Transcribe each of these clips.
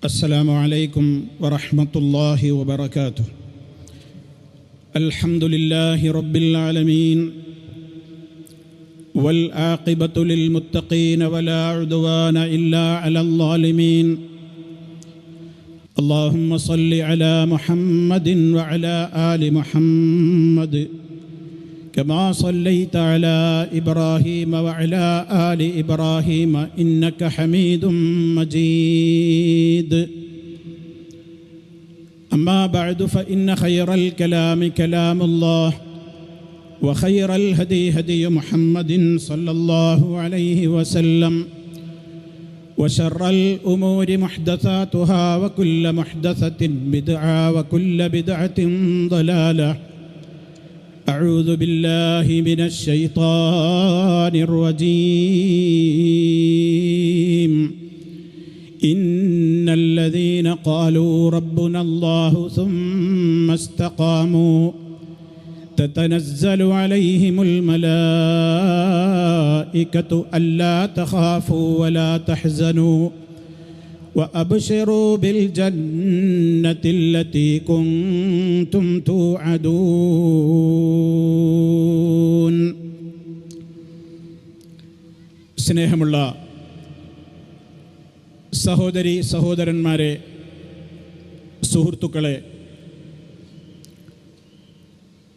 السلام عليكم ورحمة الله وبركاته. الحمد لله رب العالمين والعاقبة للمتقين ولا عدوان إلا على الظالمين. اللهم صل على محمد وعلى آل محمد كما صليت على إبراهيم وعلى آل إبراهيم إنك حميد مجيد. أما بعد فإن خير الكلام كلام الله وخير الهدي هدي محمد صلى الله عليه وسلم وشر الأمور محدثاتها وكل محدثة بدعة وكل بدعة ضلالة. أعوذ بالله من الشيطان الرجيم. إن الذين قالوا ربنا الله ثم استقاموا تتنزل عليهم الملائكة ألا تخافوا ولا تحزنوا وأبشروا بالجنة التي كنتم توعدون. സ്നേഹമുള്ള സഹോദരി സഹോദരന്മാരെ, സുഹൃത്തുക്കളെ,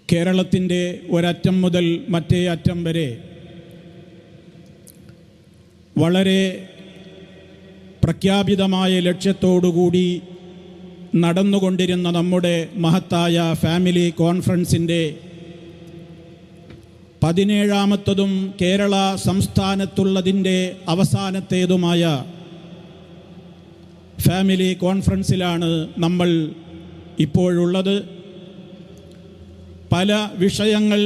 കേരളത്തിൻ്റെ ഒരറ്റം മുതൽ മറ്റേ അറ്റം വരെ വളരെ പ്രഖ്യാപിതമായ ലക്ഷ്യത്തോടുകൂടി നടന്നുകൊണ്ടിരുന്ന നമ്മുടെ മഹത്തായ ഫാമിലി കോൺഫറൻസിൻ്റെ 17ാമത്തതും കേരള സംസ്ഥാനത്തുള്ളതിൻ്റെ അവസാനത്തേതുമായ ഫാമിലി കോൺഫറൻസിലാണ് നമ്മൾ ഇപ്പോഴുള്ളത്. പല വിഷയങ്ങൾ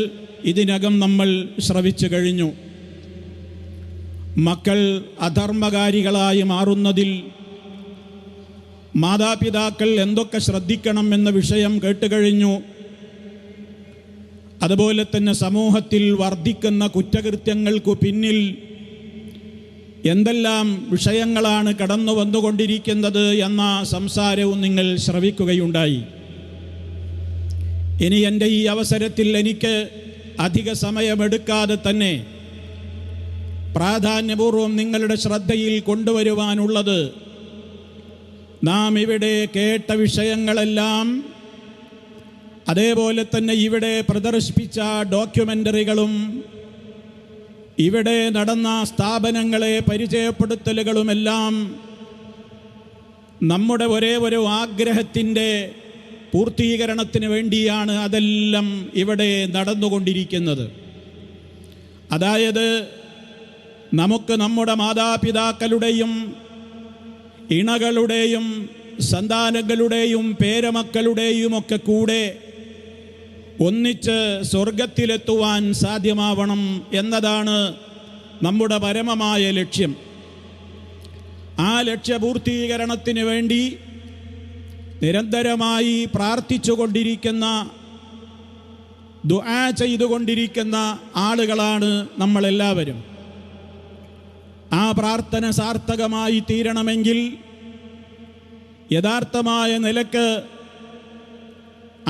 ഇതിനകം നമ്മൾ ശ്രവിച്ചു കഴിഞ്ഞു. മക്കൾ അധർമ്മകാരികളായി മാറുന്നതിൽ മാതാപിതാക്കൾ എന്തൊക്കെ ശ്രദ്ധിക്കണം എന്ന വിഷയം കേട്ടുകഴിഞ്ഞു. അതുപോലെ തന്നെ സമൂഹത്തിൽ വർദ്ധിക്കുന്ന കുറ്റകൃത്യങ്ങൾക്കു പിന്നിൽ എന്തെല്ലാം വിഷയങ്ങളാണ് കടന്നു വന്നുകൊണ്ടിരിക്കുന്നത് എന്ന സംസാരവും നിങ്ങൾ ശ്രവിക്കുകയുണ്ടായി. ഇനി എൻ്റെ ഈ അവസരത്തിൽ എനിക്ക് അധിക സമയമെടുക്കാതെ തന്നെ പ്രാധാന്യപൂർവം നിങ്ങളുടെ ശ്രദ്ധയിൽ കൊണ്ടുവരുവാനുള്ളത്, നാം ഇവിടെ കേട്ട വിഷയങ്ങളെല്ലാം അതേപോലെ തന്നെ ഇവിടെ പ്രദർശിപ്പിച്ച ഡോക്യുമെൻ്ററികളും ഇവിടെ നടന്ന സ്ഥാപനങ്ങളെ പരിചയപ്പെടുത്തലുകളുമെല്ലാം നമ്മുടെ ഒരേ ഒരു ആഗ്രഹത്തിൻ്റെ പൂർത്തീകരണത്തിന് വേണ്ടിയാണ് അതെല്ലാം ഇവിടെ നടന്നുകൊണ്ടിരിക്കുന്നത്. അതായത് നമുക്ക് നമ്മുടെ മാതാപിതാക്കളുടെയും ഇണകളുടെയും സന്താനങ്ങളുടെയും പേരമക്കളുടെയും ഒക്കെ കൂടെ ഒന്നിച്ച് സ്വർഗത്തിലെത്തുവാൻ സാധ്യമാവണം എന്നതാണ് നമ്മുടെ പരമമായ ലക്ഷ്യം. ആ ലക്ഷ്യപൂർത്തീകരണത്തിന് വേണ്ടി നിരന്തരമായി പ്രാർത്ഥിച്ചുകൊണ്ടിരിക്കുന്ന, ദുആ ചെയ്തുകൊണ്ടിരിക്കുന്ന ആളുകളാണ് നമ്മളെല്ലാവരും. ആ പ്രാർത്ഥന സാർത്ഥകമായി തീരണമെങ്കിൽ യഥാർത്ഥമായ നിലക്ക്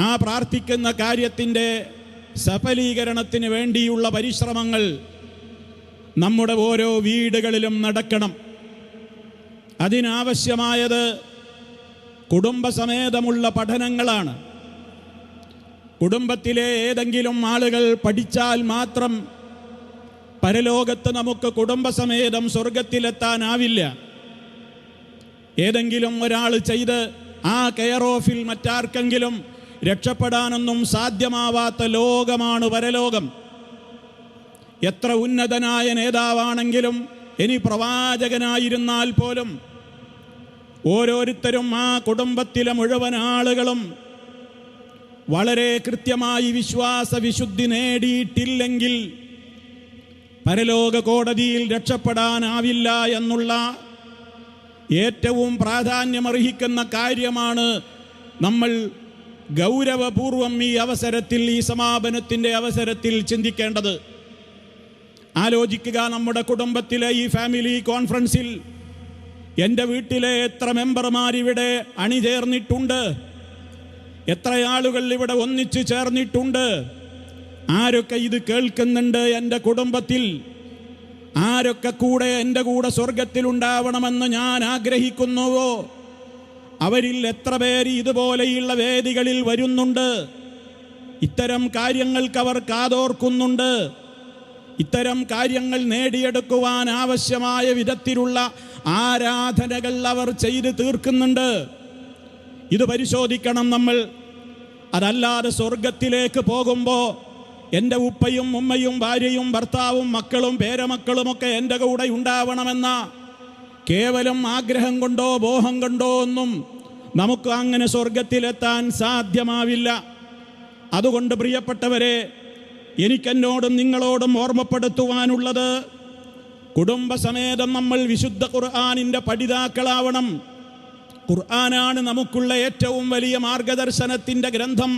ആ പ്രാർത്ഥിക്കുന്ന കാര്യത്തിൻ്റെ സഫലീകരണത്തിന് വേണ്ടിയുള്ള പരിശ്രമങ്ങൾ നമ്മുടെ ഓരോ വീടുകളിലും നടക്കണം. അതിനാവശ്യമായത് കുടുംബസമേതമുള്ള പഠനങ്ങളാണ്. കുടുംബത്തിലെ ഏതെങ്കിലും ആളുകൾ പഠിച്ചാൽ മാത്രം പരലോകത്ത് നമുക്ക് കുടുംബസമേതം സ്വർഗത്തിലെത്താനാവില്ല. ഏതെങ്കിലും ഒരാൾ ചെയ്ത് ആ കെയർ ഓഫിൽ മറ്റാർക്കെങ്കിലും രക്ഷപ്പെടാനൊന്നും സാധ്യമാവാത്ത ലോകമാണ് പരലോകം. എത്ര ഉന്നതനായ നേതാവാണെങ്കിലും, ഇനി പ്രവാചകനായിരുന്നാൽ പോലും, ഓരോരുത്തരും ആ കുടുംബത്തിലെ മുഴുവൻ ആളുകളും വളരെ കൃത്യമായി വിശ്വാസവിശുദ്ധി നേടിയിട്ടില്ലെങ്കിൽ പരലോക കോടതിയിൽ രക്ഷപ്പെടാനാവില്ല എന്നുള്ള ഏറ്റവും പ്രാധാന്യമർഹിക്കുന്ന കാര്യമാണ് നമ്മൾ ഗൗരവപൂർവം ഈ അവസരത്തിൽ, ഈ സമാപനത്തിൻ്റെ അവസരത്തിൽ ചിന്തിക്കേണ്ടത്. ആലോചിക്കുക, നമ്മുടെ കുടുംബത്തിലെ ഈ ഫാമിലി കോൺഫറൻസിൽ എൻ്റെ വീട്ടിലെ എത്ര മെമ്പർമാരിവിടെ അണിചേർന്നിട്ടുണ്ട്, എത്ര ആളുകൾ ഇവിടെ ഒന്നിച്ചു ചേർന്നിട്ടുണ്ട്, ആരൊക്കെ ഇത് കേൾക്കുന്നുണ്ട് എൻ്റെ കുടുംബത്തിൽ, ആരൊക്കെ എൻ്റെ കൂടെ സ്വർഗത്തിലുണ്ടാവണമെന്ന് ഞാൻ ആഗ്രഹിക്കുന്നുവോ, അവരിൽ എത്ര പേര് ഇതുപോലെയുള്ള വേദികളിൽ വരുന്നുണ്ട്, ഇത്തരം കാര്യങ്ങൾക്ക് അവർ കാതോർക്കുന്നുണ്ട്, ഇത്തരം കാര്യങ്ങൾ നേടിയെടുക്കുവാൻ ആവശ്യമായ വിധത്തിലുള്ള ആരാധനകൾ അവർ ചെയ്ത് തീർക്കുന്നുണ്ട്. ഇത് പരിശോധിക്കണം നമ്മൾ. അതല്ലാതെ സ്വർഗത്തിലേക്ക് പോകുമ്പോൾ എൻ്റെ ഉപ്പയും ഉമ്മയും ഭാര്യയും ഭർത്താവും മക്കളും പേരമക്കളുമൊക്കെ എൻ്റെ കൂടെ ഉണ്ടാവണമെന്ന കേവലം ആഗ്രഹം കൊണ്ടോ മോഹം കൊണ്ടോ ഒന്നും നമുക്ക് അങ്ങനെ സ്വർഗത്തിലെത്താൻ സാധ്യമാവില്ല. അതുകൊണ്ട് പ്രിയപ്പെട്ടവരെ, എനിക്കെന്നോടും നിങ്ങളോടും ഓർമ്മപ്പെടുത്തുവാനുള്ളത്, കുടുംബസമേതം നമ്മൾ വിശുദ്ധ ഖുർആനിൻ്റെ പഠിതാക്കളാവണം. ഖുർആനാണ് നമുക്കുള്ള ഏറ്റവും വലിയ മാർഗദർശനത്തിൻ്റെ ഗ്രന്ഥം.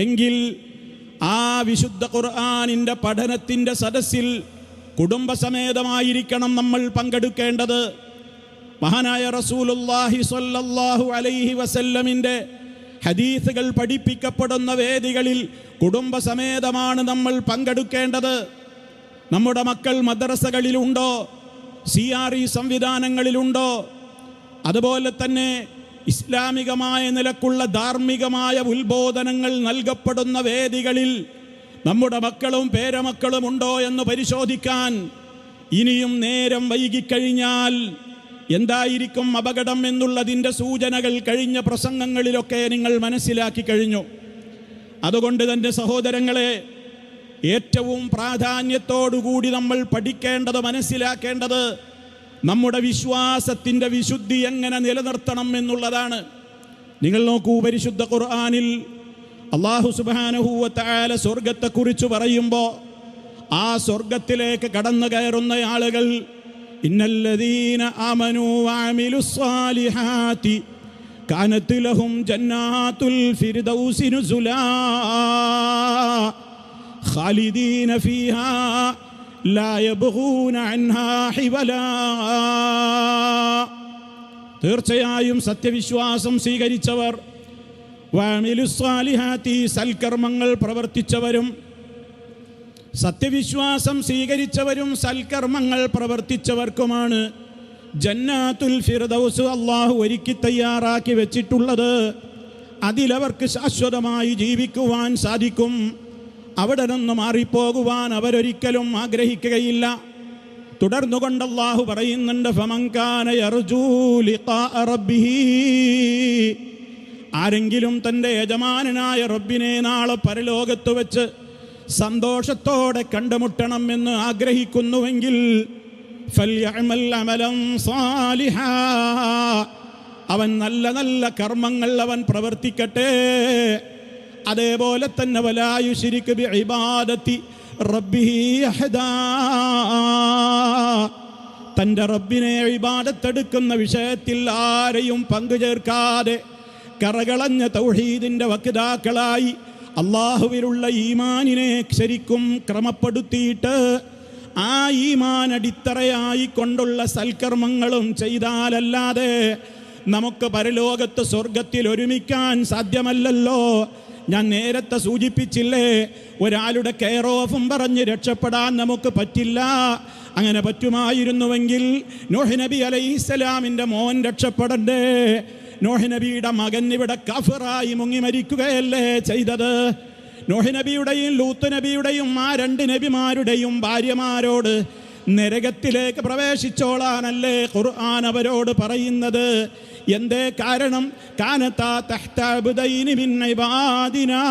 എങ്കിൽ ആ വിശുദ്ധ ഖുർആനിൻ്റെ പഠനത്തിൻ്റെ സദസ്സിൽ കുടുംബസമേതമായിരിക്കണം നമ്മൾ പങ്കെടുക്കേണ്ടത്. മഹാനായ റസൂലുള്ളാഹി സ്വല്ലല്ലാഹു അലൈഹി വസല്ലമിൻ്റെ ഹദീസുകൾ പഠിപ്പിക്കപ്പെടുന്ന വേദികളിൽ കുടുംബസമേതമാണ് നമ്മൾ പങ്കെടുക്കേണ്ടത്. നമ്മുടെ മക്കൾ മദ്രസകളിലുണ്ടോ, CRE സംവിധാനങ്ങളിലുണ്ടോ, അതുപോലെ തന്നെ ഇസ്ലാമികമായ നിലക്കുള്ള ധാർമ്മികമായ ഉത്ബോധനങ്ങൾ നൽകപ്പെടുന്ന വേദികളിൽ നമ്മുടെ മക്കളും പേരമക്കളും ഉണ്ടോ എന്ന് പരിശോധിക്കാൻ ഇനിയും നേരം വൈകിക്കഴിഞ്ഞാൽ എന്തായിരിക്കും അപകടം എന്നുള്ളതിൻ്റെ സൂചനകൾ കഴിഞ്ഞ പ്രസംഗങ്ങളിലൊക്കെ നിങ്ങൾ മനസ്സിലാക്കി കഴിഞ്ഞു. അതുകൊണ്ട് തന്നെ സഹോദരങ്ങളെ, ഏറ്റവും പ്രാധാന്യത്തോടുകൂടി നമ്മൾ പഠിക്കേണ്ടത്, മനസ്സിലാക്കേണ്ടത് നമ്മുടെ വിശ്വാസത്തിൻ്റെ വിശുദ്ധി എങ്ങനെ നിലനിർത്തണം എന്നുള്ളതാണ്. നിങ്ങൾ നോക്കൂ, പരിശുദ്ധ ഖുർആനിൽ അല്ലാഹു സുബ്ഹാനഹു വ തആല സ്വർഗത്തെക്കുറിച്ച് പറയുമ്പോൾ ആ സ്വർഗത്തിലേക്ക് കടന്നു കയറുന്ന ആളുകൾ, ഇന്നല്ലദീന ആമനൂ വഅമിലുസ്സാലിഹാത്തി കാനത് ലഹും ജന്നാത്തുൽ ഫിർദൗസി നുസുലാ ഖാലിദീന ഫീഹാ ലാ യബ്ഗൂന അൻഹാ ഹിവലാ. തീർച്ചയായും സത്യവിശ്വാസം സ്വീകരിച്ചവർ, വഅമിലുസ്സാലിഹാത്തി സൽക്കർമ്മങ്ങൾ പ്രവർത്തിച്ചവരും, സത്യവിശ്വാസം സ്വീകരിച്ചവരും സൽക്കർമ്മങ്ങൾ പ്രവർത്തിച്ചവർക്കുമാണ് ജന്നാത്തുൽ ഫിർദൗസ് അല്ലാഹു ഒരുക്കി തയ്യാറാക്കി വെച്ചിട്ടുള്ളത്. അതിലവർക്ക് ശാശ്വതമായി ജീവിക്കുവാൻ സാധിക്കും. അവിടെ നിന്ന് മാറിപ്പോകുവാൻ അവരൊരിക്കലും ആഗ്രഹിക്കുകയില്ല. തുടർന്നുകൊണ്ട് അല്ലാഹു പറയുന്നുണ്ട്, ഫമൻ കാന യർജൂ ലിഖാഅ റബ്ബിഹി, ആരെങ്കിലും തൻ്റെ യജമാനനായ റബ്ബിനെ നാളെ പരലോകത്ത് വെച്ച് സന്തോഷത്തോടെ കണ്ടുമുട്ടണം എന്ന് ആഗ്രഹിക്കുന്നുവെങ്കിൽ ഫൽയഅമൽ അമലൻ സാലിഹാ, അവൻ നല്ല നല്ല കർമ്മങ്ങൾ അവൻ പ്രവർത്തിക്കട്ടെ. അതേപോലെ തന്നെ വലാ യുശ്രിക് ബിഇബാദത്തി റബ്ബിഹി അഹദാ, തൻ്റെ റബ്ബിനെ ഇബാദത്തെടുക്കുന്ന വിഷയത്തിൽ ആരെയും പങ്കുചേർക്കാതെ കറകളഞ്ഞ തൗഹീദിൻ്റെ വക്താക്കളായി അള്ളാഹുവിലുള്ള ഈമാനിനെ ശരിക്കും ക്രമപ്പെടുത്തിയിട്ട് ആ ഈമാൻ അടിത്തറയായി കൊണ്ടുള്ള സൽക്കർമ്മങ്ങളും ചെയ്താലല്ലാതെ നമുക്ക് പരലോകത്ത് സ്വർഗത്തിൽ ഒരുമിക്കാൻ സാധ്യമല്ലല്ലോ. ഞാൻ നേരത്തെ സൂചിപ്പിച്ചില്ലേ, ഒരാളുടെ കെയർ ഓഫും പറഞ്ഞ് രക്ഷപ്പെടാൻ നമുക്ക് പറ്റില്ല. അങ്ങനെ പറ്റുമായിരുന്നുവെങ്കിൽ നൂഹ് നബി അലൈഹിസ്സലാമിൻ്റെ മോൻ രക്ഷപ്പെടണ്ടേ? നൂഹ് നബിയുടെ മകൻ ഇവിടെ കാഫിറായി മുങ്ങി മരിക്കുകയല്ലേ ചെയ്തത്? നൂഹ് നബിയുടെയും ലൂത്ത് നബിയുടെയും ആ രണ്ട് നബിമാരുടെയും ഭാര്യമാരോട് നരകത്തിലേക്ക് പ്രവേശിച്ചോളാനല്ലേ ഖുർആൻ അവരോട് പറയുന്നത്? എന്തേ കാരണം? കാനതാ തഹ്ത അബ്ദൈനി മിൻ ഇബാദിനാ,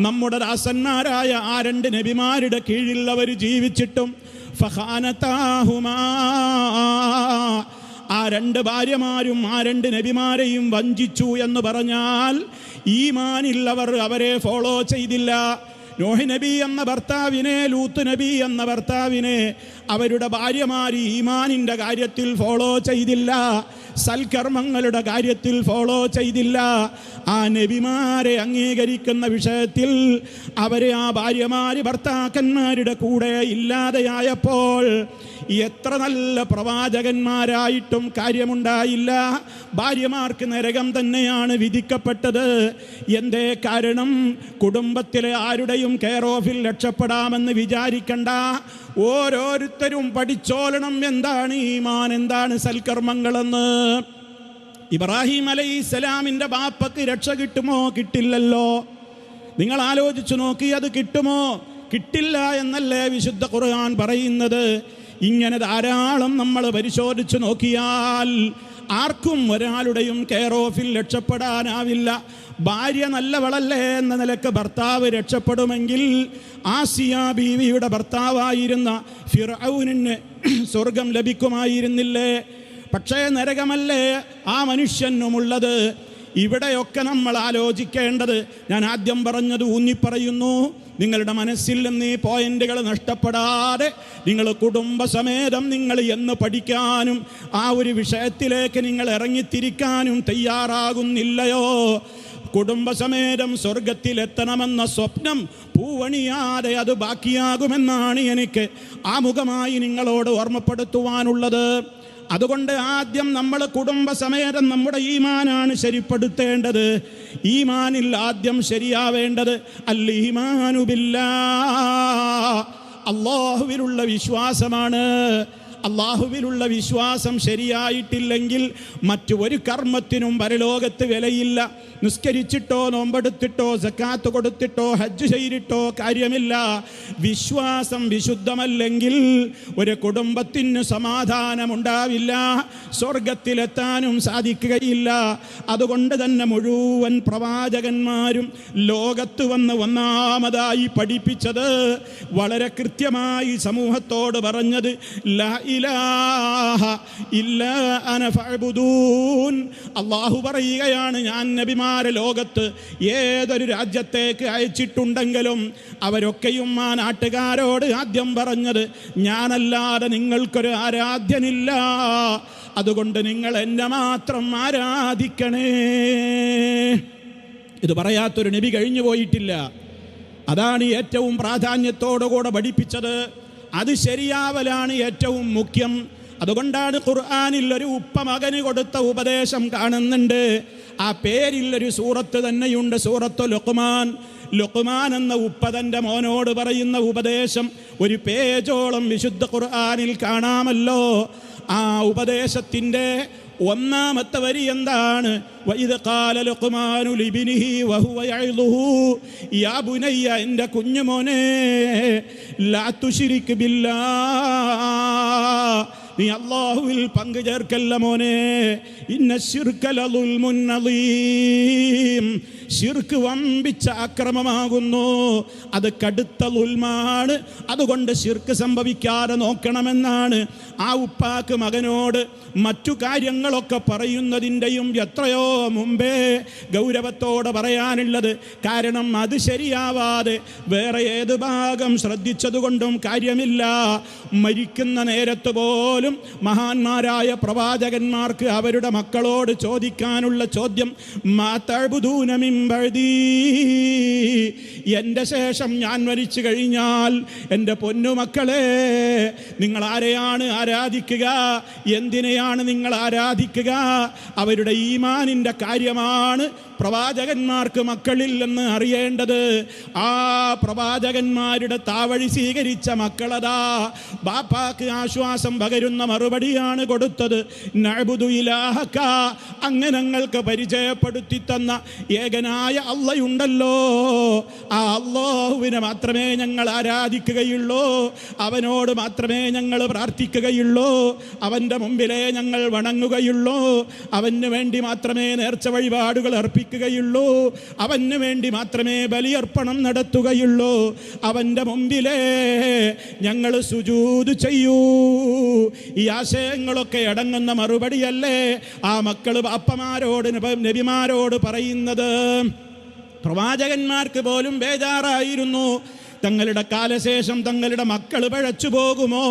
നമ്മുടെ ദാസന്മാരായ ആ രണ്ട് നബിമാരുടെ കീഴിൽ അവർ ജീവിച്ചിട്ടും ഫഖാനതാഹുമാ, ആ രണ്ട് ഭാര്യമാരും ആ രണ്ട് നബിമാരെയും വഞ്ചിച്ചു എന്ന് പറഞ്ഞാൽ ഈമാനില്ലവർ അവരെ ഫോളോ ചെയ്തില്ല. നൂഹ് നബി എന്ന ഭർത്താവിനെ, ലൂത്ത് നബി എന്ന ഭർത്താവിനെ അവരുടെ ഭാര്യമാർ ഈമാനിൻ്റെ കാര്യത്തിൽ ഫോളോ ചെയ്തില്ല. സൽക്കർമ്മങ്ങളുടെ കാര്യത്തിൽ ഫോളോ ചെയ്തില്ല, ആ നബിമാരെ അംഗീകരിക്കുന്ന വിഷയത്തിൽ അവരെ ആ ഭാര്യമാര് ഭർത്താക്കന്മാരുടെ കൂടെ ഇല്ലാതെയായപ്പോൾ എത്ര നല്ല പ്രവാചകന്മാരായിട്ടും കാര്യമുണ്ടായില്ല. ഭാര്യമാർക്ക് നരകം തന്നെയാണ് വിധിക്കപ്പെട്ടത്. എന്തേ കാരണം? കുടുംബത്തിലെ ആരുടെയും കെയർ ഓഫിൽ രക്ഷപ്പെടാമെന്ന് വിചാരിക്കണ്ട. ഓരോരുത്തരും പഠിച്ചോളണം എന്താണ് ഈമാൻ, എന്താണ് സൽക്കർമ്മങ്ങളെന്ന്. ഇബ്രാഹിം അലൈഹിസ്സലാമിൻ്റെ ബാപ്പക്ക് രക്ഷ കിട്ടുമോ? കിട്ടില്ലല്ലോ. നിങ്ങൾ ആലോചിച്ചു നോക്കി, അത് കിട്ടുമോ? കിട്ടില്ല എന്നല്ലേ വിശുദ്ധ ഖുർആൻ പറയുന്നത്. ഇങ്ങനെ ധാരാളം നമ്മൾ പരിശോധിച്ചു നോക്കിയാൽ ആർക്കും ഒരാളുടെയും കെയർ ഓഫിൽ രക്ഷപ്പെടാനാവില്ല. ഭാര്യ നല്ലവളല്ലേ എന്ന നിലക്ക് ഭർത്താവ് രക്ഷപ്പെടുമെങ്കിൽ ആസിയ ബീവിയുടെ ഭർത്താവായിരുന്ന ഫിർഔനിന് സ്വർഗം ലഭിക്കുമായിരുന്നില്ലേ? പക്ഷേ നരകമല്ലേ ആ മനുഷ്യനുമുള്ളത്. ഇവിടെയൊക്കെ നമ്മൾ ആലോചിക്കേണ്ടത്, ഞാൻ ആദ്യം പറഞ്ഞത് ഊന്നിപ്പറയുന്നു, നിങ്ങളുടെ മനസ്സിൽ നിന്ന് ഈ പോയിന്റുകൾ നഷ്ടപ്പെടാതെ നിങ്ങൾ കുടുംബസമേതം നിങ്ങൾ എന്ന് പഠിക്കാനും ആ ഒരു വിഷയത്തിലേക്ക് നിങ്ങൾ ഇറങ്ങിത്തിരിക്കാനും തയ്യാറാകുന്നില്ലയോ? കുടുംബസമേതം സ്വർഗത്തിലെത്തണമെന്ന സ്വപ്നം പൂവണിയാതെ അത് ബാക്കിയാകുമെന്നാണ് എനിക്ക് ആമുഖമായി നിങ്ങളോട് ഓർമ്മപ്പെടുത്തുവാനുള്ളത്. അതുകൊണ്ട് ആദ്യം നമ്മൾ കുടുംബസമേതം നമ്മുടെ ഈമാനാണ് ശരിപ്പെടുത്തേണ്ടത്. ഈമാനിൽ ആദ്യം ശരിയാവേണ്ടത് അൽ ഈമാനു ബില്ലാഹ്, അല്ലാഹുവിലുള്ള വിശ്വാസമാണ്. അല്ലാഹുവിലുള്ള വിശ്വാസം ശരിയായിട്ടില്ലെങ്കിൽ മറ്റു ഒരു കർമ്മത്തിനും പരലോകത്ത് വിലയില്ല. നിസ്കരിച്ചിട്ടോ നോമ്പെടുത്തിട്ടോ സക്കാത്ത് കൊടുത്തിട്ടോ ഹജ്ജ് ചെയ്തിട്ടോ കാര്യമില്ല. വിശ്വാസം വിശുദ്ധമല്ലെങ്കിൽ ഒരു കുടുംബത്തിന് സമാധാനമുണ്ടാവില്ല, സ്വർഗത്തിലെത്താനും സാധിക്കുകയില്ല. അതുകൊണ്ട് തന്നെ മുഴുവൻ പ്രവാചകന്മാരും ലോകത്ത് വന്ന് ഒന്നാമതായി പഠിപ്പിച്ചത്, വളരെ കൃത്യമായി സമൂഹത്തോട് പറഞ്ഞത്, ലാ ഇലാഹ ഇല്ലാ അന ഫഅ്ബുദൂൻ. അല്ലാഹു പറയുകയാണ്, ഞാൻ നബിമാരെ ലോകത്ത് ഏതൊരു രാജ്യത്തേക്ക് അയച്ചിട്ടുണ്ടെങ്കിലും അവരൊക്കെയും ആ നാട്ടുകാരോട് ആദ്യം പറഞ്ഞത്, ഞാനല്ലാതെ നിങ്ങൾക്കൊരു ആരാധ്യനില്ല, അതുകൊണ്ട് നിങ്ങൾ എന്നെ മാത്രം ആരാധിക്കണേ. ഇത് പറയാത്തൊരു നബി കഴിഞ്ഞു പോയിട്ടില്ല. അതാണ് ഏറ്റവും പ്രാധാന്യത്തോടുകൂടെ പഠിപ്പിച്ചത്. അത് ശരിയാവലാണ് ഏറ്റവും മുഖ്യം. അതുകൊണ്ടാണ് ഖുർആനിൽ ഒരു ഉപ്പ മകന് കൊടുത്ത ഉപദേശം കാണുന്നുണ്ട്. ആ പേരിൽ ഒരു സൂറത്ത് തന്നെയുണ്ട്, സൂറത്തു ലുഖ്മാൻ. ലുഖ്മാൻ എന്ന ഉപ്പ തൻ്റെ മോനോട് പറയുന്ന ഉപദേശം ഒരു പേജോളം വിശുദ്ധ ഖുർആനിൽ കാണാമല്ലോ. ആ ഉപദേശത്തിൻ്റെ ഒന്നാമത്തെ വരി എന്താണ്? വഇദ ഖാല ലുഖ്മാനു ലിബ്നിഹി വഹുവ യഇദുഹു യാ ബുനയ്യ, എൻ്റെ കുഞ്ഞുമോനെ, ലാ തുശ്രിക് ബില്ലാഹ്, നീ അല്ലാഹുവിൽ പങ്കു ചേർക്കല്ല മോനെ. ഇന്ന ശിർക ലദുൽമുൻ അദീം, ശിർക്ക് വമ്പിച്ച അക്രമമാകുന്നു, അത് കടുത്ത ദുൽമാണ്. അതുകൊണ്ട് ശിർക്ക് സംഭവിക്കാതെ നോക്കണമെന്നാണ് ആ ഉപ്പാക്ക് മകനോട് മറ്റു കാര്യങ്ങളൊക്കെ പറയുന്നതിൻ്റെയും എത്രയോ മുമ്പേ ഗൗരവത്തോടെ പറയാനുള്ളത്. കാരണം അത് ശരിയാവാതെ വേറെ ഏത് ഭാഗം ശ്രദ്ധിച്ചതുകൊണ്ടും കാര്യമില്ല. മരിക്കുന്ന നേരത്ത് പോലും മഹാന്മാരായ പ്രവാചകന്മാർക്ക് അവരുടെ മക്കളോട് ചോദിക്കാനുള്ള ചോദ്യം, മാ തഅ്ബുദൂന മിൻ ബഅദീ, എൻ്റെ ശേഷം ഞാൻ മരിച്ചു കഴിഞ്ഞാൽ എൻ്റെ പൊന്നുമക്കളെ നിങ്ങൾ ആരെയാണ് ആരാധിക്കുക? എന്തിനെയാണ് നിങ്ങൾ ആരാധിക്കുക? അവരുടെ ഈമാനിൻ്റെ കാര്യമാണ് പ്രവാചകന്മാർക്ക് മക്കളില്ലെന്ന് അറിയേണ്ടത്. ആ പ്രവാചകന്മാരുടെ താവഴി സ്വീകരിച്ച മക്കളതാ ബാപ്പാക്ക് ആശ്വാസം പകരുന്ന മറുപടിയാണ് കൊടുത്തത്. നഅ്ബുദു ഇലാഹക, അങ്ങനെ ഞങ്ങൾക്ക് പരിചയപ്പെടുത്തി തന്ന ഏകനായ അള്ളയുണ്ടല്ലോ, ആ അല്ലാഹുവിനെ മാത്രമേ ഞങ്ങൾ ആരാധിക്കുകയുള്ളൂ, അവനോട് മാത്രമേ ഞങ്ങൾ പ്രാർത്ഥിക്കുകയുള്ളൂ, അവൻ്റെ മുമ്പിലേ ഞങ്ങൾ വണങ്ങുകയുള്ളൂ, അവന് വേണ്ടി മാത്രമേ നേർച്ച വഴിപാടുകൾ അർപ്പിക്കുകയുള്ളൂ, അവന് വേണ്ടി മാത്രമേ ബലിയർപ്പണം നടത്തുകയുള്ളൂ, അവൻ്റെ മുമ്പിലേ ഞങ്ങൾ സുജൂദ് ചെയ്യൂ. ഈ ആശയങ്ങളൊക്കെ അടങ്ങുന്ന മറുപടിയല്ലേ ആ മക്കൾ ബാപ്പമാരോട് നബിമാരോട് പറയുന്നത്? പ്രവാചകന്മാർക്ക് പോലും ബേജാറായിരുന്നു. തങ്ങളുടെ കാലശേഷം തങ്ങളുടെ മക്കൾ പിഴച്ചു പോകുമോ?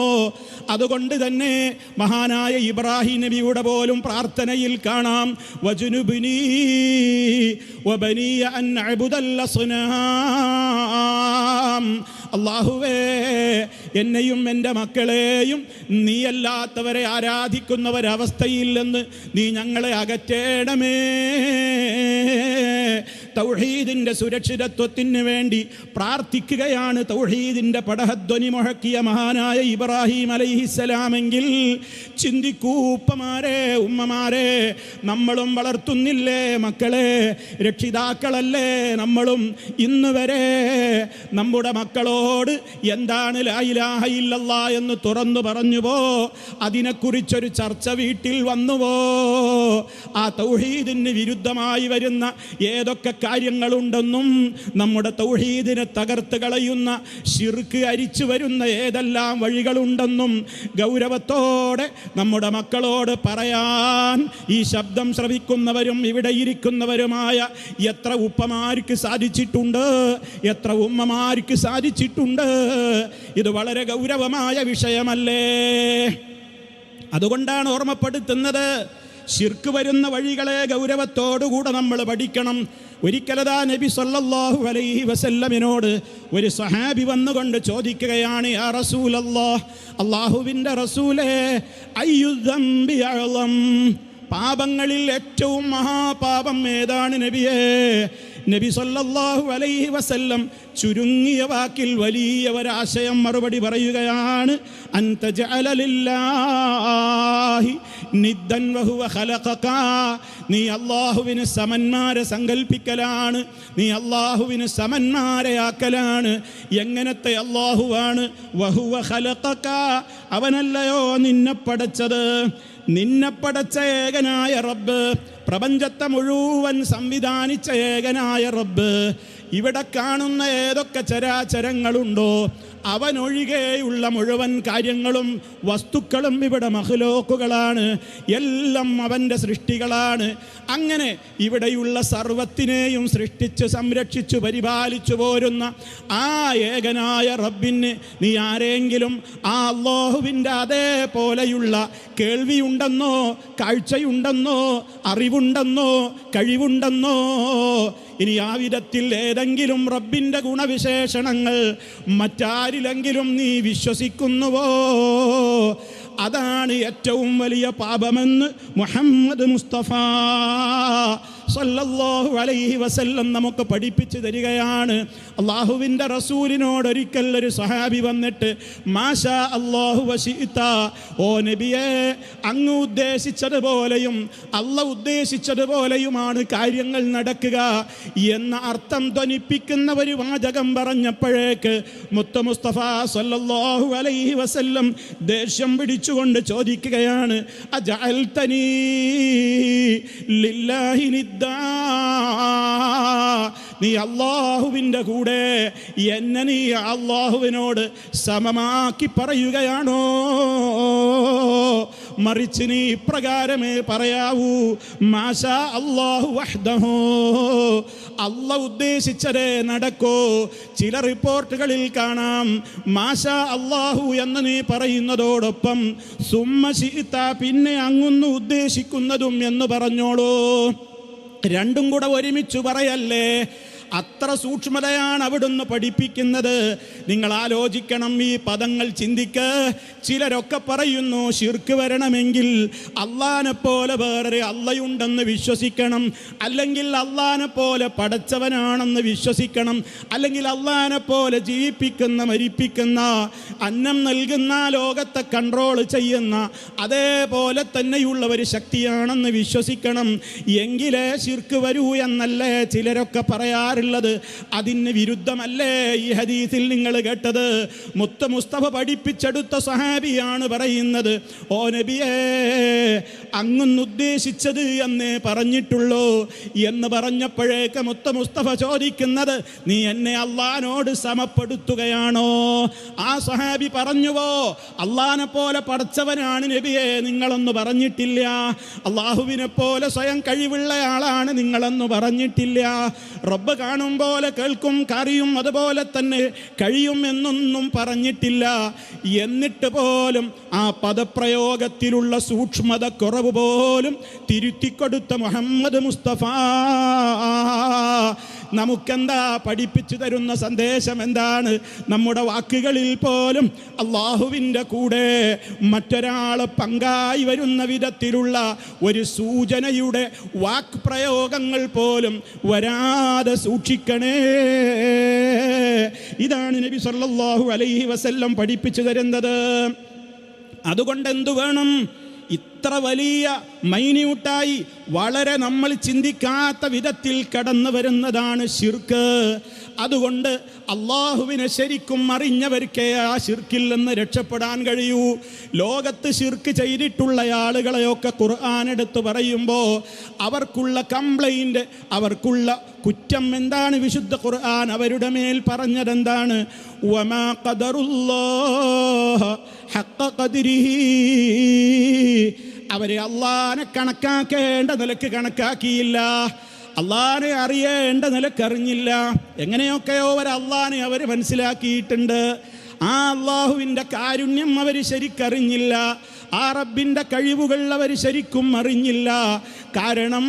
അതുകൊണ്ട് തന്നെ മഹാനായ ഇബ്രാഹിം നബിയുടെ പോലും പ്രാർത്ഥനയിൽ കാണാം, വജുനുബ്നി വബനിയ അൻ അഅ്ബുദൽ അസ്നാം. അല്ലാഹുവേ, എന്നെയും എൻ്റെ മക്കളെയും നീയല്ലാത്തവരെ ആരാധിക്കുന്ന ഒരവസ്ഥയിൽ നിന്ന് നീ ഞങ്ങളെ അകറ്റേണമേ. തൗഹീദിൻ്റെ സുരക്ഷിതത്വത്തിന് വേണ്ടി പ്രാർത്ഥിക്കുകയാണ് തൗഹീദിൻ്റെ പടഹധ്വനി മുഴക്കിയ മഹാനായ ഇബ്രാഹിം അലൈഹിസ്സലാമെങ്കിൽ ചിന്തിക്കൂ ഉപ്പമാരെ, ഉമ്മമാരെ, നമ്മളും വളർത്തുന്നില്ലേ മക്കളെ? രക്ഷിതാക്കളല്ലേ നമ്മളും? ഇന്ന് വരെ നമ്മുടെ മക്കളോട് എന്താണ് ലാ ഇലാഹ ഇല്ലല്ലാഹ് എന്ന് തുറന്നു പറഞ്ഞുവോ? അതിനെക്കുറിച്ചൊരു ചർച്ച വീട്ടിൽ വന്നുവോ? ആ തൗഹീദിന് വിരുദ്ധമായി വരുന്ന ഏതൊക്കെ കാര്യങ്ങളുണ്ടെന്നും നമ്മുടെ തൗഹീദിനെ തകർത്ത് കളയുന്ന ശിർക്ക് അരിച്ചു വരുന്ന ഏതെല്ലാം വഴികളുണ്ടെന്നും ഗൗരവത്തോടെ നമ്മുടെ മക്കളോട് പറയാൻ ഈ ശബ്ദം ശ്രവിക്കുന്നവരും ഇവിടെ ഇരിക്കുന്നവരുമായ എത്ര ഉപ്പമാർക്ക് സാധിച്ചിട്ടുണ്ട്, എത്ര ഉമ്മമാർക്ക് സാധിച്ചിട്ടുണ്ട്? ഇത് വളരെ ഗൗരവമായ വിഷയമല്ലേ? അതുകൊണ്ടാണ് ഓർമ്മപ്പെടുത്തുന്നത്, ശിർക്ക് വരുന്ന വഴികളെ ഗൗരവത്തോടുകൂടെ നമ്മൾ പഠിക്കണം. ഒരിക്കലതാ നബി സല്ലല്ലാഹു അലൈഹി വസല്ലമിനോട് ഒരു സഹാബി വന്നുകൊണ്ട് ചോദിക്കുകയാണ്, യാ റസൂലല്ലാഹ്, അല്ലാഹുവിൻ്റെ റസൂലേ, അയ്യു ദംബി അഅ്ളം, പാപങ്ങളിൽ ഏറ്റവും മഹാപാപം ഏതാണ് നബിയേ? നബി സല്ലല്ലാഹു അലൈഹി വസല്ലം ചുരുങ്ങിയ വാക്കിൽ വലിയ ഒരാശയം മറുപടി പറയുകയാണ്, അൻത ജഅല ലില്ലാഹി നിദ്ദൻ വഹുവ ഖലഖക, നീ അല്ലാഹുവിന് സമന്മാരെ സങ്കൽപ്പിക്കലാണ്, നീ അല്ലാഹുവിന് സമന്മാരെ ആക്കലാണ്. എങ്ങനത്തെ അല്ലാഹുവാണ്? വഹുവ ഖലഖക, അവനല്ലയോ നിന്നെ പടച്ചത്? നിന്നെ പടച്ച ഏകനായ റബ്ബ്, പ്രപഞ്ചത്തെ മുഴുവൻ സംവിധാനിച്ച ഏകനായ റബ്ബ്, ഇവിടെ കാണുന്ന ഏതൊക്കെ ചരാചരങ്ങളുണ്ടോ അവനൊഴികെയുള്ള മുഴുവൻ കാര്യങ്ങളും വസ്തുക്കളും ഇവിടെ മഖ്ലൂക്കുകളാണ്, എല്ലാം അവൻ്റെ സൃഷ്ടികളാണ്. അങ്ങനെ ഇവിടെയുള്ള സർവത്തിനെയും സൃഷ്ടിച്ച് സംരക്ഷിച്ചു പരിപാലിച്ചു പോരുന്ന ആ ഏകനായ റബ്ബിന് നീ ആരെങ്കിലും ആ അല്ലാഹുവിൻ്റെ അതേപോലെയുള്ള കേൾവിയുണ്ടെന്നോ, കാഴ്ചയുണ്ടെന്നോ, അറിവുണ്ടെന്നോ, കഴിവുണ്ടെന്നോ? ഇനി ആ വിധത്തിൽ ഏതെങ്കിലും റബ്ബിൻ്റെ ഗുണവിശേഷണങ്ങൾ മറ്റാരിലെങ്കിലും നീ വിശ്വസിക്കുന്നുവോ? അതാണ് ഏറ്റവും വലിയ പാപമെന്ന് മുഹമ്മദ് മുസ്തഫ സല്ലല്ലാഹു അലൈഹി വസല്ലം നമുക്ക് പഠിപ്പിച്ചു തരികയാണ്. അള്ളാഹുവിൻ്റെ റസൂലിനോട് ഒരിക്കൽ ഒരു സഹാബി വന്നിട്ട്, മാഷാ അല്ലാഹു വശിഇത, ഓ നബിയേ, അങ്ങ് ഉദ്ദേശിച്ചതുപോലെയും അല്ല ഉദ്ദേശിച്ചതുപോലെയുമാണ് കാര്യങ്ങൾ നടക്കുക എന്ന അർത്ഥം ധ്വനിപ്പിക്കുന്ന ഒരു വാചകം പറഞ്ഞപ്പോഴേക്ക് മുത്ത് മുസ്തഫ സല്ലല്ലാഹു അലൈഹി വസല്ലം ദേഷ്യം പിടിച്ചുകൊണ്ട് ചോദിക്കുകയാണ്, അജഅൽതനീ ലില്ലാഹി നിദ്ദാ, നീ അല്ലാഹുവിൻ്റെ കൂടെ എന്നെ നീ അല്ലാഹുവിനോട് സമമാക്കി പറയുകയാണോ? മറിച്ച് നീ ഇപ്രകാരമേ പറയാവൂ, മാഷാ അല്ലാഹു വഹ്ദഹു, അല്ല ഉദ്ദേശിച്ചതേ നടക്കൂ. ചില റിപ്പോർട്ടുകളിൽ കാണാം, മാഷാ അല്ലാഹു എന്ന് നീ പറയുന്നതോടൊപ്പം സുമ്മ ശിഇത, പിന്നെ അങ്ങൊന്ന് ഉദ്ദേശിക്കുന്നതും എന്ന് പറഞ്ഞോളൂ. രണ്ടും കൂടെ ഒരുമിച്ച് പറയല്ലേ. അത്ര സൂക്ഷ്മതയാണ് അവിടുന്ന് പഠിപ്പിക്കുന്നത്. നിങ്ങൾ ആലോചിക്കണം, ഈ പദങ്ങൾ ചിന്തിക്ക്. ചിലരൊക്കെ പറയുന്നു, ശിർക്ക് വരണമെങ്കിൽ അള്ളാനെ പോലെ വേറെ അള്ളയുണ്ടെന്ന് വിശ്വസിക്കണം, അല്ലെങ്കിൽ അള്ളാനെ പോലെ പടച്ചവനാണെന്ന് വിശ്വസിക്കണം, അല്ലെങ്കിൽ അള്ളാനെ പോലെ ജീവിപ്പിക്കുന്ന, മരിപ്പിക്കുന്ന, അന്നം നൽകുന്ന, ലോകത്തെ കൺട്രോൾ ചെയ്യുന്ന അതേപോലെ തന്നെയുള്ള ഒരു ശക്തിയാണെന്ന് വിശ്വസിക്കണം, എങ്കിലേ ശിർക്ക് വരൂ എന്നല്ലേ ചിലരൊക്കെ പറയാറുള്ളത്. അതിന് വിരുദ്ധമല്ലേ ഈ ഹദീസിൽ നിങ്ങൾ കേട്ടത്? മുത്ത് മുസ്തഫ പഠിപ്പിച്ചെടുത്ത സഹാബിയാണ് പറയുന്നത്, ഓ നബിയേ, അങ്ങൊന്ന് ഉദ്ദേശിച്ചത് എന്നേ പറഞ്ഞിട്ടുള്ളൂ എന്ന് പറഞ്ഞപ്പോഴേക്ക് മുത്ത് മുസ്തഫ ചോദിക്കുന്നത്, നീ എന്നെ അള്ളാനോട് സമപ്പെടുത്തുകയാണോ? ആ സഹാബി പറഞ്ഞുവോ, അള്ളാനെ പോലെ പടച്ചവനാണ് നബിയെ നിങ്ങളൊന്ന് പറഞ്ഞിട്ടില്ല, അള്ളാഹുവിനെ പോലെ സ്വയം കഴിവുള്ള ആളാണ് നിങ്ങളെന്ന് പറഞ്ഞിട്ടില്ല, റബ്ബ് കാണും പോലെ കേൾക്കും, അറിയും, അതുപോലെ തന്നെ കഴിയും എന്നൊന്നും പറഞ്ഞിട്ടില്ല. എന്നിട്ട് പോലും ആ പദപ്രയോഗത്തിലുള്ള സൂക്ഷ്മത കുറവ് പോലും തിരുത്തിക്കൊടുത്ത മുഹമ്മദ് മുസ്തഫ നമുക്കെന്താ പഠിപ്പിച്ചു തരുന്ന സന്ദേശം എന്താണ്? നമ്മുടെ വാക്കുകളിൽ പോലും അള്ളാഹുവിൻ്റെ കൂടെ മറ്റൊരാൾ പങ്കായി വരുന്ന വിധത്തിലുള്ള ഒരു സൂചനയുടെ വാക്ക് പ്രയോഗങ്ങൾ പോലും വരാതെ സൂക്ഷിക്കണേ. ഇതാണ് നബി സല്ലല്ലാഹു അലൈഹി വസല്ലം പഠിപ്പിച്ചു തരുന്നത്. അതുകൊണ്ട് എന്തു വേണം? ഇത്ര വലിയ മൈന്യൂട്ടായി വളരെ നമ്മൾ ചിന്തിക്കാത്ത വിധത്തിൽ കടന്നു വരുന്നതാണ് ശിർക്ക്. അതുകൊണ്ട് അള്ളാഹുവിനെ ശരിക്കും അറിഞ്ഞവർക്കേ ആ ശിർക്കിൽ നിന്ന് രക്ഷപ്പെടാൻ കഴിയൂ. ലോകത്ത് ശിർക്ക് ചെയ്തിട്ടുള്ള ആളുകളെയൊക്കെ ഖുർആൻ എടുത്ത് പറയുമ്പോൾ അവർക്കുള്ള കംപ്ലൈൻറ്റ്, അവർക്കുള്ള കുറ്റം എന്താണ്? വിശുദ്ധ ഖുർആൻ അവരുടെ മേൽ പറഞ്ഞതെന്താണ്? വമാ ഖദറുല്ലാഹ ഹഖ ഖദ്രിഹി, അവരെ അള്ളാനെ കണക്കാക്കേണ്ട നിലക്ക് കണക്കാക്കിയില്ല, അള്ളാനെ അറിയേണ്ട നിലക്ക് അറിഞ്ഞില്ല. എങ്ങനെയൊക്കെയോ അള്ളാനെ അവർ മനസ്സിലാക്കിയിട്ടുണ്ട്. ആ അള്ളാഹുവിൻ്റെ കാരുണ്യം അവർ ശരിക്കറിഞ്ഞില്ല, ആ റബ്ബിൻ്റെ കഴിവുകൾ അവർ ശരിക്കും അറിഞ്ഞില്ല. കാരണം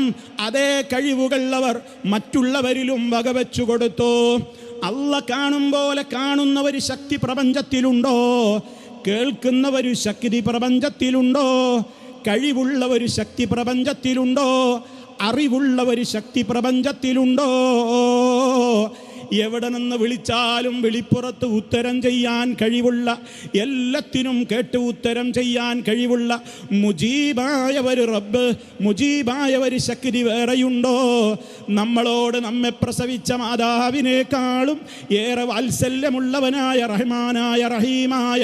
അതേ കഴിവുകൾ അവർ മറ്റുള്ളവരിലും വകവെച്ചു കൊടുത്തു. അള്ള കാണും പോലെ കാണുന്ന ഒരു ശക്തി പ്രപഞ്ചത്തിലുണ്ടോ? കേൾക്കുന്ന ഒരു ശക്തി പ്രപഞ്ചത്തിലുണ്ടോ? കഴിവുള്ള ഒരു ശക്തി പ്രപഞ്ചത്തിലുണ്ടോ? അറിവുള്ള ഒരു ശക്തി പ്രപഞ്ചത്തിലുണ്ടോ? എവിടെ നിന്ന് വിളിച്ചാലും വെളിപ്പുറത്ത് ഉത്തരം ചെയ്യാൻ കഴിവുള്ള, എല്ലാത്തിനും കേട്ട് ഉത്തരം ചെയ്യാൻ കഴിവുള്ള മുജീബായ ഒരു റബ്ബ്, മുജീബായ ഒരു ശക്തി വേറെയുണ്ടോ? നമ്മളോട് നമ്മെ പ്രസവിച്ച മാതാവിനേക്കാളും ഏറെ വാത്സല്യമുള്ളവനായ റഹ്മാനായ റഹീമായ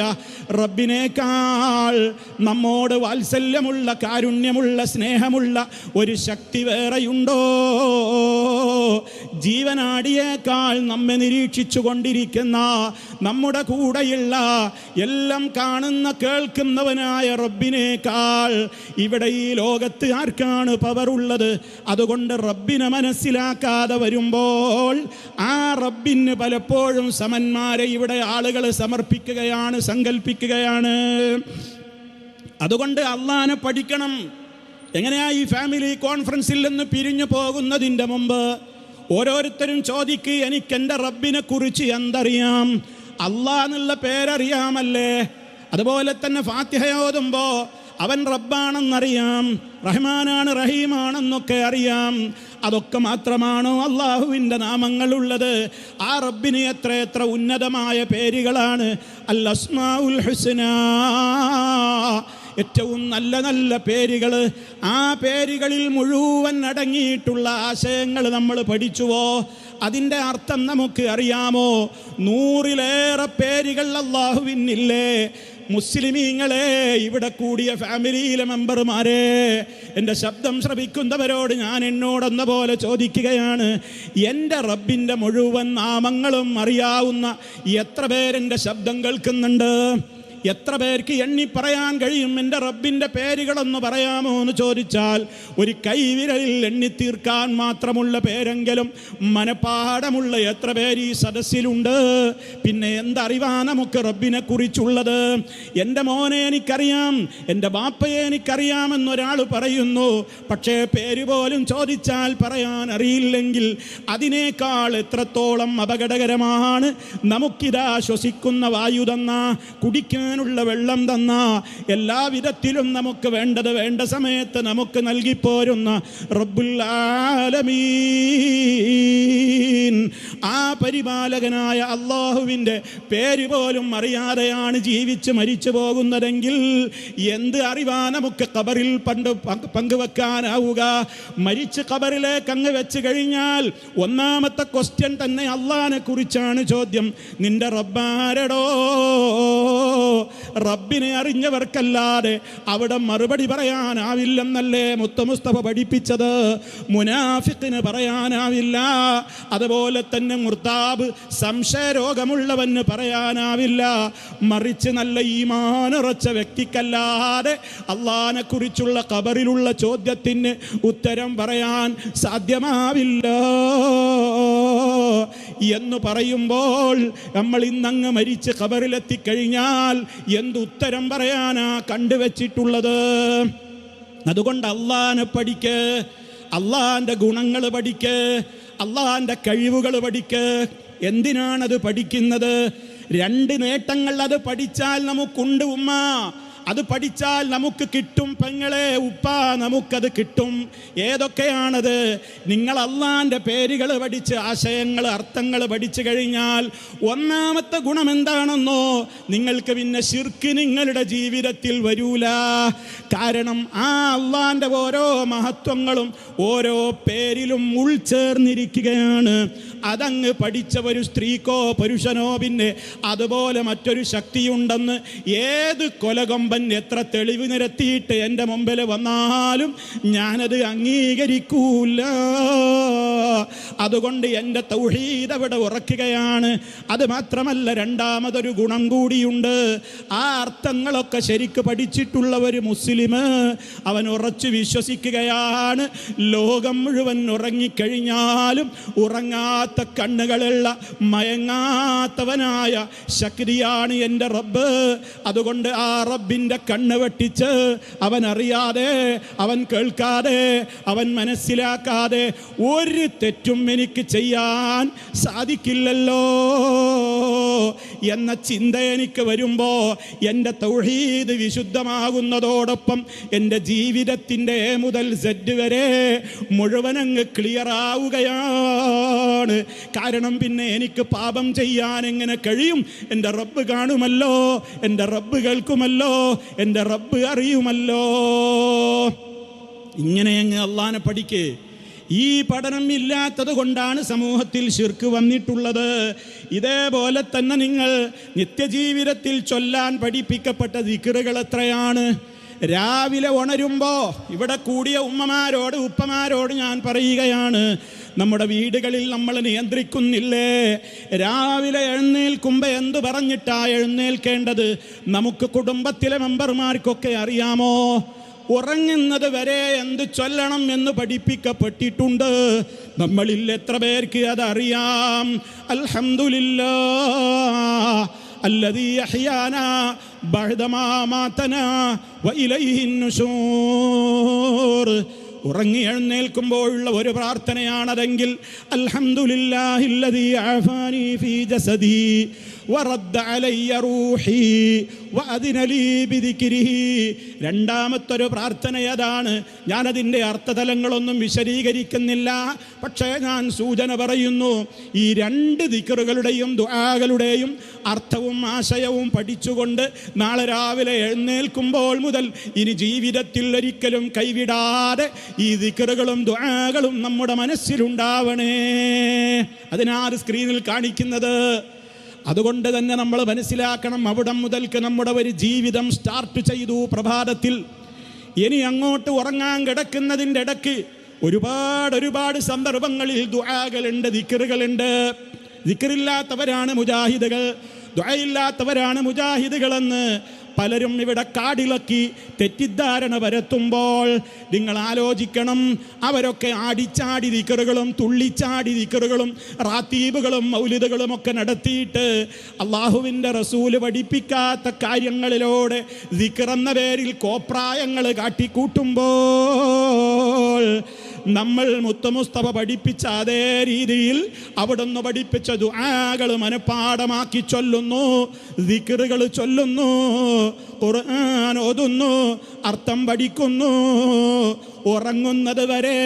റബ്ബിനേക്കാൾ നമ്മോട് വാത്സല്യമുള്ള, കാരുണ്യമുള്ള, സ്നേഹമുള്ള ഒരു ശക്തി വേറെയുണ്ടോ? ജീവനാടിയേക്കാൾ നമ്മെ നിരീക്ഷിച്ചു കൊണ്ടിരിക്കുന്ന, നമ്മുടെ കൂടെയുള്ള, എല്ലാം കാണുന്ന കേൾക്കുന്നവനായ റബ്ബിനേക്കാൾ ഇവിടെ ഈ ലോകത്ത് ആർക്കാണ് പവറുള്ളത്? അതുകൊണ്ട് റബ്ബിനെ മനസ്സിലാക്കാതെ വരുമ്പോൾ ആ റബ്ബിന് പലപ്പോഴും സമന്മാരെ ഇവിടെ ആളുകൾ സമർപ്പിക്കുകയാണ്, സങ്കല്പിക്കുകയാണ്. അതുകൊണ്ട് അള്ളാനെ പഠിക്കണം. എങ്ങനെയാ ഈ ഫാമിലി കോൺഫറൻസിൽ നിന്ന് പിരിഞ്ഞു പോകുന്നതിൻ്റെ മുമ്പ് ഓരോരുത്തരും ചോദിക്കുക, എനിക്ക് എൻ്റെ റബ്ബിനെ കുറിച്ച് എന്തറിയാം? അള്ളാഹ് എന്നുള്ള പേരറിയാമല്ലേ? അതുപോലെ തന്നെ ഫാത്തിഹ ഓതുമ്പോൾ അവൻ റബ്ബാണെന്നറിയാം, റഹ്മാനാണ് റഹീമാണെന്നൊക്കെ അറിയാം. അതൊക്കെ മാത്രമാണോ അള്ളാഹുവിൻ്റെ നാമങ്ങളുള്ളത്? ആ റബ്ബിന് എത്ര എത്ര ഉന്നതമായ പേരുകളാണ്. അൽ അസ്മാഉൽ ഹുസ്നാ, ഏറ്റവും നല്ല നല്ല പേരുകൾ. ആ പേരുകളിൽ മുഴുവൻ അടങ്ങിയിട്ടുള്ള ആശയങ്ങൾ നമ്മൾ പഠിച്ചുവോ? അതിൻ്റെ അർത്ഥം നമുക്ക് അറിയാമോ? 100-ലേറെ പേരുകൾ അള്ളാഹുവിനില്ലേ? മുസ്ലിമീങ്ങളെ, ഇവിടെ കൂടിയ ഫാമിലിയിലെ മെമ്പർമാരെ, എൻ്റെ ശബ്ദം ശ്രവിക്കുന്നവരോട് ഞാൻ എന്നോടെന്ന പോലെ ചോദിക്കുകയാണ്, എൻ്റെ റബ്ബിൻ്റെ മുഴുവൻ നാമങ്ങളും അറിയാവുന്ന എത്ര പേരെൻ്റെ ശബ്ദം കേൾക്കുന്നുണ്ട്? എത്ര പേർക്ക് എണ്ണി പറയാൻ കഴിയും? എൻ്റെ റബ്ബിൻ്റെ പേരുകളൊന്ന് പറയാമോ എന്ന് ചോദിച്ചാൽ ഒരു കൈവിരലിൽ എണ്ണി തീർക്കാൻ മാത്രമുള്ള പേരെങ്കിലും മനപ്പാടമുള്ള എത്ര പേര് ഈ സദസ്സിലുണ്ട്? പിന്നെ എന്തറിവാ നമുക്ക് റബ്ബിനെ കുറിച്ചുള്ളത്? എൻ്റെ മോനെ എനിക്കറിയാം, എൻ്റെ ബാപ്പയെ എനിക്കറിയാമെന്നൊരാൾ പറയുന്നു. പക്ഷേ പേര് പോലും ചോദിച്ചാൽ പറയാൻ അറിയില്ലെങ്കിൽ അതിനേക്കാൾ എത്രത്തോളം അപകടകരമാണ് നമുക്കിതാ ശ്വസിക്കുന്ന വായു തന്ന, കുടിക്കാൻ ുള്ള വെള്ളം തന്ന, എല്ലാ വിധത്തിലും നമുക്ക് വേണ്ടത് വേണ്ട സമയത്ത് നമുക്ക് നൽകിപ്പോരുന്ന റബ്ബുൽ ആലമീൻ, ആ പരിപാലകനായ അള്ളാഹുവിൻ്റെ പേര് പോലും അറിയാതെയാണ് ജീവിച്ച് മരിച്ചു പോകുന്നതെങ്കിൽ എന്ത് അറിവാ നമുക്ക് ഖബറിൽ പങ്കുവെക്കാനാവുക? മരിച്ച് ഖബറിലേക്ക് അങ്ങ് വെച്ച് കഴിഞ്ഞാൽ ഒന്നാമത്തെ ക്വസ്റ്റ്യൻ തന്നെ അള്ളാഹിനെ കുറിച്ചാണ് ചോദ്യം. നിന്റെ റബ്ബാരടോ? റബ്ബിനെ അറിഞ്ഞവർക്കല്ലാതെ അവിടെ മറുപടി പറയാനാവില്ലെന്നല്ലേ മുത്ത മുസ്തഫ പഠിപ്പിച്ചത്? മുനാഫിഖിന് പറയാനാവില്ല, അതുപോലെ തന്നെ മുർതാബ് സംശയരോഗമുള്ളവന് പറയാനാവില്ല. മറിച്ച് നല്ല ഈമാനുറച്ച വ്യക്തിക്കല്ലാതെ അള്ളാഹിനെ കുറിച്ചുള്ള ഖബറിലുള്ള ചോദ്യത്തിന് ഉത്തരം പറയാൻ സാധ്യമാവില്ല. എന്ന് പറയുമ്പോൾ നമ്മൾ ഇന്നങ്ങ് മരിച്ച് ഖബറിലെത്തിക്കഴിഞ്ഞാൽ എന്തുത്തരം പറയാനാ കണ്ടുവച്ചിട്ടുള്ളത്? അതുകൊണ്ട് അള്ളാനെ പഠിക്ക്, അള്ളാന്റെ ഗുണങ്ങൾ പഠിക്ക്, അള്ളാന്റെ കഴിവുകൾ പഠിക്ക്. എന്തിനാണത് പഠിക്കുന്നത്? 2 നേട്ടങ്ങൾ അത് പഠിച്ചാൽ നമുക്കുണ്ട് ഉമ്മ. അത് പഠിച്ചാൽ നമുക്ക് കിട്ടും പെങ്ങളെ, ഉപ്പ, നമുക്കത് കിട്ടും. ഏതൊക്കെയാണത്? നിങ്ങൾ അള്ളാന്റെ പേരുകൾ പഠിച്ച് ആശയങ്ങൾ, അർത്ഥങ്ങൾ പഠിച്ചു കഴിഞ്ഞാൽ ഒന്നാമത്തെ ഗുണം എന്താണെന്നോ? നിങ്ങൾക്ക് പിന്നെ ശിർക്ക് നിങ്ങളുടെ ജീവിതത്തിൽ വരൂല. കാരണം ആ അള്ളാന്റെ ഓരോ മഹത്വങ്ങളും ഓരോ പേരിലും ഉൾച്ചേർന്നിരിക്കുകയാണ്. അതങ്ങ് പഠിച്ച ഒരു സ്ത്രീക്കോ പുരുഷനോ പിന്നെ അതുപോലെ മറ്റൊരു ശക്തിയുണ്ടെന്ന് ഏത് കൊലകൊമ്പൻ എത്ര തെളിവ് നിരത്തിയിട്ട് എൻ്റെ മുമ്പിൽ വന്നാലും ഞാനത് അംഗീകരിക്കൂല. അതുകൊണ്ട് എൻ്റെ തൗഹീദ് അവിടെ ഉറക്കുകയാണ്. അത് മാത്രമല്ല, രണ്ടാമതൊരു ഗുണം കൂടിയുണ്ട്. ആ അർത്ഥങ്ങളൊക്കെ ശരിക്ക് പഠിച്ചിട്ടുള്ള ഒരു മുസ്ലിം അവൻ ഉറച്ചു വിശ്വസിക്കുകയാണ്, ലോകം മുഴുവൻ ഉറങ്ങിക്കഴിഞ്ഞാലും ഉറങ്ങാത്ത കണ്ണുകളുള്ള മയങ്ങാത്തവനായ ശക്തിയാണ് എൻ്റെ റബ്ബ്. അതുകൊണ്ട് ആ റബ്ബിൻ്റെ കണ്ണ് വെട്ടിച്ച് അവൻ അറിയാതെ, അവൻ കേൾക്കാതെ, അവൻ മനസ്സിലാക്കാതെ ഒരു തെറ്റും എനിക്ക് ചെയ്യാൻ സാധിക്കില്ലല്ലോ എന്ന ചിന്ത എനിക്ക് വരുമ്പോൾ എൻ്റെ തൗഹീദ് വിശുദ്ധമാകുന്നതോടൊപ്പം എൻ്റെ ജീവിതത്തിൻ്റെ എ മുതൽ സെഡ് വരെ മുഴുവനങ്ങ് ക്ലിയർ ആവുകയാണ്. കാരണം പിന്നെ എനിക്ക് പാപം ചെയ്യാൻ എങ്ങനെ കഴിയും? എൻ്റെ റബ്ബ് കാണുമല്ലോ, എൻ്റെ റബ്ബ് കേൾക്കുമല്ലോ, എൻ്റെ റബ്ബ് അറിയുമല്ലോ. ഇങ്ങനെ അങ്ങ് അള്ളാനെ പഠിക്ക്. ഈ പഠനം ഇല്ലാത്തത് കൊണ്ടാണ് സമൂഹത്തിൽ ശിർക്ക് വന്നിട്ടുള്ളത്. ഇതേപോലെ തന്നെ നിങ്ങൾ നിത്യജീവിതത്തിൽ ചൊല്ലാൻ പഠിപ്പിക്കപ്പെട്ട ദിക്റുകൾ എത്രയാണ്? രാവിലെ ഉണരുമ്പോൾ ഇവിടെ കൂടിയ ഉമ്മമാരോട് ഉപ്പമാരോട് ഞാൻ പറയുകയാണ്, നമ്മുടെ വീടുകളിൽ നമ്മൾ നിയന്ത്രിക്കുന്നില്ലേ? രാവിലെ എഴുന്നേൽക്കുമ്പോൾ എന്ത് പറഞ്ഞിട്ടാ എഴുന്നേൽക്കേണ്ടത്? നമുക്ക് കുടുംബത്തിലെ മെമ്പർമാർക്കൊക്കെ അറിയാമോ? ഉറങ്ങുന്നത് വരെ എന്ത് ചൊല്ലണം എന്ന് പഠിപ്പിക്കപ്പെട്ടിട്ടുണ്ട്. നമ്മളിൽ എത്ര പേർക്ക് അതറിയാം? അൽഹംദുലില്ലാഹ് الذي أحيانا بعدما أماتنا وإليه النشور. ഉറങ്ങി എഴുന്നേൽക്കുമ്പോഴുള്ള ഒരു പ്രാർത്ഥനയാണതെങ്കിൽ അൽഹംദുലില്ലാഹില്ലദീ ആഫാനി ഫീ ജസദി വറദ്ദ അലയ്യ റൂഹി വഅദിന ലീ ബിദിക്രിഹി. രണ്ടാമത്തൊരു പ്രാർത്ഥന അതാണ്. ഞാനതിൻ്റെ അർത്ഥതലങ്ങളൊന്നും വിശദീകരിക്കുന്നില്ല, പക്ഷേ ഞാൻ സൂചന പറയുന്നു. ഈ 2 ദിക്റുകളുടെയും ദുആകളുടെയും അർത്ഥവും ആശയവും പഠിച്ചുകൊണ്ട് നാളെ രാവിലെ എഴുന്നേൽക്കുമ്പോൾ മുതൽ ഇനി ജീവിതത്തിൽ ഒരിക്കലും കൈവിടാതെ ഈ ദിക്റുകളും ദുആകളും നമ്മുടെ മനസ്സിലുണ്ടാവണേ. അതിനാണ് സ്ക്രീനിൽ കാണിക്കുന്നത്. അതുകൊണ്ട് തന്നെ നമ്മൾ മനസ്സിലാക്കണം, അവിടം മുതൽക്ക് നമ്മുടെ ഒരു ജീവിതം സ്റ്റാർട്ട് ചെയ്തു പ്രഭാതത്തിൽ. ഇനി അങ്ങോട്ട് ഉറങ്ങാൻ കിടക്കുന്നതിൻ്റെ ഇടയ്ക്ക് ഒരുപാട് സന്ദർഭങ്ങളിൽ ദുആകളുണ്ട്, ദിക്റുകളുണ്ട്. ദിക്റില്ലാത്തവരാണ് മുജാഹിദുകൾ, ദുആയില്ലാത്തവരാണ് മുജാഹിദുകളെന്ന് പലരും ഇവിടെ കാടിളക്കി തെറ്റിദ്ധാരണ പരത്തുമ്പോൾ നിങ്ങൾ ആലോചിക്കണം, അവരൊക്കെ ആടിച്ചാടി ദിക്റുകളും തുള്ളിച്ചാടി ദിക്റുകളും റാത്തീബുകളും മൗലിദുകളും ഒക്കെ നടത്തിയിട്ട് അള്ളാഹുവിൻ്റെ റസൂല് പഠിപ്പിക്കാത്ത കാര്യങ്ങളിലൂടെ ദിക്റെന്ന പേരിൽ കോപ്രായങ്ങൾ കാട്ടിക്കൂട്ടുമ്പോൾ നമ്മൾ മുസ്തഫ പഠിപ്പിച്ച അതേ രീതിയിൽ അവിടുന്ന് പഠിപ്പിച്ച ദുആകൾ മനഃപ്പാഠമാക്കി ചൊല്ലുന്നു, ദിക്റുകൾ ചൊല്ലുന്നു, ഖുർആൻ ഓതുന്നു, അർത്ഥം പഠിക്കുന്നു. ഉറങ്ങുന്നത് വരെ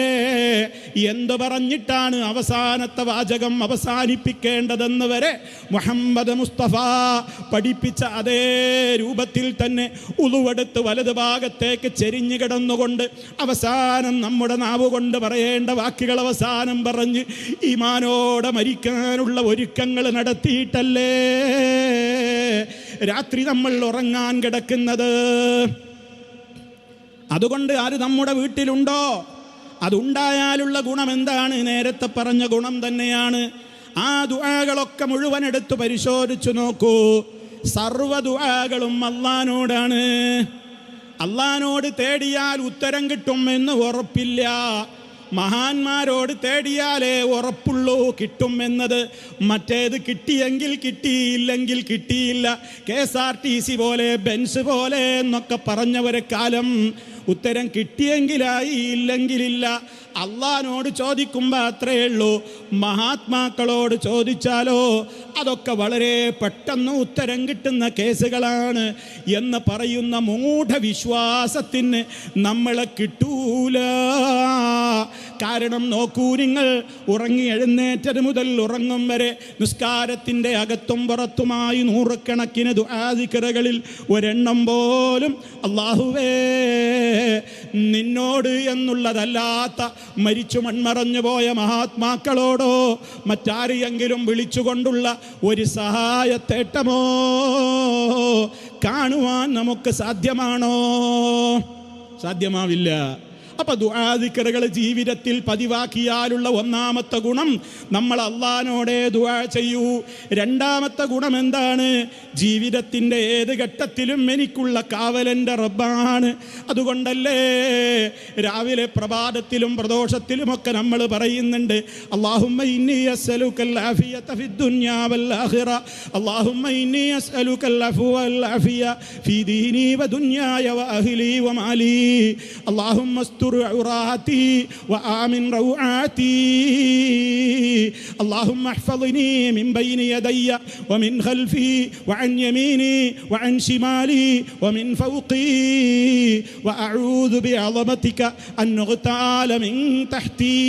എന്തു പറഞ്ഞിട്ടാണ് അവസാനത്തെ വാചകം അവസാനിപ്പിക്കേണ്ടതെന്ന് വരെ മുഹമ്മദ് മുസ്തഫ പഠിപ്പിച്ച അതേ രൂപത്തിൽ തന്നെ ഉളുവെടുത്ത് വലത് ഭാഗത്തേക്ക് ചെരിഞ്ഞു കിടന്നുകൊണ്ട് അവസാനം നമ്മുടെ നാവ് കൊണ്ട് പറയേണ്ട വാക്കുകൾ അവസാനം പറഞ്ഞ് ഈമാനോടെ മരിക്കാനുള്ള ഒരുക്കങ്ങൾ നടത്തിയിട്ടല്ലേ രാത്രി നമ്മൾ ഉറങ്ങാൻ കിടക്കുന്നത്. അതുകൊണ്ട് ആര് നമ്മുടെ വീട്ടിലുണ്ടോ, അതുണ്ടായാലുള്ള ഗുണം എന്താണ്? നേരത്തെ പറഞ്ഞ ഗുണം തന്നെയാണ്. ആ ദുആകളൊക്കെ മുഴുവൻ എടുത്ത് പരിശോധിച്ചു നോക്കൂ. സർവ്വ ദുആകളും അല്ലാഹുവോടാണ്. അല്ലാഹുവോട് തേടിയാൽ ഉത്തരം കിട്ടും എന്ന് ഉറപ്പില്ല. മഹാന്മാരോട് തേടിയാലേ ഉറപ്പുള്ളൂ കിട്ടും എന്നത്. മറ്റേത് കിട്ടിയെങ്കിൽ കിട്ടിയില്ലെങ്കിൽ കിട്ടിയില്ല, KSRTC പോലെ ബെൻസ് പോലെ എന്നൊക്കെ പറഞ്ഞവരെ കാലം ഉത്തരം കിട്ടിയെങ്കിലായി, ഇല്ലെങ്കിലില്ല. അള്ളാഹിനോട് ചോദിക്കുമ്പോൾ അത്രയേ ഉള്ളൂ. മഹാത്മാക്കളോട് ചോദിച്ചാലോ അതൊക്കെ വളരെ പെട്ടെന്ന് ഉത്തരം കിട്ടുന്ന കേസുകളാണ് എന്ന് പറയുന്ന മൂഢവിശ്വാസത്തിന് നമ്മളെ കിട്ടൂല. കാരണം നോക്കൂ നിങ്ങൾ, ഉറങ്ങി എഴുന്നേറ്റത് മുതൽ ഉറങ്ങും വരെ നിസ്കാരത്തിൻ്റെ അകത്തും പുറത്തുമായി നൂറുകണക്കിന് ദുആ ദിക്റുകളിൽ ഒരെണ്ണം പോലും അല്ലാഹുവേ നിന്നോട് എന്നുള്ളതല്ലാത്ത മരിച്ചു മൺമറഞ്ഞു പോയ മഹാത്മാക്കളോടോ മറ്റാരെയെങ്കിലും വിളിച്ചുകൊണ്ടുള്ള ഒരു സഹായത്തേട്ടമോ കാണുവാൻ നമുക്ക് സാധ്യമാണോ? സാധ്യമാവില്ല. അപ്പോൾ ദുആ ദിക്റുകൾ ജീവിതത്തിൽ പതിവാക്കിയാലുള്ള ഒന്നാമത്തെ ഗുണം, നമ്മൾ അള്ളാഹിനോടേ ദുആ ചെയ്യൂ. രണ്ടാമത്തെ ഗുണം എന്താണ്? ജീവിതത്തിൻ്റെ ഏത് ഘട്ടത്തിലും എനിക്കുള്ള കാവലൻ്റെ റബ്ബാണ്. അതുകൊണ്ടല്ലേ രാവിലെ പ്രഭാതത്തിലും പ്രദോഷത്തിലുമൊക്കെ നമ്മൾ പറയുന്നുണ്ട്, അല്ലാഹുമ്മ ഇന്നി അസ്അലുക്കൽ ആഫിയത ഫിദ്ദുനിയാ വൽ ആഖിറ, അല്ലാഹുമ്മ ഇന്നി അസ്അലുക്കൽ അഫ്വ വൽ ആഫിയ ഫീ ദീനി വദുനിയായ വഅഹ്ലി വമാലി, അല്ലാഹുമ്മ عوراتي وآمن روعاتي، اللهم احفظني من بين يدي ومن خلفي وعن يميني وعن شمالي ومن فوقي وأعوذ بعظمتك أن أغتال من تحتي.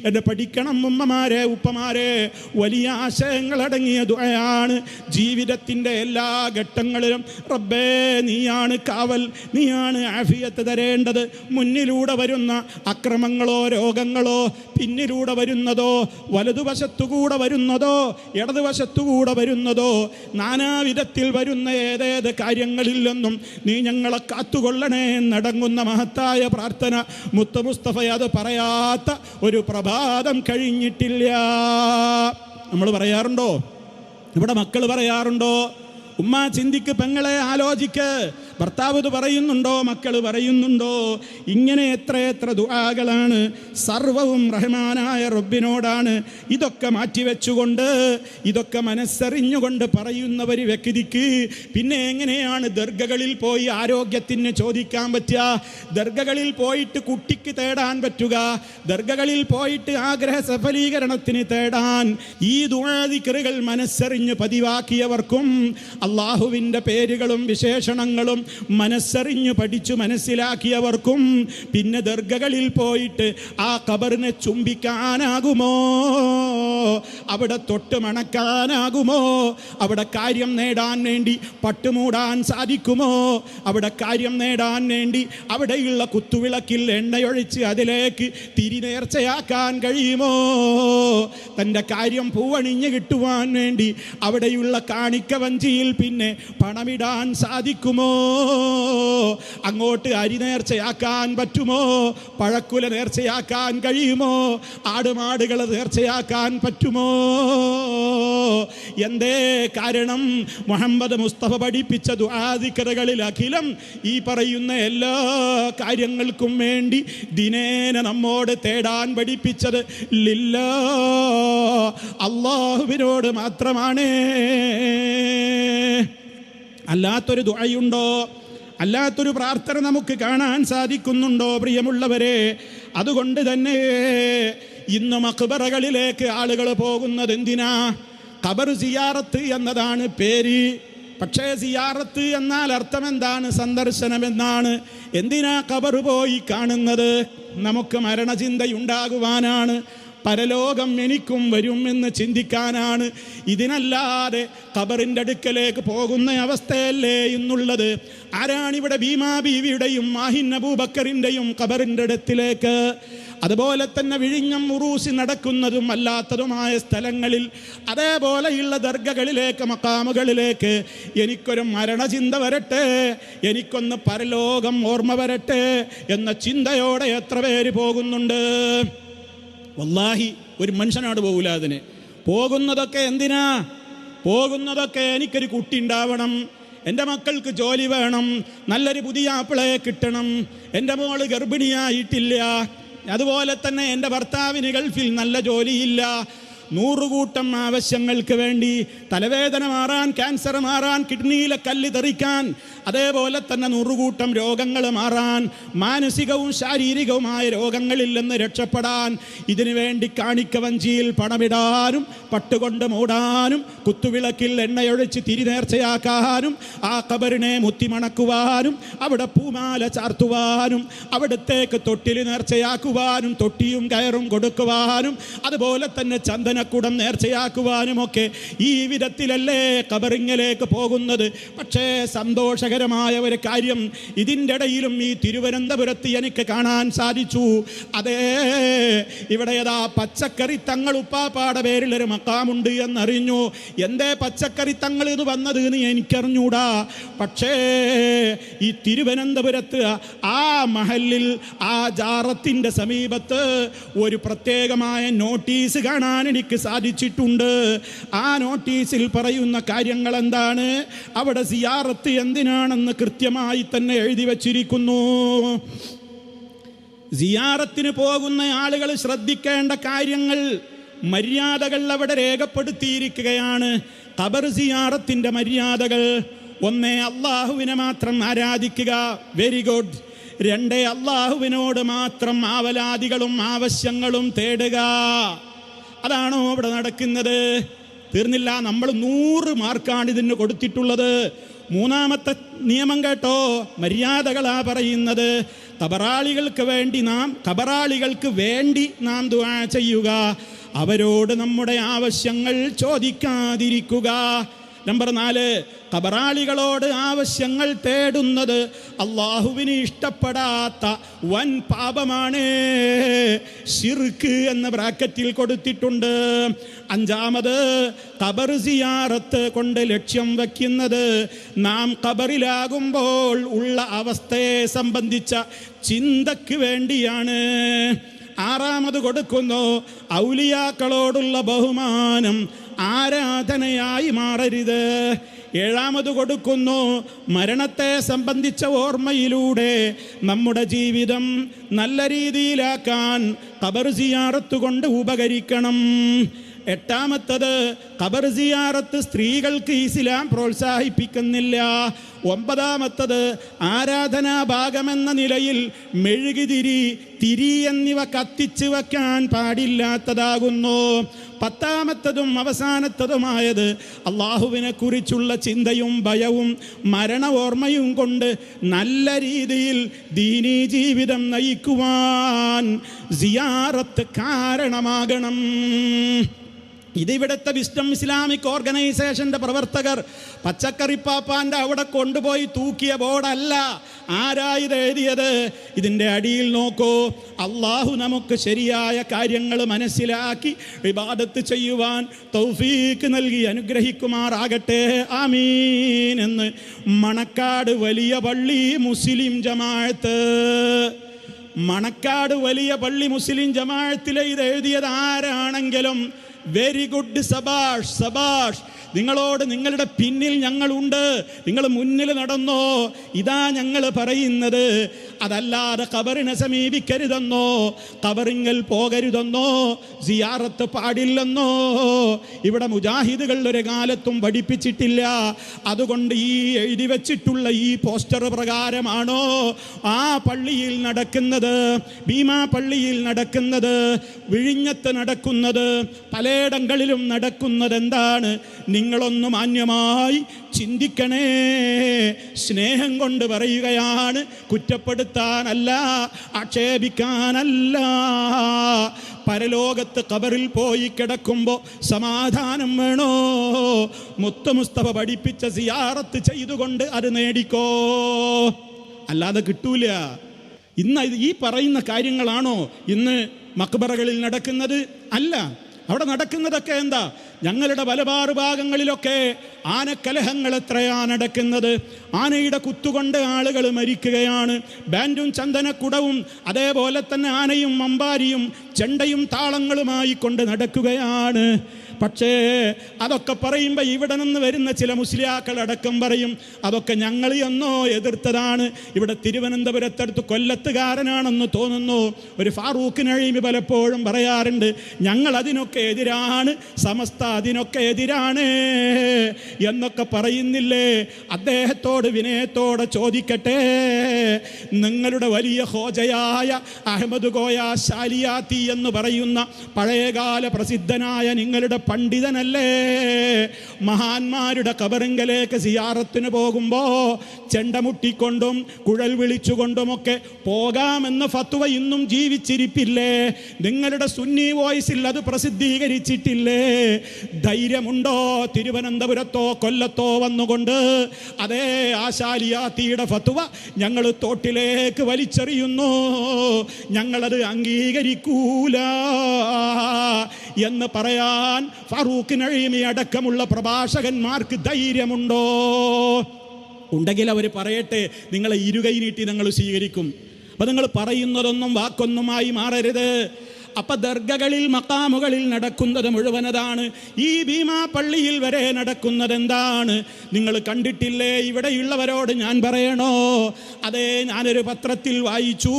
എന്നെ പഠിക്കണം ഉമ്മമാരെ, ഉപ്പമാരെ, വലിയ ആശയങ്ങളടങ്ങിയ ദുആയാണ്. ജീവിതത്തിൻ്റെ എല്ലാ ഘട്ടങ്ങളിലും റബ്ബേ നീയാണ് കാവൽ, നീയാണ് ആഫിയത്ത് തരേണ്ടത്. മുന്നിലൂടെ വരുന്ന അക്രമങ്ങളോ രോഗങ്ങളോ, പിന്നിലൂടെ വരുന്നതോ, വലതുവശത്തുകൂടെ വരുന്നതോ, ഇടതുവശത്തുകൂടെ വരുന്നതോ, നാനാവിധത്തിൽ വരുന്ന ഏതേത് കാര്യങ്ങളിൽ നിന്നും നീ ഞങ്ങളെ കാത്തുകൊള്ളണേ എന്നടങ്ങുന്ന മഹത്തായ പ്രാർത്ഥന മുത്ത് മുസ്തഫ അത് പറയാത്ത ഒരു പ്രഭാതം കഴിഞ്ഞിട്ടില്ല. നമ്മൾ പറയാറുണ്ടോ? ഇവിടെ മക്കൾ പറയാറുണ്ടോ? ഉമ്മ ചിന്തിക്ക്, പെങ്ങളെ ആലോചിക്ക്. ഭർത്താവ് ഇത് പറയുന്നുണ്ടോ? മക്കൾ പറയുന്നുണ്ടോ? ഇങ്ങനെ എത്ര ദുആകളാണ്. സർവവും റഹ്മാനായ റബ്ബിനോടാണ്. ഇതൊക്കെ മാറ്റിവെച്ചുകൊണ്ട്, ഇതൊക്കെ മനസ്സറിഞ്ഞുകൊണ്ട് പറയുന്ന ഒരു വ്യക്തിക്ക് പിന്നെ എങ്ങനെയാണ് ദർഗകളിൽ പോയി ആരോഗ്യത്തിന് ചോദിക്കാൻ പറ്റുക? ദർഗകളിൽ പോയിട്ട് കുട്ടിക്ക് തേടാൻ പറ്റുക? ദർഗകളിൽ പോയിട്ട് ആഗ്രഹ സഫലീകരണത്തിന് തേടാൻ? ഈ ദുആ ദിക്റുകൾ മനസ്സറിഞ്ഞ് പതിവാക്കിയവർക്കും അള്ളാഹുവിൻ്റെ പേരുകളും വിശേഷണങ്ങളും മനസ്സറിഞ്ഞ് പഠിച്ചു മനസ്സിലാക്കിയവർക്കും പിന്നെ ദർഗകളിൽ പോയിട്ട് ആ ഖബറിനെ ചുംബിക്കാനാകുമോ? അവിടെ തൊട്ട് മണക്കാനാകുമോ? അവിടെ കാര്യം നേടാൻ വേണ്ടി പട്ടുമൂടാൻ സാധിക്കുമോ? അവിടെ കാര്യം നേടാൻ വേണ്ടി അവിടെയുള്ള കുത്തുവിളക്കിൽ എണ്ണയൊഴിച്ച് അതിലേക്ക് തിരിനേർച്ചയാക്കാൻ കഴിയുമോ? തൻ്റെ കാര്യം പൂവണിഞ്ഞ് കിട്ടുവാൻ വേണ്ടി അവിടെയുള്ള കാണിക്ക വഞ്ചിയിൽ പിന്നെ പണമിടാൻ സാധിക്കുമോ? അങ്ങോട്ട് അരി നേർച്ചയാക്കാൻ പറ്റുമോ? പഴക്കുല നേർച്ചയാക്കാൻ കഴിയുമോ? ആടുമാടുകളെ നേർച്ചയാക്കാൻ പറ്റുമോ? എന്തേ കാരണം? മുഹമ്മദ് മുസ്തഫ പഠിപ്പിച്ച ദുആ ദിക്റുകളിൽ അഖിലം ഈ പറയുന്ന എല്ലാ കാര്യങ്ങൾക്കും വേണ്ടി ദിനേന നമ്മോട് തേടാൻ പഠിപ്പിച്ചത് ലില്ലാ, അല്ലാഹുവിനോട് മാത്രമാണ്. അല്ലാത്തൊരു ദുആയുണ്ടോ? അല്ലാത്തൊരു പ്രാർത്ഥന നമുക്ക് കാണാൻ സാധിക്കുന്നുണ്ടോ പ്രിയമുള്ളവരെ? അതുകൊണ്ട് തന്നെ ഇന്ന് മഖ്ബറകളിലേക്ക് ആളുകൾ പോകുന്നത് എന്തിനാ? ഖബർ സിയാറത്ത് എന്നതാണ് പേര്. പക്ഷേ സിയാറത്ത് എന്നാൽ അർത്ഥം എന്താണ്? സന്ദർശനം എന്നാണ്. എന്തിനാ ഖബർ പോയി കാണുന്നത്? നമുക്ക് മരണചിന്തയുണ്ടാകുവാനാണ്. പരലോകം എനിക്കും വരും എന്ന് ചിന്തിക്കാനാണ്. ഇതിനല്ലാതെ ഖബറിൻ്റെ അടുക്കലേക്ക് പോകുന്ന അവസ്ഥയല്ലേ ഇന്നുള്ളത്? ആരാണിവിടെ ഭീമാ ബീവിയുടെയും മാഹിൻ അബൂബക്കറിൻ്റെയും ഖബറിൻ്റെ അടുത്തിലേക്ക്, അതുപോലെ തന്നെ വിഴിഞ്ഞം ഉറൂസി നടക്കുന്നതും അല്ലാത്തതുമായ സ്ഥലങ്ങളിൽ, അതേപോലെയുള്ള ദർഗകളിലേക്ക്, മക്കാമുകളിലേക്ക് എനിക്കൊരു മരണചിന്ത വരട്ടെ, എനിക്കൊന്ന് പരലോകം ഓർമ്മ വരട്ടെ എന്ന ചിന്തയോടെ എത്ര പേര് പോകുന്നുണ്ട്? വല്ലാഹി ഒരു മനുഷ്യനോട് പോകില്ല. അതിന് പോകുന്നതൊക്കെ എന്തിനാ? പോകുന്നതൊക്കെ എനിക്കൊരു കുട്ടി ഉണ്ടാവണം, എൻ്റെ മക്കൾക്ക് ജോലി വേണം, നല്ലൊരു പുതിയ ആപ്പിളയെ കിട്ടണം, എൻ്റെ മോള് ഗർഭിണിയായിട്ടില്ല, അതുപോലെ തന്നെ എൻ്റെ ഭർത്താവിന് ഗൾഫിൽ നല്ല ജോലിയില്ല. 100 കൂട്ടം ആവശ്യങ്ങൾക്ക് വേണ്ടി തലവേദന മാറാൻ, ക്യാൻസർ മാറാൻ, കിഡ്നിയിലെ കല്ല് തെറിക്കാൻ, അതേപോലെ തന്നെ 100 കൂട്ടം രോഗങ്ങൾ മാറാൻ, മാനസികവും ശാരീരികവുമായ രോഗങ്ങളിൽ നിന്ന് രക്ഷപ്പെടാൻ, ഇതിനു വേണ്ടി കാണിക്ക വഞ്ചിയിൽ പണമിടാനും പട്ടുകൊണ്ട് മൂടാനും കുത്തുവിളക്കിൽ എണ്ണയൊഴിച്ച് തിരിനേർച്ചയാക്കാനും ആ ഖബറിനെ മുത്തിമണക്കുവാനും അവിടെ പൂമാല ചാർത്തുവാനും അവിടത്തേക്ക് തൊട്ടിൽ നേർച്ചയാക്കുവാനും തൊട്ടിയും കയറും കൊടുക്കുവാനും അതുപോലെ തന്നെ ചന്ദനക്കുടം നേർച്ചയാക്കുവാനുമൊക്കെ ഈ വിധത്തിലല്ലേ ഖബറിങ്ങിലേക്ക് പോകുന്നത്. പക്ഷേ സന്തോഷകരമായ ഒരു കാര്യം ഇതിൻ്റെ ഇടയിലും ഈ തിരുവനന്തപുരത്ത് എനിക്ക് കാണാൻ സാധിച്ചു. അതേ, ഇവിടെ ഏതാ പച്ചക്കറി തങ്ങൾ ഉപ്പാപ്പാടെ പേരിലൊരു മക്കാമുണ്ട് എന്നറിഞ്ഞു. എന്തേ പച്ചക്കറി തങ്ങൾ ഇത് വന്നത് എന്ന് എനിക്കറിഞ്ഞൂടാ. പക്ഷേ ഈ തിരുവനന്തപുരത്ത് ആ മഹലിൽ ആ ജാറത്തിൻ്റെ സമീപത്ത് ഒരു പ്രത്യേകമായ നോട്ടീസ് കാണാൻ എനിക്ക് സാധിച്ചിട്ടുണ്ട്. ആ നോട്ടീസിൽ പറയുന്ന കാര്യങ്ങൾ എന്താണ്, അവിടെ സിയാറത്ത് എന്തിനാണെന്ന് കൃത്യമായി തന്നെ എഴുതി വച്ചിരിക്കുന്നു. സിയാറത്തിന് പോകുന്ന ആളുകൾ ശ്രദ്ധിക്കേണ്ട കാര്യങ്ങൾ, മര്യാദകൾ അവിടെ രേഖപ്പെടുത്തിയിരിക്കുകയാണ്. ഖബർ സിയാറത്തിൻ്റെ മര്യാദകൾ: 1, അള്ളാഹുവിനെ മാത്രം ആരാധിക്കുക, വെരി ഗുഡ്. 2, അള്ളാഹുവിനോട് മാത്രം ആവലാദികളും ആവശ്യങ്ങളും തേടുക. അതാണോ അവിടെ നടക്കുന്നത്? തീർന്നില്ല, നമ്മൾ 100 മാർക്കാണ് ഇതിന് കൊടുത്തിട്ടുള്ളത്. 3ാമത്തെ നിയമം കേട്ടോ, മര്യാദകളാ പറയുന്നത്. ഖബറാളികൾക്ക് വേണ്ടി നാം ദുആ ചെയ്യുക, അവരോട് നമ്മുടെ ആവശ്യങ്ങൾ ചോദിക്കാതിരിക്കുക. നമ്പർ 4, ഖബറാളികളോട് ആവശ്യങ്ങൾ തേടുന്നത് അള്ളാഹുവിന് ഇഷ്ടപ്പെടാത്ത വൻ പാപമാണ്, ശിർക്ക് എന്ന ബ്രാക്കറ്റിൽ കൊടുത്തിട്ടുണ്ട്. 5ാമത്, ഖബർ സിയാറത്ത് കൊണ്ട് ലക്ഷ്യം വയ്ക്കുന്നത് നാം ഖബറിലാകുമ്പോൾ ഉള്ള അവസ്ഥയെ സംബന്ധിച്ച ചിന്തയ്ക്ക് വേണ്ടിയാണ്. 6ാമത് കൊടുക്കുന്നു, ഔലിയാക്കളോടുള്ള ബഹുമാനം ആരാധനയായി മാറരുത്. 7ാമത് കൊടുക്കുന്നു, മരണത്തെ സംബന്ധിച്ച ഓർമ്മയിലൂടെ നമ്മുടെ ജീവിതം നല്ല രീതിയിലാക്കാൻ ഖബർ സിയാറത്ത് കൊണ്ട് ഉപകരിക്കണം. 8ാമത്തത്, ഖബർ സിയാറത്ത് സ്ത്രീകൾക്ക് ഇസ്ലാം പ്രോത്സാഹിപ്പിക്കുന്നില്ല. 9ാമത്തത്, ആരാധനാ ഭാഗമെന്ന നിലയിൽ തിരി എന്നിവ കത്തിച്ച് വയ്ക്കാൻ പാടില്ലാത്തതാകുന്നു. 10ാമത്തതും അവസാനത്തതുമായത്, അള്ളാഹുവിനെ കുറിച്ചുള്ള ചിന്തയും ഭയവും മരണ ഓർമ്മയും കൊണ്ട് നല്ല രീതിയിൽ ദീനീ ജീവിതം നയിക്കുവാൻ സിയാറത്ത് കാരണമാകണം. ഇതിവിടുത്തെ വിസ്ഡം ഇസ്ലാമിക് ഓർഗനൈസേഷൻ്റെ പ്രവർത്തകർ പച്ചക്കറിപ്പാപ്പാൻ്റെ അവിടെ കൊണ്ടുപോയി തൂക്കിയ ബോർഡല്ല. ആരാ ഇത് എഴുതിയത്? ഇതിൻ്റെ അടിയിൽ നോക്കൂ, അള്ളാഹു നമുക്ക് ശരിയായ കാര്യങ്ങൾ മനസ്സിലാക്കി ഇബാദത്ത് ചെയ്യുവാൻ തൗഫീക്ക് നൽകി അനുഗ്രഹിക്കുമാറാകട്ടെ, ആമീൻ എന്ന് മണക്കാട് വലിയ പള്ളി മുസ്ലിം ജമാഅത്ത്. മണക്കാട് വലിയ പള്ളി മുസ്ലിം ജമാഅത്തിലെ ഇത് എഴുതിയത് ആരാണെങ്കിലും വെരി ഗുഡ്, സബാഷ് സബാഷ്. നിങ്ങളോട് നിങ്ങളുടെ പിന്നിൽ ഞങ്ങളുണ്ട്, നിങ്ങൾ മുന്നിൽ നടന്നോ. ഇതാ ഞങ്ങൾ പറയുന്നത്. അതല്ലാതെ ഖബറിനെ സമീപിക്കരുതെന്നോ ഖബറിങ്കൽ പോകരുതെന്നോ സിയാറത്ത് പാടില്ലെന്നോ ഇവിടെ മുജാഹിദുകൾ ഒരു കാലത്തും പഠിപ്പിച്ചിട്ടില്ല. അതുകൊണ്ട് ഈ എഴുതി വച്ചിട്ടുള്ള ഈ പോസ്റ്റർ പ്രകാരമാണോ ആ പള്ളിയിൽ നടക്കുന്നത്, ഭീമാ പള്ളിയിൽ നടക്കുന്നത്, വിഴിഞ്ഞത്ത് നടക്കുന്നത്, പലയിടങ്ങളിലും നടക്കുന്നത് എന്താണ്? നിങ്ങളൊന്ന് മാന്യമായി ചിന്തിക്കണേ. സ്നേഹം കൊണ്ട് പറയുകയാണ്, കുറ്റപ്പെടുത്താനല്ല, ആക്ഷേപിക്കാനല്ല. പരലോകത്ത് ഖബറിൽ പോയി കിടക്കുമ്പോൾ സമാധാനം വേണോ? മുത്ത് മുസ്തഫ പഠിപ്പിച്ച സിയാറത്ത് ചെയ്തുകൊണ്ട് അത് നേടിക്കോ, അല്ലാതെ കിട്ടൂല. ഇന്ന് ഈ പറയുന്ന കാര്യങ്ങളാണോ ഇന്ന് മക്ബറകളിൽ നടക്കുന്നത്? അല്ല. അവിടെ നടക്കുന്നതൊക്കെ എന്താ? ഞങ്ങളുടെ മലബാർ ഭാഗങ്ങളിലൊക്കെ ആനക്കലഹങ്ങൾ എത്രയാണ് നടക്കുന്നത്. ആനയുടെ കുത്തുകൊണ്ട് ആളുകൾ മരിക്കുകയാണ്. ബാൻഡും ചന്ദനക്കുടവും അതേപോലെ തന്നെ ആനയും അമ്പാരിയും ചെണ്ടയും താളങ്ങളുമായി കൊണ്ട് നടക്കുകയാണ്. പക്ഷേ അതൊക്കെ പറയുമ്പോൾ ഇവിടെ നിന്ന് വരുന്ന ചില മുസ്ലിയാക്കളടക്കം പറയും അതൊക്കെ ഞങ്ങൾ എന്നോ എതിർത്തതാണ്. ഇവിടെ തിരുവനന്തപുരത്തടുത്ത് കൊല്ലത്തുകാരനാണെന്ന് തോന്നുന്നു ഒരു ഫാറൂഖ് നഈമി പലപ്പോഴും പറയാറുണ്ട്, ഞങ്ങൾ അതിനൊക്കെ എതിരാണ്, സമസ്ത അതിനൊക്കെ എതിരാണ് എന്നൊക്കെ പറയുന്നില്ലേ? അദ്ദേഹത്തോട് വിനയത്തോടെ ചോദിക്കട്ടെ, നിങ്ങളുടെ വലിയ ഹോജയായ അഹമ്മദ് കോയ ശാലിയാത്തി എന്ന് പറയുന്ന പഴയകാല പ്രസിദ്ധനായ നിങ്ങളുടെ പണ്ഡിതനല്ലേ മഹാന്മാരുടെ ഖബറിങ്കലേക്ക് സിയാറത്തിന് പോകുമ്പോൾ ചെണ്ടമുട്ടിക്കൊണ്ടും കുഴൽ വിളിച്ചുകൊണ്ടുമൊക്കെ പോകാമെന്ന ഫത്വ ഇന്നും ജീവിച്ചിരിപ്പില്ലേ? നിങ്ങളുടെ സുന്നി വോയിസിൽ അത് പ്രസിദ്ധീകരിച്ചിട്ടില്ലേ? ധൈര്യമുണ്ടോ തിരുവനന്തപുരത്തോ കൊല്ലത്തോ വന്നുകൊണ്ട് അതേ ആശാലിയാത്തിയുടെ ഫത്വ ഞങ്ങൾ തോട്ടിലേക്ക് വലിച്ചെറിയുന്നു, ഞങ്ങളത് അംഗീകരിക്കൂല എന്ന് പറയാൻ ഫാറൂഖ് നഈമി അടക്കമുള്ള പ്രഭാഷകന്മാർക്ക് ധൈര്യമുണ്ടോ? ഉണ്ടെങ്കിൽ അവർ പറയട്ടെ, നിങ്ങളെ ഇരുകൈ നീട്ടി ഞങ്ങൾ സ്വീകരിക്കും. അപ്പം നിങ്ങൾ പറയുന്നതൊന്നും വാക്കൊന്നുമായി മാറരുത്. അപ്പം ദർഗകളിൽ മക്കാമുകളിൽ നടക്കുന്നത് മുഴുവനതാണ്. ഈ ഭീമാ പള്ളിയിൽ വരെ നടക്കുന്നത് എന്താണ് നിങ്ങൾ കണ്ടിട്ടില്ലേ? ഇവിടെയുള്ളവരോട് ഞാൻ പറയണോ? അതേ, ഞാനൊരു പത്രത്തിൽ വായിച്ചു.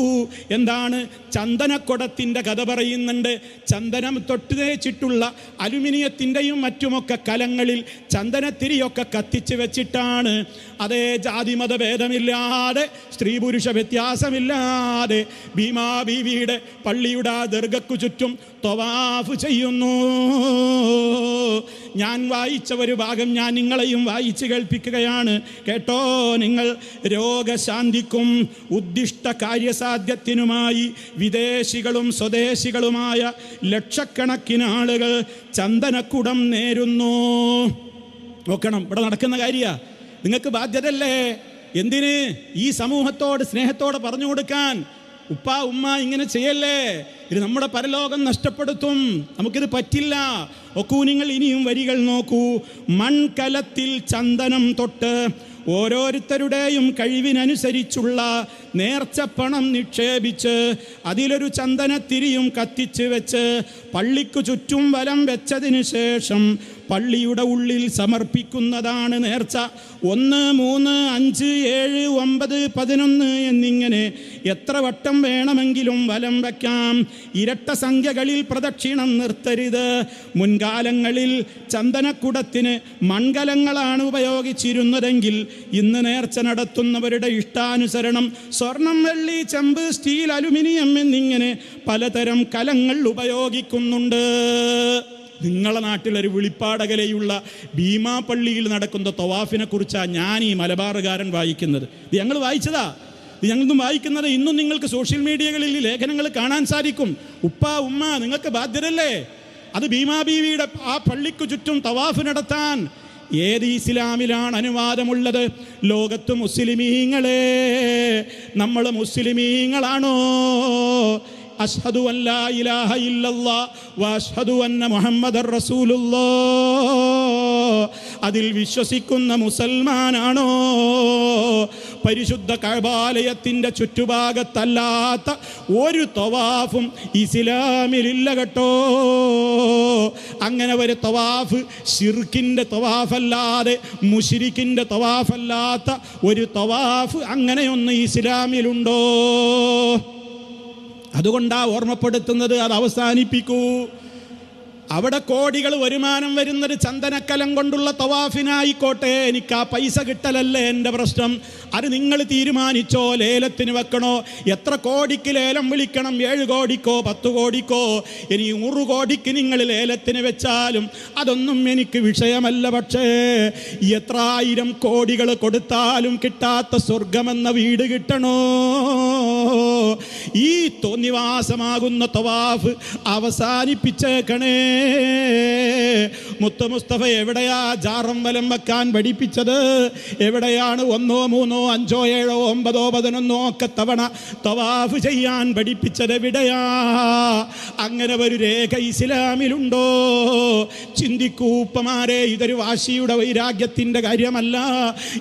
എന്താണ്? ചന്ദനക്കുടത്തിൻ്റെ കഥ പറയുന്നുണ്ട്. ചന്ദനം തൊട്ട് തേച്ചിട്ടുള്ള അലുമിനിയത്തിൻ്റെയും മറ്റുമൊക്കെ കലങ്ങളിൽ ചന്ദനത്തിരിയൊക്കെ കത്തിച്ച് വെച്ചിട്ടാണ് അതേ ജാതിമത ഭേദമില്ലാതെ സ്ത്രീ പുരുഷ വ്യത്യാസമില്ലാതെ ഭീമാ ബീവിയുടെ പള്ളിയുടെ ആ ദർഗക്കു ചുറ്റും തവാഫ് ചെയ്യുന്നു. ഞാൻ വായിച്ച ഒരു ഭാഗം ഞാൻ നിങ്ങളെയും വായിച്ച് കേൾപ്പിക്കുകയാണ്, കേട്ടോ നിങ്ങൾ. രോഗശാന്തിക്കും ഉദ്ദിഷ്ട കാര്യസാധ്യത്തിനുമായി വിദേശികളും സ്വദേശികളുമായ ലക്ഷക്കണക്കിന് ആളുകൾ ചന്ദനക്കുടം നേരുന്നു. നോക്കണം, ഇവിടെ നടക്കുന്ന കാര്യമാണ്. നിങ്ങൾക്ക് ബാധ്യതയല്ലേ? എന്തിന്? ഈ സമൂഹത്തോട് സ്നേഹത്തോടെ പറഞ്ഞു കൊടുക്കാൻ. ഉപ്പ ഉമ്മ ഇങ്ങനെ ചെയ്യല്ലേ, ഇത് നമ്മുടെ പരലോകം നഷ്ടപ്പെടുത്തും, നമുക്കിത് പറ്റില്ല. നോക്കൂ നിങ്ങൾ, ഇനിയും വരികൾ നോക്കൂ. മൺകലത്തിൽ ചന്ദനം തൊട്ട് ഓരോരുത്തരുടെയും കഴിവിനനുസരിച്ചുള്ള നേർച്ചപ്പണം നിക്ഷേപിച്ച് അതിലൊരു ചന്ദനത്തിരിയും കത്തിച്ച് വെച്ച് പള്ളിക്കു ചുറ്റും വലം വെച്ചതിന് ശേഷം പള്ളിയുടെ ഉള്ളിൽ സമർപ്പിക്കുന്നതാണ് നേർച്ച. 1, 3, 5, 7, 9, 11 എന്നിങ്ങനെ എത്ര വട്ടം വേണമെങ്കിലും വലം വയ്ക്കാം. ഇരട്ട സംഖ്യകളിൽ പ്രദക്ഷിണം നിർത്തരുത്. മുൻകാലങ്ങളിൽ ചന്ദനക്കുടത്തിന് മൺകലങ്ങളാണ് ഉപയോഗിച്ചിരുന്നതെങ്കിൽ ഇന്ന് നേർച്ച നടത്തുന്നവരുടെ ഇഷ്ടാനുസരണം സ്വർണം, വെള്ളി, ചെമ്പ്, സ്റ്റീൽ, അലുമിനിയം എന്നിങ്ങനെ പലതരം കലങ്ങൾ ഉപയോഗിക്കുന്നുണ്ട്. നിങ്ങളെ നാട്ടിലൊരു വെളിപ്പാടകലെയുള്ള ഭീമാ പള്ളിയിൽ നടക്കുന്ന തവാഫിനെ കുറിച്ചാണ് ഞാൻ ഈ മലബാറുകാരൻ വായിക്കുന്നത്. ഇത് ഞങ്ങൾ വായിച്ചതാ, ഇത് ഞങ്ങളൊന്നും വായിക്കുന്നത്. ഇന്നും നിങ്ങൾക്ക് സോഷ്യൽ മീഡിയകളിൽ ലേഖനങ്ങൾ കാണാൻ സാധിക്കും. ഉപ്പ ഉമ്മ നിങ്ങൾക്ക് ബാധ്യതല്ലേ? അത് ഭീമാ ബീവിയുടെ ആ പള്ളിക്കു ചുറ്റും തവാഫ് നടത്താൻ ഏത് ഇസ്ലാമിലാണ് അനുവാദമുള്ളത്? ലോകത്ത് മുസ്ലിമീങ്ങളെ, നമ്മൾ മുസ്ലിമീങ്ങളാണോ? അഷ്ഹദു അല്ലാ ഇലാഹ ഇല്ലല്ലാഹ് വഅഷ്ഹദു അന്ന മുഹമ്മദർ റസൂലുള്ളാഹ്, അതിൽ വിശ്വസിക്കുന്ന മുസൽമാനാണോ? പരിശുദ്ധ കഅബാലയത്തിൻ്റെ ചുറ്റുഭാഗത്തല്ലാത്ത ഒരു തവാഫും ഇസ്ലാമിലില്ല കേട്ടോ. അങ്ങനെ ഒരു തവാഫ് ശിർക്കിൻ്റെ തവാഫല്ലാതെ, മുശ്രിക്കിൻ്റെ തവാഫല്ലാത്ത ഒരു തവാഫ് അങ്ങനെയൊന്ന് ഇസ്ലാമിലുണ്ടോ? അതുകൊണ്ടാണ് ഓർമ്മപ്പെടുത്തുന്നത്, അത് അവസാനിപ്പിക്കൂ. അവിടെ കോടികൾ വരുമാനം വരുന്നത് ചന്ദനക്കലം കൊണ്ടുള്ള തവാഫിനായിക്കോട്ടെ, എനിക്ക് ആ പൈസ കിട്ടലല്ലേ എൻ്റെ പ്രശ്നം. അത് നിങ്ങൾ തീരുമാനിച്ചോ, ലേലത്തിന് വെക്കണോ, എത്ര കോടിക്ക് ലേലം വിളിക്കണം, 7 കോടിക്കോ 10 കോടിക്കോ, ഇനി 100 കോടിക്ക് നിങ്ങൾ ലേലത്തിന് വെച്ചാലും അതൊന്നും എനിക്ക് വിഷയമല്ല. പക്ഷേ എത്ര 1000 കോടികൾ കൊടുത്താലും കിട്ടാത്ത സ്വർഗമെന്ന വീട് കിട്ടണോ? ഈ തോന്നിവാസമാകുന്ന തവാഫ് അവസാനിപ്പിച്ചേക്കണേ. മുത്ത് മുസ്തഫ എവിടെയാ ജാറം വലം വെക്കാൻ പഠിപ്പിച്ചത്? എവിടെയാണ് 1, 3, 5, 7, 9, 11 ഒക്കെ തവണ തവാഫ് ചെയ്യാൻ പഠിപ്പിച്ചത്? എവിടെയാ? അങ്ങനെ ഒരു രേഖ ഇസ്ലാമിലുണ്ടോ? ചിന്തിക്കൂപ്പമാരെ, ഇതൊരു വാശിയുടെ വൈരാഗ്യത്തിൻ്റെ കാര്യമല്ല,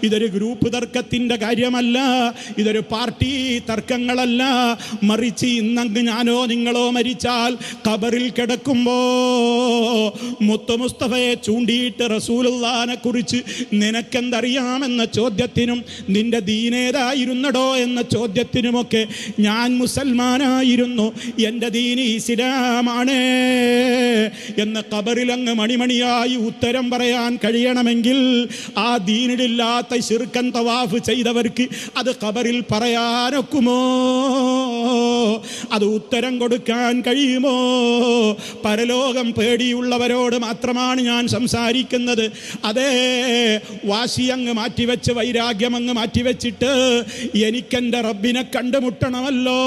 ഇതൊരു ഗ്രൂപ്പ് തർക്കത്തിൻ്റെ കാര്യമല്ല, ഇതൊരു പാർട്ടി തർക്കങ്ങളല്ല. മറിച്ച് ഇന്നങ്ങ് ഞാനോ നിങ്ങളോ മരിച്ചാൽ ഖബറിൽ കിടക്കുമ്പോ മുത്തു മുസ്തഫയെ ചൂണ്ടിയിട്ട് റസൂലുള്ളാഹിനെ കുറിച്ച് നിനക്കെന്തറിയാമെന്ന ചോദ്യത്തിനും നിന്റെ ദീനേതായിരുന്നടോ എന്ന ചോദ്യത്തിനുമൊക്കെ ഞാൻ മുസൽമാനായിരുന്നു, എൻ്റെ ദീന് ഇസ്ലാമാണ് എന്ന് ഖബറിലങ്ങ് മണിമണിയായി ഉത്തരം പറയാൻ കഴിയണമെങ്കിൽ ആ ദീനിലില്ലാത്ത ശിർക്കൻ തവാഫ് ചെയ്തവർക്ക് അത് ഖബറിൽ പറയാനൊക്കുമോ? അത് ഉത്തരം കൊടുക്കാൻ കഴിയുമോ? പരലോകം പേടിയുള്ളവരോട് മാത്രമാണ് ഞാൻ സംസാരിക്കുന്നത്. അതേ, വാശി അങ്ങ് മാറ്റിവെച്ച്, വൈരാഗ്യം അങ്ങ് മാറ്റിവെച്ചിട്ട് എനിക്കെൻ്റെ റബ്ബിനെ കണ്ടുമുട്ടണമല്ലോ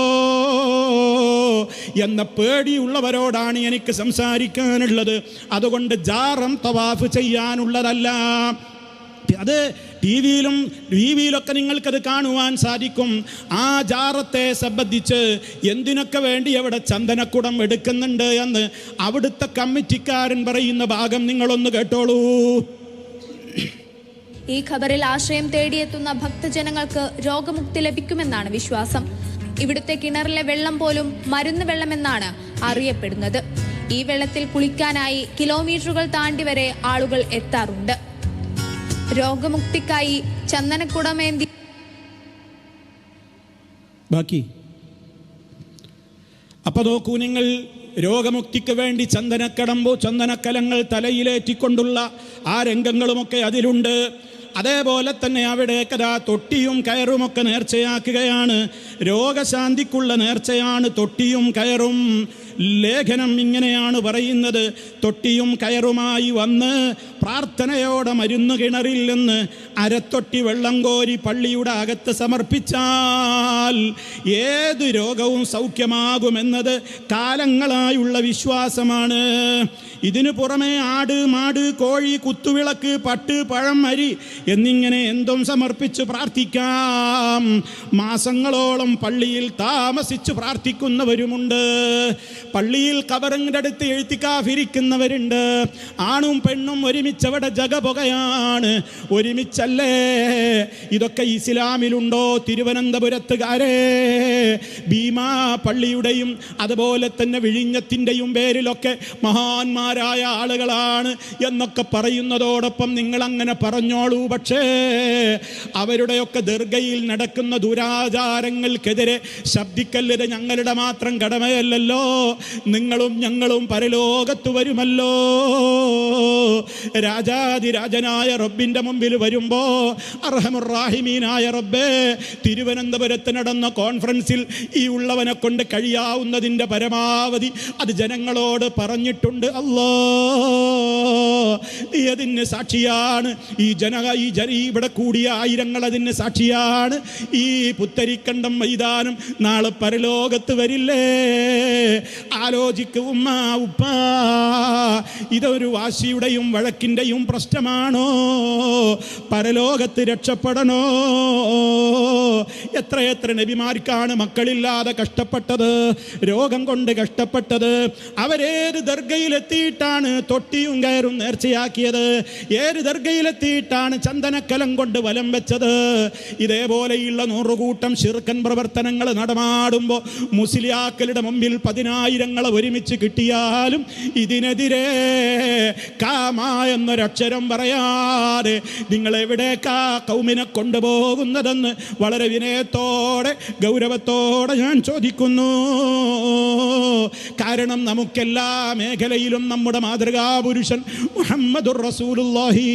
എന്ന പേടിയുള്ളവരോടാണ് എനിക്ക് സംസാരിക്കാനുള്ളത്. അതുകൊണ്ട് ജാറം തവാഫ് ചെയ്യാനുള്ളതല്ല. അത് ടി വിയിലൊക്കെ നിങ്ങൾക്കത് കാണുവാൻ സാധിക്കും. ആ ജാറത്തെ സംബന്ധിച്ച് എന്തിനൊക്കെ വേണ്ടി അവിടെ ചന്ദനക്കുടം എടുക്കുന്നുണ്ട് എന്ന് അവിടുത്തെ കമ്മിറ്റിക്കാരൻ പറയുന്ന ഭാഗം നിങ്ങളൊന്ന് കേട്ടോളൂ. ഈ ഖബറിൽ ആശ്രയം തേടിയെത്തുന്ന ഭക്തജനങ്ങൾക്ക് രോഗമുക്തി ലഭിക്കുമെന്നാണ് വിശ്വാസം. ഇവിടുത്തെ കിണറിലെ വെള്ളം പോലും മരുന്ന് വെള്ളമെന്നാണ് അറിയപ്പെടുന്നത്. ഈ വെള്ളത്തിൽ കുളിക്കാനായി കിലോമീറ്ററുകൾ താണ്ടി വരെ ആളുകൾ എത്താറുണ്ട്. രോഗമുക്തിക്കായി ചന്ദനക്കുടമേന്തി ബാക്കി അപ്പൊ നോക്കൂ നിങ്ങൾ, രോഗമുക്തിക്ക് വേണ്ടി ചന്ദനക്കലങ്ങൾ തലയിലേറ്റിക്കൊണ്ടുള്ള ആ രംഗങ്ങളുമൊക്കെ അതിലുണ്ട്. അതേപോലെ തന്നെ അവിടെ കഥാ തൊട്ടിയും കയറുമൊക്കെ നേർച്ചയാക്കുകയാണ്. രോഗശാന്തിക്കുള്ള നേർച്ചയാണ് തൊട്ടിയും കയറും. ലേഖനം ഇങ്ങനെയാണ് പറയുന്നത്: തൊട്ടിയും കയറുമായി വന്ന് പ്രാർത്ഥനയോടെ മരുന്ന് കിണറിൽ നിന്ന് അരത്തൊട്ടി വെള്ളം കോരി പള്ളിയുടെ അകത്ത് സമർപ്പിച്ചാൽ ഏത് രോഗവും സൗഖ്യമാകുമെന്നത് കാലങ്ങളായുള്ള വിശ്വാസമാണ്. ഇതിനു പുറമെ ആട്, മാട്, കോഴി, കുത്തുവിളക്ക്, പട്ട്, പഴം, അരി എന്നിങ്ങനെ എന്തും സമർപ്പിച്ച് പ്രാർത്ഥിക്കാം. മാസങ്ങളോളം പള്ളിയിൽ താമസിച്ച് പ്രാർത്ഥിക്കുന്നവരുമുണ്ട്. പള്ളിയിൽ ഖബറിന്റെ അടുത്ത് എഴുത്തിക്കാഫിരിക്കുന്നവരുണ്ട്. ആണും പെണ്ണും ഒരുമിച്ചവിടെ ജഗപുകയാണ്. ഒരുമിച്ചല്ലേ? ഇതൊക്കെ ഇസ്ലാമിലുണ്ടോ? തിരുവനന്തപുരത്തുകാരെ, ഭീമാ പള്ളിയുടെയും അതുപോലെ തന്നെ വിഴിഞ്ഞത്തിൻ്റെയും പേരിലൊക്കെ മഹാന്മാരായ ആളുകളാണ് എന്നൊക്കെ പറയുന്നതോടൊപ്പം നിങ്ങളങ്ങനെ പറഞ്ഞോളൂ. പക്ഷേ അവരുടെയൊക്കെ ദർഗയിൽ നടക്കുന്ന ദുരാചാരങ്ങൾക്കെതിരെ ശബ്ദിക്കല്ലത് ഞങ്ങളുടെ മാത്രം കടമയല്ലല്ലോ. നിങ്ങളും ഞങ്ങളും പരലോകത്ത് വരുമല്ലോ. രാജാതിരാജനായ റബ്ബിൻ്റെ മുമ്പിൽ വരുമ്പോ അർഹമുർറാഹിമീനായ റബ്ബേ, തിരുവനന്തപുരത്ത് നടന്ന കോൺഫറൻസിൽ ഈ ഉള്ളവനെ കൊണ്ട് കഴിയാവുന്നതിൻ്റെ പരമാവധി അത് ജനങ്ങളോട് പറഞ്ഞിട്ടുണ്ട്. അല്ലാ, അതിന് സാക്ഷിയാണ് ഈ ഇവിടെ കൂടിയ ആയിരങ്ങൾ, അതിന് സാക്ഷിയാണ്. ഈ പുത്തരിക്കണ്ടം മൈതാനം നാളെ പരലോകത്ത് വരില്ലേ? ആലോചിക്കൂ ഉമ്മ, ഉപ്പ, ഇതൊരു വാശിയുടെയും വഴക്കിൻ്റെയും പ്രശ്നമാണോ? പരലോകത്ത് രക്ഷപ്പെടണോ? എത്രയെത്ര നബിമാർക്കാണ് മക്കളില്ലാതെ കഷ്ടപ്പെട്ടത്, രോഗം കൊണ്ട് കഷ്ടപ്പെട്ടത്. അവരേത് ദർഗയിലെത്തിയിട്ടാണ് തൊട്ടിയും കയറും നേർച്ചയാക്കിയത്? ഏത് ദർഗയിലെത്തിയിട്ടാണ് ചന്ദനക്കലം കൊണ്ട് വലം വെച്ചത്? ഇതേപോലെയുള്ള 100 കൂട്ടം ശിർക്കൻ പ്രവർത്തനങ്ങൾ നടമാടുമ്പോൾ മുസ്ലിയാക്കളുടെ മുമ്പിൽ 10,000 ഒരുമിച്ച് കിട്ടിയാലും ഇതിനെതിരെ കാമ എന്നൊരക്ഷരം പറയാതെ നിങ്ങൾ എവിടേക്കാ കൗമിനെ കൊണ്ടുപോകുന്നതെന്ന് വളരെ വിനയത്തോടെ ഗൗരവത്തോടെ ഞാൻ ചോദിക്കുന്നു. കാരണം നമുക്കെല്ലാ മേഖലയിലും നമ്മുടെ മാതൃകാ പുരുഷൻ മുഹമ്മദുർ റസൂലുള്ളാഹി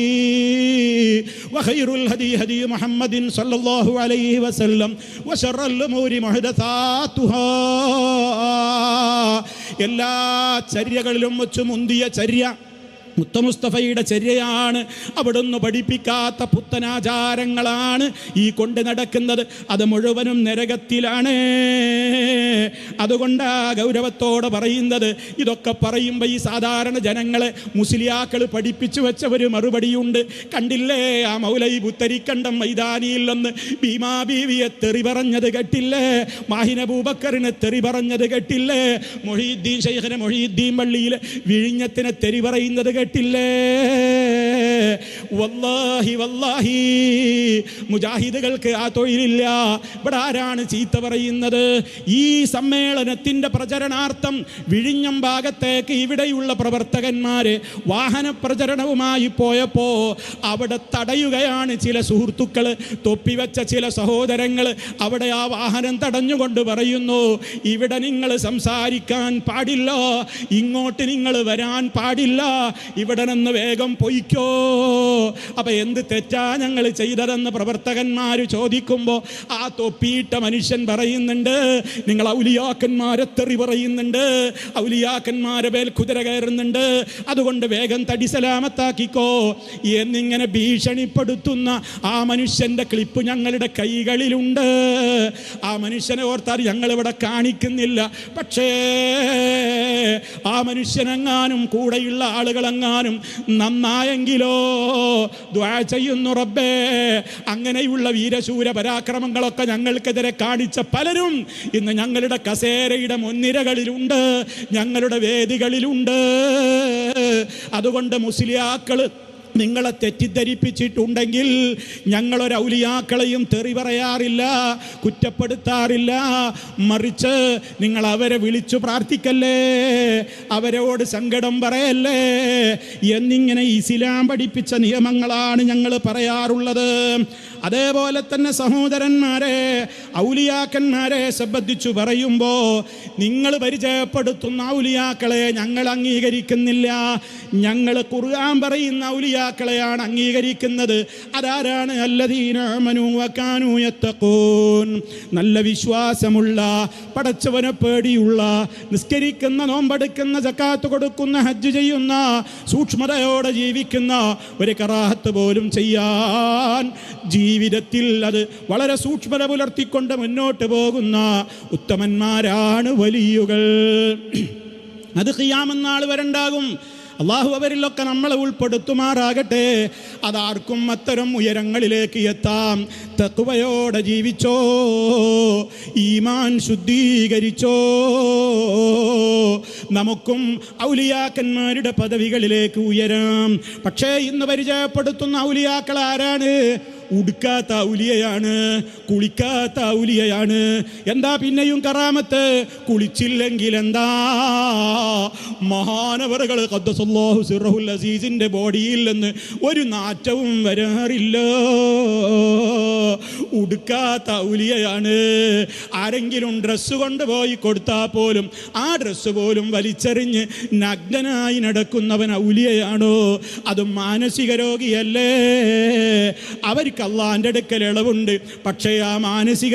വഖൈറുൽ ഹദി ഹദി മുഹമ്മദിൻ സല്ലല്ലാഹു അലൈഹി വസല്ലം വശറൽ ഉമൂരി മുഹ്ദസാതുഹാ. എല്ലാ ചര്യകളിലും വെച്ച് മുന്തിയ ചര്യ മുത്തമുസ്തഫയുടെ ചര്യയാണ്. അവിടുന്ന് പഠിപ്പിക്കാത്ത പുത്തനാചാരങ്ങളാണ് ഈ കൊണ്ട് നടക്കുന്നത്. അത് മുഴുവനും നരകത്തിലാണ്. അതുകൊണ്ടാ ഗൗരവത്തോടെ പറയുന്നത്. ഇതൊക്കെ പറയുമ്പോൾ ഈ സാധാരണ ജനങ്ങളെ മുസ്ലിയാക്കൾ പഠിപ്പിച്ചു വെച്ച ഒരു മറുപടിയുണ്ട്. കണ്ടില്ലേ, ആ മൗലവി പുത്തരിക്കണ്ടം മൈതാനിയിൽ നിന്ന് ഭീമാ ബീവിയെ തെറി പറഞ്ഞത് കേട്ടില്ലേ? മാഹിൻ അബൂബക്കറിനെ തെറി പറഞ്ഞത് കേട്ടില്ലേ? മൊഹീദ്ദീൻ ശൈഖിനെ മൊഹീദ്ദീൻ പള്ളിയിലെ വിഴിഞ്ഞത്തിനെ തെറി പറയുന്നത് കേട്ടില്ലേ? വല്ലാഹി വല്ലാഹി മുജാഹിദുകൾക്ക് ആ തൊഴിലില്ല. ഇവിടെ ആരാണ് ചീത്ത പറയുന്നത്? ഈ സമ്മേളനത്തിൻ്റെ പ്രചരണാർത്ഥം വിഴിഞ്ഞം ഭാഗത്തേക്ക് ഇവിടെയുള്ള പ്രവർത്തകന്മാര് വാഹന പ്രചരണവുമായി പോയപ്പോ അവിടെ തടയുകയാണ് ചില സുഹൃത്തുക്കൾ, തൊപ്പിവെച്ച ചില സഹോദരങ്ങൾ. അവിടെ ആ വാഹനം തടഞ്ഞുകൊണ്ട് പറയുന്നു, ഇവിടെ നിങ്ങൾ സംസാരിക്കാൻ പാടില്ല, ഇങ്ങോട്ട് നിങ്ങൾ വരാൻ പാടില്ല, ഇവിടെ നിന്ന് വേഗം പൊയ്ക്കോ. അപ്പൊ എന്ത് തെറ്റാ ഞങ്ങൾ ചെയ്തതെന്ന് പ്രവർത്തകന്മാർ ചോദിക്കുമ്പോൾ ആ തൊപ്പിയിട്ട മനുഷ്യൻ പറയുന്നുണ്ട്, നിങ്ങൾ ഔലിയാക്കന്മാരെ തെറി പറയുന്നുണ്ട്, ഔലിയാക്കന്മാരെ മേൽ കുതിര കയറുന്നുണ്ട്, അതുകൊണ്ട് വേഗം തടി സലാമത്താക്കിക്കോ എന്നിങ്ങനെ ഭീഷണിപ്പെടുത്തുന്ന ആ മനുഷ്യൻ്റെ ക്ലിപ്പ് ഞങ്ങളുടെ കൈകളിലുണ്ട്. ആ മനുഷ്യനെ ഓർത്താൽ ഞങ്ങളിവിടെ കാണിക്കുന്നില്ല. പക്ഷേ ആ മനുഷ്യനെങ്ങാനും കൂടെയുള്ള ആളുകളെങ്ങാനും നന്നായെങ്കിലോ ദുആ ചെയ്യുന്നു, റബ്ബേ അങ്ങനെയുള്ള വീരശൂര പരാക്രമങ്ങളൊക്കെ ഞങ്ങൾക്കെതിരെ കാണിച്ച പലരും ഇന്ന് ഞങ്ങളുടെ കസേരയുടെ മുൻനിരകളിലുണ്ട്, ഞങ്ങളുടെ വേദികളിലുണ്ട്. അതുകൊണ്ട് മുസ്ലിയാക്കൾ നിങ്ങളെ തെറ്റിദ്ധരിപ്പിച്ചിട്ടുണ്ടെങ്കിൽ ഞങ്ങളൊരു ഔലിയാക്കളെയും തെറി പറയാറില്ല, കുറ്റപ്പെടുത്താറില്ല. മറിച്ച് നിങ്ങൾ അവരെ വിളിച്ചു പ്രാർത്ഥിക്കല്ലേ, അവരോട് സങ്കടം പറയല്ലേ എന്നിങ്ങനെ ഇസ്ലാം പഠിപ്പിച്ച നിയമങ്ങളാണ് ഞങ്ങൾ പറയാറുള്ളത്. അതേപോലെ തന്നെ സഹോദരന്മാരെ, ഔലിയാക്കന്മാരെ സംബന്ധിച്ചു പറയുമ്പോൾ നിങ്ങൾ പരിചയപ്പെടുത്തുന്ന ഔലിയാക്കളെ ഞങ്ങൾ അംഗീകരിക്കുന്നില്ല. ഞങ്ങൾ ഖുർആൻ പറയുന്ന ഔലിയാക്കളെയാണ് അംഗീകരിക്കുന്നത്. അതാരാണ്? അല്ലദീന ആമനൂ വകാനൂ യത്തഖൂൻ, നല്ല വിശ്വാസമുള്ള, പടച്ചവനെ പേടിയുള്ള, നിസ്കരിക്കുന്ന, നോമ്പെടുക്കുന്ന, സക്കാത്ത് കൊടുക്കുന്ന, ഹജ്ജ് ചെയ്യുന്ന, സൂക്ഷ്മതയോടെ ജീവിക്കുന്ന, ഒരു കറാഹത്ത് പോലും ചെയ്യാൻ ജീവിതത്തിൽ അത് വളരെ സൂക്ഷ്മത പുലർത്തിക്കൊണ്ട് മുന്നോട്ട് പോകുന്ന ഉത്തമന്മാരാണ് വലിയുകൾ. അത് ഖിയാമത്ത് നാൾ വരെണ്ടാകും. അള്ളാഹു അവരിലൊക്കെ നമ്മളെ ഉൾപ്പെടുത്തുമാറാകട്ടെ. അതാർക്കും അത്തരം ഉയരങ്ങളിലേക്ക് എത്താം. തഖ്വയോടെ ജീവിച്ചോ, ഈമാൻ ശുദ്ധീകരിച്ചോ, നമുക്കും ഔലിയാക്കന്മാരുടെ പദവികളിലേക്ക് ഉയരാം. പക്ഷേ ഇന്ന് പരിചയപ്പെടുത്തുന്ന ഔലിയാക്കൾ ആരാണ്? ഉടുക്കാത്ത ഔലിയയാണ്, കുളിക്കാത്ത ഔലിയയാണ്. എന്താ പിന്നെയും കറാമത്ത്? കുളിച്ചില്ലെങ്കിൽ എന്താ? മഹാനവറുകൾ ഖദ്ദസല്ലാഹു സിർറഹുൽ അസീസിൻ്റെ ബോഡിയിൽ നിന്ന് ഒരു നാറ്റവും വരാറില്ല. ഉടുക്കാത്ത ഔലിയയാണ്. ആരെങ്കിലും ഡ്രസ്സ് കൊണ്ടുപോയി കൊടുത്താൽ പോലും ആ ഡ്രസ്സ് പോലും വലിച്ചെറിഞ്ഞ് നഗ്നനായി നടക്കുന്നവൻ ഔലിയയാണോ? അതും മാനസിക രോഗിയല്ലേ? അവർക്ക് അള്ളാന്റെ അടുക്കൽ ഇളവുണ്ട്. പക്ഷേ ആ മാനസിക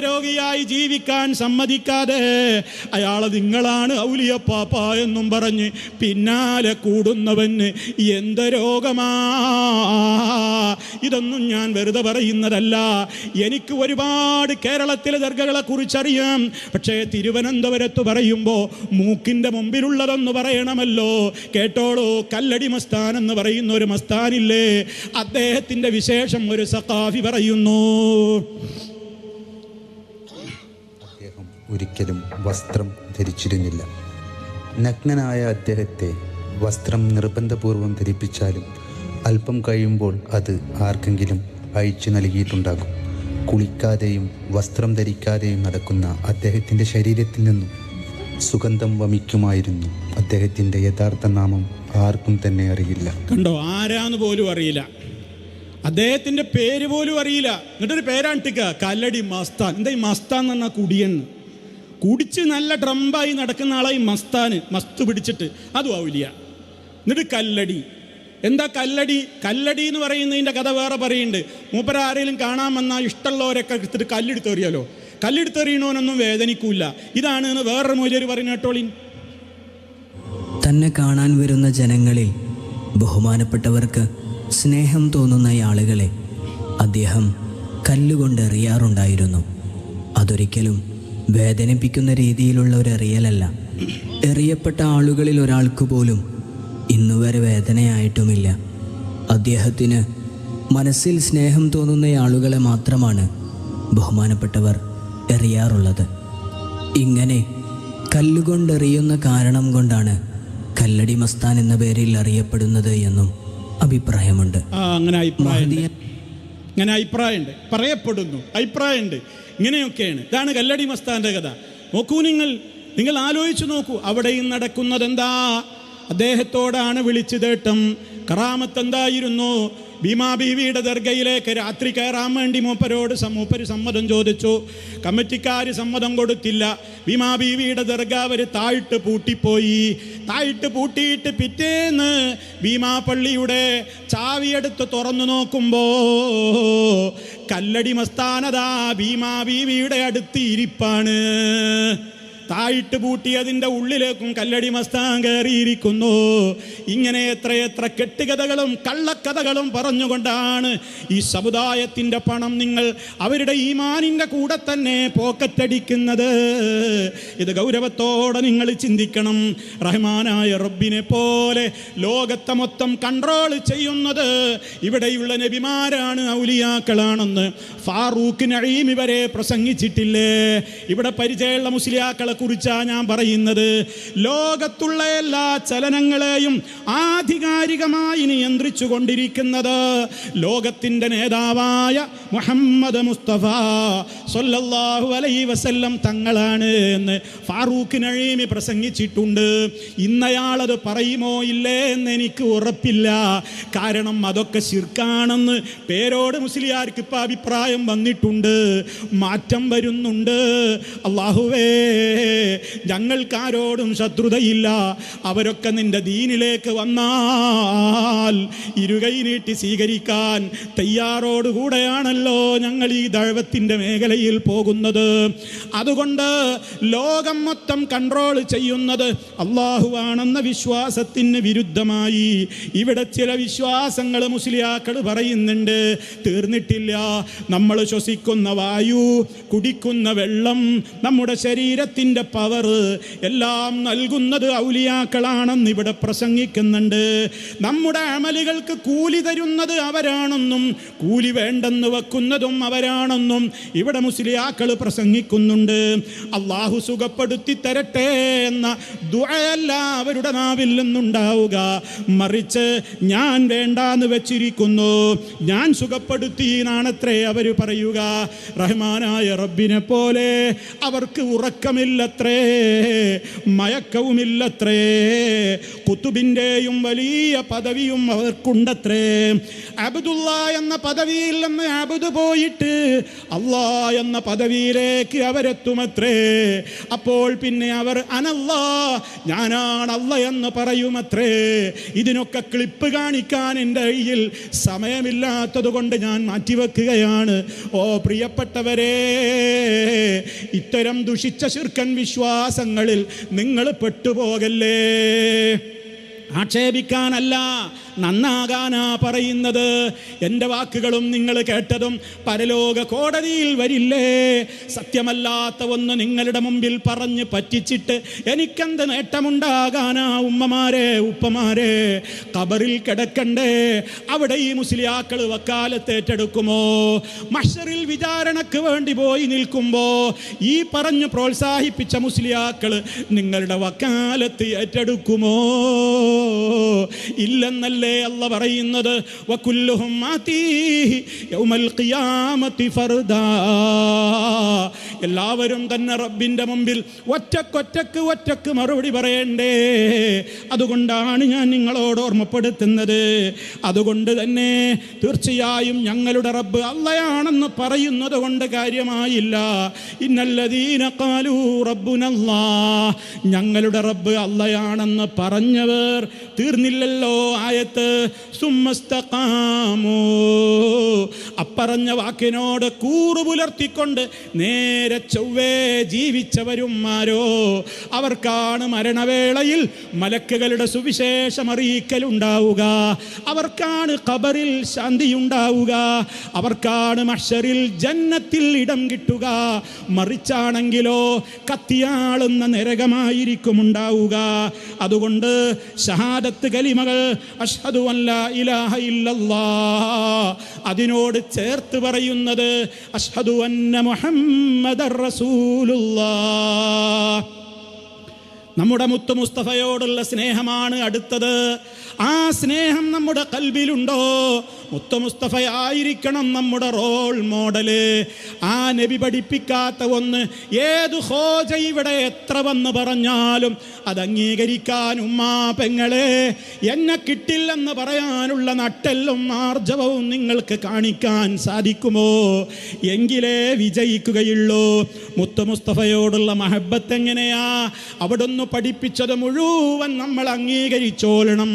രോഗിയായി ജീവിക്കാൻ സമ്മതിക്കാതെ അയാളെ നിങ്ങളാണ് ഔലിയപ്പാപ്പ എന്നും പറഞ്ഞ് പിന്നാലെ കൂടുന്നവന് എന്ത് രോഗമാ? ഇതൊന്നും ഞാൻ വെറുതെ പറയുന്നതല്ല. എനിക്ക് ഒരുപാട് കേരളത്തിലെ ദർഗകളെ കുറിച്ചറിയാം. പക്ഷേ തിരുവനന്തപുരത്ത് പറയുമ്പോൾ മൂക്കിൻ്റെ മുമ്പിലുള്ളതെന്ന് പറയണമല്ലോ. കേട്ടോളൂ, കല്ലടി മസ്താൻ എന്ന് പറയുന്ന ഒരു മസ്താനില്ലേ, അദ്ദേഹത്തിൻ്റെ വിശേഷം ഒരു സഖാഫി പറയുന്നു. അദ്ദേഹം ഒരിക്കലും വസ്ത്രം ധരിച്ചിരുന്നില്ല. നഗ്നനായ അദ്ദേഹത്തെ വസ്ത്രം നിർബന്ധപൂർവം ധരിപ്പിച്ചാലും അല്പം കഴിയുമ്പോൾ അത് ആർക്കെങ്കിലും അഴിച്ചു നൽകിയിട്ടുണ്ടാകും. കുളിക്കാതെയും വസ്ത്രം ധരിക്കാതെയും നടക്കുന്ന അദ്ദേഹത്തിൻ്റെ ശരീരത്തിൽ നിന്നും സുഗന്ധം വമിക്കുമായിരുന്നു. അദ്ദേഹത്തിൻ്റെ യഥാർത്ഥ നാമം ആർക്കും തന്നെ അറിയില്ല. കണ്ടോ, ആരാന്ന് പോലും അറിയില്ല, അദ്ദേഹത്തിൻ്റെ പേര് പോലും അറിയില്ല. എന്നിട്ടൊരു പേരാണ്ടിക്ക, കല്ലടി മസ്താൻ. എന്താ ഈ മസ്താൻ എന്ന് പറഞ്ഞാൽ കുടിയെന്ന്. കുടിച്ച് നല്ല ഡ്രംബായി നടക്കുന്ന ആളായി മസ്താന്, മസ്തു പിടിച്ചിട്ട് അതും ആവില്ല. എന്നിട്ട് കല്ലടി. എന്താ കല്ലടി? കല്ലടി എന്ന് പറയുന്നതിൻ്റെ കഥ വേറെ പറയുന്നുണ്ട്. മൂപ്പര ആരെങ്കിലും കാണാൻ വന്നാൽ ഇഷ്ടമുള്ളവരൊക്കെ എടുത്തിട്ട് കല്ലെടുത്തെറിയാലോ. കല്ലെടുത്തെറിയണോനൊന്നും വേദനിക്കൂല. ഇതാണ് എന്ന് വേറൊരു മൂല്യർ പറയുന്ന കേട്ടോളിൻ. തന്നെ കാണാൻ വരുന്ന ജനങ്ങളിൽ ബഹുമാനപ്പെട്ടവർക്ക് സ്നേഹം തോന്നുന്ന ആളുകളെ അദ്ദേഹം കല്ലുകൊണ്ടെറിയാറുണ്ടായിരുന്നു. അതൊരിക്കലും വേദനിപ്പിക്കുന്ന രീതിയിലുള്ള ഒരു എറിയലല്ല. എറിയപ്പെട്ട ആളുകളിൽ ഒരാൾക്ക് പോലും ഇന്നുവരെ വേദനയായിട്ടുമില്ല. അദ്ദേഹത്തിന് മനസ്സിൽ സ്നേഹം തോന്നുന്ന ആളുകളെ മാത്രമാണ് ബഹുമാനപ്പെട്ടവർ എറിയാറുള്ളത്. ഇങ്ങനെ കല്ലുകൊണ്ടെറിയുന്ന കാരണം കൊണ്ടാണ് കല്ലടി മസ്താൻ എന്ന പേരിൽ അറിയപ്പെടുന്നത് എന്നും അഭിപ്രായമുണ്ട്. അങ്ങനെ അഭിപ്രായമുണ്ട്, പറയപ്പെടുന്നു, അഭിപ്രായമുണ്ട്. ഇങ്ങനെയൊക്കെയാണ്. ഇതാണ് കല്ലടി മസ്താന്റെ കഥ. നോക്കൂ, നിങ്ങൾ ആലോചിച്ചു നോക്കൂ. അവിടെയും നടക്കുന്നത് എന്താ? അദ്ദേഹത്തോടാണ് വിളിച്ചു തേട്ടം. കറാമത്ത് എന്തായിരുന്നു? ഭീമാ ബീവിയുടെ ദർഗയിലേക്ക് രാത്രി കയറാൻ വേണ്ടി മൂപ്പര് സമ്മതം ചോദിച്ചു. കമ്മിറ്റിക്കാർ സമ്മതം കൊടുത്തില്ല. ഭീമാ ബീവിയുടെ ദർഗ അവർ താഴിട്ട് പൂട്ടിപ്പോയി. താഴിട്ട് പൂട്ടിയിട്ട് പിറ്റേന്ന് ഭീമാ പള്ളിയുടെ ചാവിയെടുത്ത് തുറന്നു നോക്കുമ്പോ കല്ലടി മസ്താനതാ ഭീമാ ബീവിയുടെ അടുത്ത് ഇരിപ്പാണ്. താഴിട്ട് പൂട്ടിയതിൻ്റെ ഉള്ളിലേക്കും കല്ലടി മസ്താൻ കയറിയിരിക്കുന്നു. ഇങ്ങനെ എത്രയെത്ര കെട്ടുകഥകളും കള്ളക്കഥകളും പറഞ്ഞുകൊണ്ടാണ് ഈ സമുദായത്തിൻ്റെ പണം നിങ്ങൾ അവരുടെ ഈമാനിൻ്റെ കൂടെ തന്നെ പോക്കറ്റടിക്കുന്നത്. ഇത് ഗൗരവത്തോടെ നിങ്ങൾ ചിന്തിക്കണം. റഹ്മാനായ റബ്ബിനെ പോലെ ലോകത്തെ മൊത്തം കൺട്രോൾ ചെയ്യുന്നത് ഇവിടെയുള്ള നബിമാരാണ്, ഔലിയാക്കളാണെന്ന് ഫാറൂഖ് നഈം ഇവരെ പ്രസംഗിച്ചിട്ടില്ലേ? ഇവിടെ പരിചയമുള്ള മുസ്ലിയാക്കളെ കുറിച്ചാണ് ഞാൻ പറയുന്നത്. ലോകത്തുള്ള എല്ലാ ചലനങ്ങളെയും ആധികാരികമായി നിയന്ത്രിച്ചു കൊണ്ടിരിക്കുന്നത് ലോകത്തിൻ്റെ നേതാവായ മുഹമ്മദ് മുസ്തഫ സ്വല്ലല്ലാഹു അലൈഹി വസല്ലം തങ്ങളാണ് എന്ന് ഫാറൂഖ് നഈമി പ്രസംഗിച്ചിട്ടുണ്ട്. ഇന്നയാളത് പറയുമോ ഇല്ലേ എന്ന് എനിക്ക് ഉറപ്പില്ല. കാരണം അതൊക്കെ ശിർക്കാണെന്ന് പേരോട് മുസ്ലിയാർക്ക് ഇപ്പം അഭിപ്രായം വന്നിട്ടുണ്ട്, മാറ്റം വരുന്നുണ്ട്. അല്ലാഹുവേ, ഞങ്ങൾക്കാരോടും ശത്രുതയില്ല. അവരൊക്കെ നിന്റെ ദീനിലേക്ക് വന്നാൽ ഇരുകൈ നീട്ടി സ്വീകരിക്കാൻ തയ്യാറോടുകൂടെയാണല്ലോ ഞങ്ങൾ ഈ ദഅവത്തിന്റെ മേഖലയിൽ പോകുന്നത്. അതുകൊണ്ട് ലോകം മൊത്തം കൺട്രോൾ ചെയ്യുന്നത് അല്ലാഹുവാണെന്ന വിശ്വാസത്തിന് വിരുദ്ധമായി ഇവിടെ ചില വിശ്വാസങ്ങൾ മുസ്ലിയാക്കൾ പറയുന്നുണ്ട്. തീർന്നിട്ടില്ല. നമ്മൾ ശ്വസിക്കുന്ന വായു, കുടിക്കുന്ന വെള്ളം, നമ്മുടെ ശരീരത്തിൻ്റെ പവർ എല്ലാം നൽകുന്നത് ഔലിയാക്കളാണെന്ന് ഇവിടെ പ്രസംഗിക്കുന്നുണ്ട്. നമ്മുടെ അമലുകൾക്ക് കൂലി തരുന്നത് അവരാണെന്നും കൂലി വേണ്ടെന്ന് വെക്കുന്നതും അവരാണെന്നും ഇവിടെ മുസ്ലിയാക്കൾ പ്രസംഗിക്കുന്നുണ്ട്. അള്ളാഹു സുഖപ്പെടുത്തി തരട്ടെ എന്ന ദുആയല്ല അവരുടെ നാവിൽ നിന്നുണ്ടാവുക. മറിച്ച് ഞാൻ വേണ്ടാന്ന് വെച്ചിരിക്കുന്നു, ഞാൻ സുഖപ്പെടുത്തി എന്നാണത്രേ അവർ പറയുക. റഹ്മാനായ റബ്ബിനെ പോലെ അവർക്ക് ഉറക്കമില്ലത്രേ, മയക്കവുമില്ലത്രേ. കുത്തുബിൻ്റെയും വലിയ പദവിയും അവർക്കുണ്ടത്രേ. അബ്ദുള്ള എന്ന പദവിയിൽ നിന്ന് അബ്ദു പോയിട്ട് അല്ലാ എന്ന പദവിയിലേക്ക് അവരെത്തുമത്രേ. അപ്പോൾ പിന്നെ അവർ അനല്ലാ, ഞാനാണ് അല്ല എന്ന് പറയുമത്രേ. ഇതിനൊക്കെ ക്ലിപ്പ് കാണിക്കാൻ എൻ്റെ കയ്യിൽ സമയമില്ലാത്തത് കൊണ്ട് ഞാൻ മാറ്റിവെക്കുകയാണ്. ഓ പ്രിയപ്പെട്ടവരെ, ഇത്തരം ദുഷിച്ച ശിർക്കൻ വിശ്വാസങ്ങളിൽ നിങ്ങൾ പെട്ടുപോകല്ലേ. ആക്ഷേപിക്കാനല്ല, നന്നാകാനാ പറയുന്നത്. എൻ്റെ വാക്കുകളും നിങ്ങൾ കേട്ടതും പരലോക കോടതിയിൽ വരില്ലേ? സത്യമല്ലാത്ത ഒന്ന് നിങ്ങളുടെ മുമ്പിൽ പറഞ്ഞ് പറ്റിച്ചിട്ട് എനിക്കെന്ത് നേട്ടമുണ്ടാകാനാ? ഉമ്മമാരെ, ഉപ്പമാരെ, ഖബറിൽ കിടക്കണ്ടേ? അവിടെ ഈ മുസ്ലിയാക്കൾ വക്കാലത്ത് ഏറ്റെടുക്കുമോ? മഹ്ശറിൽ വിചാരണക്ക് വേണ്ടി പോയി നിൽക്കുമ്പോ ഈ പറഞ്ഞു പ്രോത്സാഹിപ്പിച്ച മുസ്ലിയാക്കൾ നിങ്ങളുടെ വക്കാലത്ത് ഏറ്റെടുക്കുമോ? ഇല്ലെന്നല്ല അല്ല പറയുന്നത്. വകുല്ലുഹും ആതീഹി യൗമൽ ഖിയാമത്തി ഫർദാ. എല്ലാവരും തന്നെ റബ്ബിന്റെ മുമ്പിൽ ഒറ്റക്ക് മറുപടി പറയണ്ടേ. അതുകൊണ്ടാണ് ഞാൻ നിങ്ങളോട് ഓർമ്മപ്പെടുത്തുന്നത്. അതുകൊണ്ട് തന്നെ തീർച്ചയായും ഞങ്ങളുടെ റബ്ബ് അള്ളയാണെന്ന് പറയുന്നത് കൊണ്ട് കാര്യമായില്ല. ഇന്നല്ലദീന ഖാലൂ റബ്ബുനല്ലാഹ്, ഞങ്ങളുടെ റബ്ബ് അള്ളയാണെന്ന് പറഞ്ഞവർ തീർന്നില്ലല്ലോ ആയത്ത്. സുമ്മസ്തഖാമൂ, അപ്പറഞ്ഞ വാക്കിനോട് കൂറു പുലർത്തിക്കൊണ്ട് നേരെ ചൊവ്വേ ജീവിച്ചവരും ആരോ അവർക്കാണ് മരണവേളയിൽ മലക്കുകളുടെ സുവിശേഷം അറിയിക്കലുണ്ടാവുക. അവർക്കാണ് ഖബറിൽ ശാന്തിയുണ്ടാവുക. അവർക്കാണ് മഹ്ശറിൽ ജന്നത്തിൽ ഇടം കിട്ടുക. മറിച്ചാണെങ്കിലോ കത്തിയാളുന്ന നരകമായിരിക്കും ഉണ്ടാവുക. അതുകൊണ്ട് ഷഹാദത്ത് കലിമകൾ അഷ്ഹദു അൻ ലാ ഇലാഹ ഇല്ലല്ലാഹ്, അതിനോട് ചേർത്ത് പറയുന്നത് അഷ്ഹദു അന്ന മുഹമ്മദർ റസൂലുള്ളാഹ്. നമ്മുടെ മുത്തു മുസ്തഫയോടുള്ള സ്നേഹമാണ് അടുത്തത്. ആ സ്നേഹം നമ്മുടെ കൽബിലുണ്ടോ? മുത്തു മുസ്തഫയായിരിക്കണം നമ്മുടെ റോൾ മോഡല്. ആ നബി പഠിപ്പിക്കാത്ത ഒന്ന് ഏത് ഹോജ ഇവിടെ എത്ര വന്ന് പറഞ്ഞാലും അത് അംഗീകരിക്കാൻ ഉമ്മാ പെങ്ങളെ എന്നെ കിട്ടില്ലെന്ന് പറയാനുള്ള നട്ടെല്ലും ആർജവവും നിങ്ങൾക്ക് കാണിക്കാൻ സാധിക്കുമോ? എങ്കിലേ വിജയിക്കുകയുള്ളൂ. മുത്തു മുസ്തഫയോടുള്ള മഹബത്ത് എങ്ങനെയാ? അവിടുന്ന് പഠിപ്പിച്ചത് മുഴുവൻ നമ്മൾ അംഗീകരിച്ചോളണം.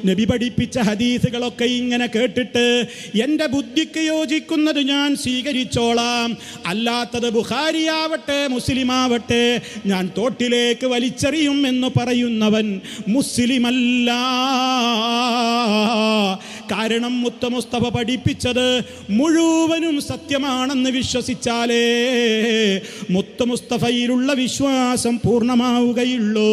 നബി പഠിപ്പിച്ച ഹദീസുകളൊക്കെ ഇങ്ങനെ കേട്ടിട്ട് എൻ്റെ ബുദ്ധിക്ക് യോജിക്കുന്നത് ഞാൻ സ്വീകരിച്ചോളാം, അല്ലാത്തത് ബുഖാരിയാവട്ടെ മുസ്ലിമാവട്ടെ ഞാൻ തോട്ടിലേക്ക് വലിച്ചെറിയും എന്ന് പറയുന്നവൻ മുസ്ലിമല്ല. കാരണം മുത്തു മുസ്തഫ പഠിപ്പിച്ചത് മുഴുവനും സത്യമാണെന്ന് വിശ്വസിച്ചാലേ മുത്തു മുസ്തഫയിലുള്ള വിശ്വാസം പൂർണ്ണമാവുകയുള്ളൂ.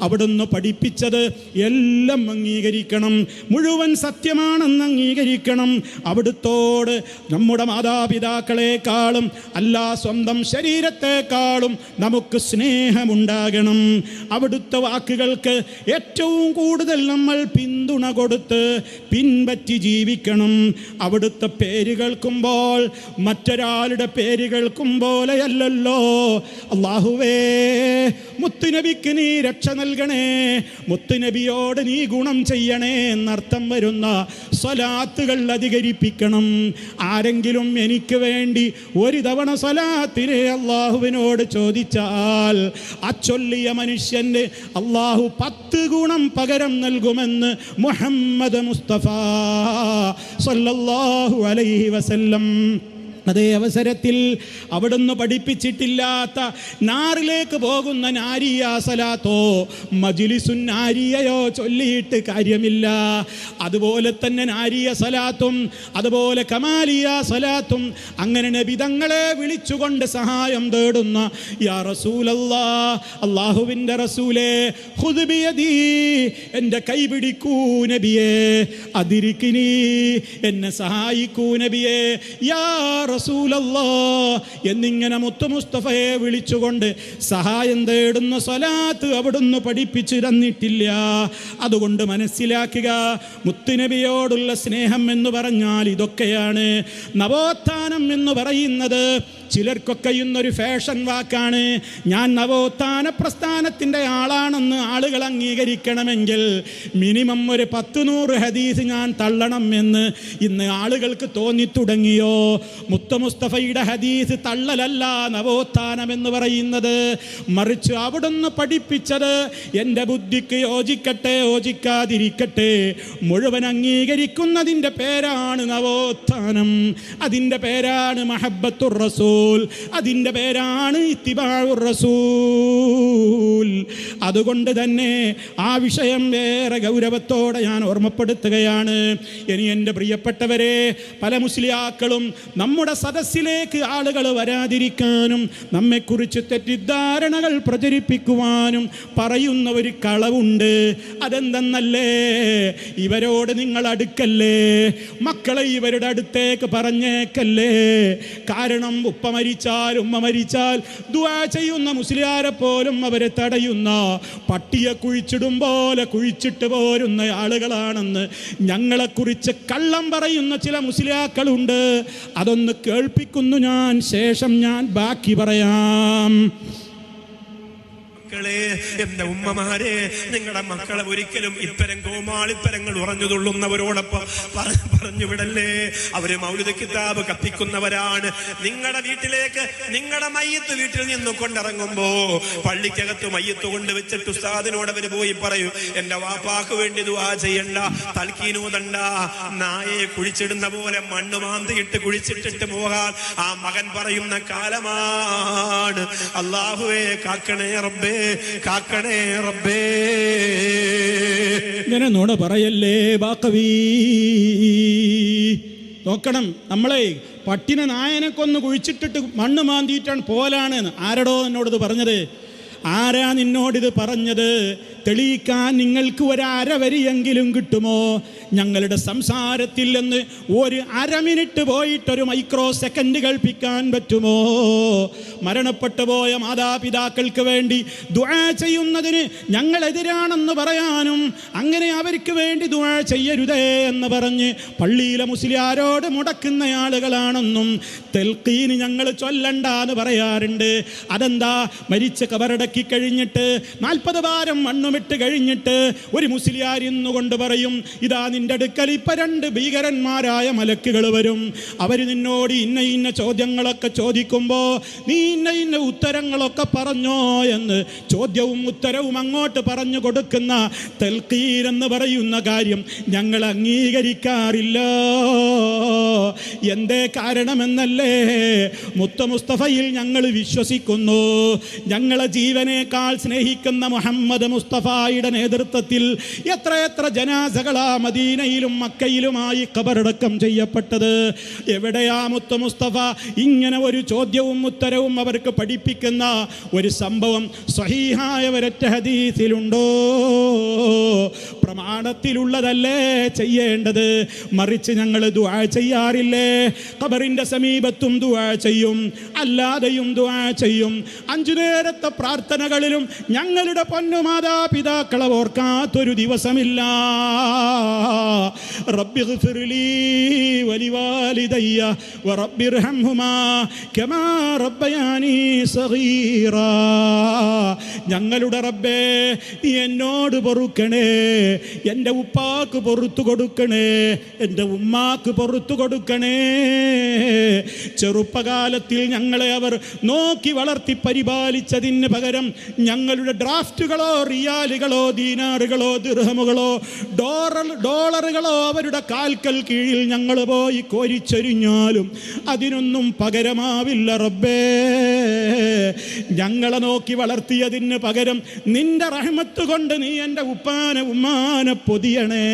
അവിടുന്ന് പഠിപ്പിച്ചത് എല്ലാം അംഗീകരിക്കണം, മുഴുവൻ സത്യമാണെന്ന് അംഗീകരിക്കണം. അവിടുത്തോട് നമ്മുടെ മാതാപിതാക്കളെക്കാളും അല്ല സ്വന്തം ശരീരത്തെക്കാളും നമുക്ക് സ്നേഹമുണ്ടാകണം. അവിടുത്തെ വാക്കുകൾക്ക് ഏറ്റവും കൂടുതൽ നമ്മൾ പിന്തുണ കൊടുത്ത് പിൻപറ്റി ജീവിക്കണം. അവിടുത്തെ പേര് കേൾക്കുമ്പോൾ മറ്റൊരാളുടെ പേര് കേൾക്കും പോലെയല്ലല്ലോ. അല്ലാഹുവേ, മുത്തുനബിക്ക് നീ രക്ഷ നൽകണേ, മുത്തുനബിയോട് നീ ഗുണം ചെയ്യണേ എന്നർത്ഥം വരുന്ന സ്വലാത്തുകൾ അധികരിപ്പിക്കണം. ആരെങ്കിലും എനിക്ക് വേണ്ടി ഒരു തവണ സ്വലാത്തിനെ അള്ളാഹുവിനോട് ചോദിച്ചാൽ ആ ചൊല്ലിയ മനുഷ്യന് അള്ളാഹു 10 ഗുണം പകരം നൽകുമെന്ന് മുഹമ്മദ് മുസ്തഫ സല്ലല്ലാഹു അലൈഹി വസല്ലം. അതേ അവസരത്തിൽ അവിടുന്ന് പഠിപ്പിച്ചിട്ടില്ലാത്ത നാറിലേക്ക് പോകുന്ന നാരിയ സലാത്തോ മജ്ലിസുൻ നാരിയയോ ചൊല്ലിയിട്ട് കാര്യമില്ല. അതുപോലെ തന്നെ നാരിയ സലാത്തും അതുപോലെ കമാലിയ സലാത്തും അങ്ങനെ നബി തങ്ങളെ വിളിച്ചുകൊണ്ട് സഹായം തേടുന്ന യാ റസൂലല്ലാഹ്, അല്ലാഹുവിൻ്റെ റസൂലേ, ഖുദ് ബിയദി, എൻ്റെ കൈ പിടിക്കൂ നബിയേ, അദിരിക്കിനി, എന്നെ സഹായിക്കൂ നബിയേ, യാ റസൂലല്ലാഹ് എന്നിങ്ങനെ മുത്തു മുസ്തഫയെ വിളിച്ചുകൊണ്ട് സഹായം തേടുന്ന സ്വലാത്ത് അവിടുന്ന് പഠിപ്പിച്ചു തന്നിട്ടില്ല. അതുകൊണ്ട് മനസ്സിലാക്കുക, മുത്തുനബിയോടുള്ള സ്നേഹം എന്ന് പറഞ്ഞാൽ ഇതൊക്കെയാണ്. നവോത്ഥാനം എന്ന് പറയുന്നത് ചിലർക്കൊക്കെ ഇന്നൊരു ഫാഷൻ വാക്കാണ്. ഞാൻ നവോത്ഥാന പ്രസ്ഥാനത്തിൻ്റെ ആളാണെന്ന് ആളുകൾ അംഗീകരിക്കണമെങ്കിൽ മിനിമം ഒരു 10-100 ഹദീസ് ഞാൻ തള്ളണം എന്ന് ഇന്ന് ആളുകൾക്ക് തോന്നിത്തുടങ്ങിയോ? മുത്തു മുസ്തഫയുടെ ഹദീസ് തള്ളലല്ല നവോത്ഥാനം എന്ന് പറയുന്നത്. മറിച്ച് അവിടുന്ന് പഠിപ്പിച്ചത് എൻ്റെ ബുദ്ധിക്ക് യോജിക്കട്ടെ യോജിക്കാതിരിക്കട്ടെ മുഴുവൻ അംഗീകരിക്കുന്നതിൻ്റെ പേരാണ് നവോത്ഥാനം. അതിൻ്റെ പേരാണ് മഹബ്ബത്തുർ റസൂൽ, അതിൻ്റെ പേരാണ് ഇത്തിബാഉർ റസൂൽ. അതുകൊണ്ട് തന്നെ ആ വിഷയം വേറെ ഗൗരവത്തോടെ ഞാൻ ഓർമ്മപ്പെടുത്തുകയാണ്. ഇനി എൻ്റെ പ്രിയപ്പെട്ടവരെ, പല മുസ്ലിയാക്കളും നമ്മുടെ സദസ്സിലേക്ക് ആളുകൾ വരാതിരിക്കാനും നമ്മെക്കുറിച്ച് തെറ്റിദ്ധാരണകൾ പ്രചരിപ്പിക്കുവാനും പറയുന്ന ഒരു കളവുണ്ട്. അതെന്തെന്നല്ലേ? ഇവരോട് നിങ്ങൾ അടുക്കല്ലേ, മക്കളെ ഇവരുടെ അടുത്തേക്ക് പറഞ്ഞേക്കല്ലേ. കാരണം ഉപ്പ മരിച്ചാൽ ഉമ്മ മരിച്ചാൽ ദുആ ചെയ്യുന്ന മുസ്ലിയാരെ പോലും അവരെ തടയുന്ന, പട്ടിയെ കുഴിച്ചിടും പോലെ കുഴിച്ചിട്ട് പോരുന്ന ആളുകളാണെന്ന് ഞങ്ങളെക്കുറിച്ച് കള്ളം പറയുന്ന ചില മുസ്ലിയാക്കളുണ്ട്. അതൊന്ന് കേൾപ്പിക്കുന്നു ഞാൻ, ശേഷം ഞാൻ ബാക്കി പറയാം. മക്കളെ, എന്റെ ഉമ്മമാരെ, നിങ്ങളുടെ മക്കളെ ഒരിക്കലും ഇത്തരം കോമാളിത്തരങ്ങൾ ഉറഞ്ഞു തുള്ളുന്നവരോടൊപ്പം പറഞ്ഞു വിടല്ലേ. അവര് മൗലിദ് കിതാബ് കത്തിക്കുന്നവരാണ്. നിങ്ങളുടെ വീട്ടിലേക്ക് നിങ്ങളുടെ മയ്യത്ത് വീട്ടിൽ നിന്ന് കൊണ്ടിറങ്ങുമ്പോ പള്ളിക്കകത്ത് മയ്യത്ത് കൊണ്ട് വെച്ചിട്ട് ഉസ്താദിനോട് അവര് പോയി പറയും, എന്റെ വാപ്പാക്ക് വേണ്ടി ദുആ ചെയ്യണ്ട, തൽക്കീനൂതണ്ട, നായെ കുഴിച്ചിടുന്ന പോലെ മണ്ണ് മാന്തിയിട്ട് കുഴിച്ചിട്ടിട്ട് പോകാൻ ആ മകൻ പറയുന്ന കാലമാണ്. അല്ലാഹുവേ കാക്കണേ റബ്ബേ, കാക്കണേ റബ്ബേ. ഇങ്ങനെ നുണ പറയല്ലേ ബാക്കവി. നോക്കണം, നമ്മളെ പട്ടിനെ നായനെ കൊന്ന് കുഴിച്ചിട്ടിട്ട് മണ്ണ് മാന്തിയിട്ടാണ് പോലാണ്. ആരടോ എന്നോടിത് പറഞ്ഞത്? ആരാ നിന്നോടിത് പറഞ്ഞത്? തെളിയിക്കാൻ നിങ്ങൾക്ക് 1 അര വരിയെങ്കിലും കിട്ടുമോ? ഞങ്ങളുടെ സംസാരത്തിൽ നിന്ന് ഒരു അരമിനിറ്റ് പോയിട്ടൊരു മൈക്രോ സെക്കൻഡ് കൽപ്പിക്കാൻ പറ്റുമോ? മരണപ്പെട്ടു പോയ മാതാപിതാക്കൾക്ക് വേണ്ടി ദുആ ചെയ്യുന്നതിന് ഞങ്ങളെതിരാണെന്ന് പറയാനും അങ്ങനെ അവർക്ക് വേണ്ടി ദുആ ചെയ്യരുതേ എന്ന് പറഞ്ഞ് പള്ളിയിലെ മുസ്ലിയാരോട് മുടക്കുന്ന ആളുകളാണെന്നും തെൽക്കീന് ഞങ്ങൾ ചൊല്ലണ്ടെന്ന് പറയാറുണ്ട്. അതെന്താ? മരിച്ച കബറടക്കി കഴിഞ്ഞിട്ട് 40 ഭാരം മണ്ണുമിട്ട് കഴിഞ്ഞിട്ട് ഒരു മുസ്ലിയാർ ഇന്നുകൊണ്ട് പറയും, ഇതാ നിന്റെ അടുക്കൽ ഇപ്പം 2 ഭീകരന്മാരായ മലക്കുകൾ വരും, അവർ നിന്നോട് ഇന്ന ഇന്ന ചോദ്യങ്ങളൊക്കെ ചോദിക്കുമ്പോൾ നീ ഇന്ന ഇന്ന ഉത്തരങ്ങളൊക്കെ പറഞ്ഞോ എന്ന് ചോദ്യവും ഉത്തരവും അങ്ങോട്ട് പറഞ്ഞു കൊടുക്കുന്ന തൽഖീർ എന്ന് പറയുന്ന കാര്യം ഞങ്ങൾ അംഗീകരിക്കാറില്ല. എന്തേ കാരണമെന്നല്ലേ? മുത്ത മുസ്തഫയിൽ ഞങ്ങൾ വിശ്വസിക്കുന്നു. ഞങ്ങളെ ജീവനേക്കാൾ സ്നേഹിക്കുന്ന മുഹമ്മദ് മുസ്തഫയുടെ നേതൃത്വത്തിൽ എത്രയെത്ര ജനാസകളാ മദീനയിലും മക്കയിലുമായി ഖബറടക്കം ചെയ്യപ്പെട്ടത്. എവിടെയാ മുത്ത മുസ്തഫ ഇങ്ങനെ ഒരു ചോദ്യവും ഉത്തരവും അവർക്ക് പഠിപ്പിക്കുന്ന ഒരു സംഭവം സ്വഹീഹായ ഒരൊറ്റ ഹദീസിലുണ്ടോ? പ്രമാണത്തിലുള്ളതല്ലേ ചെയ്യേണ്ടത്, മറിച്ച് ഞങ്ങൾ ദുആ ചെയ്യാറില്ലേ? ഖബറിന്റെ സമീപത്തും ദുആ ചെയ്യും, അല്ലാതെയും ദുആ ചെയ്യും. 5 നേരത്തെ പ്രാർത്ഥനകളിലും ഞങ്ങളുടെ പൊന്നുമാതാപിതാക്കളെ ഓർക്കാത്തൊരു ദിവസമില്ല. റബ്ബിഗ്ഫിർലി വലിവാലിദയ്യ വറബ്ബിർഹംഹുമാ കമാ റബ്ബയാനി സഗീറാ. ഞങ്ങളുടെ റബ്ബേ, നീ എന്നോട് പൊറുക്കണേ, എൻ്റെ ഉപ്പാക്ക് പൊറുത്തു കൊടുക്കണേ, എൻ്റെ ഉമ്മാക്ക് പൊറുത്തു കൊടുക്കണേ. ചെറുപ്പകാലത്തിൽ ഞങ്ങളെ അവർ നോക്കി വളർത്തി പരിപാലിച്ചതിന് പകരം ഞങ്ങളുടെ ഡ്രാഫ്റ്റുകളോ റിയാലുകളോ ദീനാറുകളോ ദിർഹമുകളോ ഡോളറുകളോ അവരുടെ കാൽക്കൽ കീഴിൽ ഞങ്ങൾ പോയി കോരിച്ചൊരിഞ്ഞാലും അതിനൊന്നും പകരമാവില്ല റബ്ബേ. ഞങ്ങളെ നോക്കി വളർത്തിയതിന് പകരം നിന്റെ റഹ്മത്ത് കൊണ്ട് നീ എൻ്റെ ഉപ്പാനെ ഉമ്മാനെ പൊതിയണേ.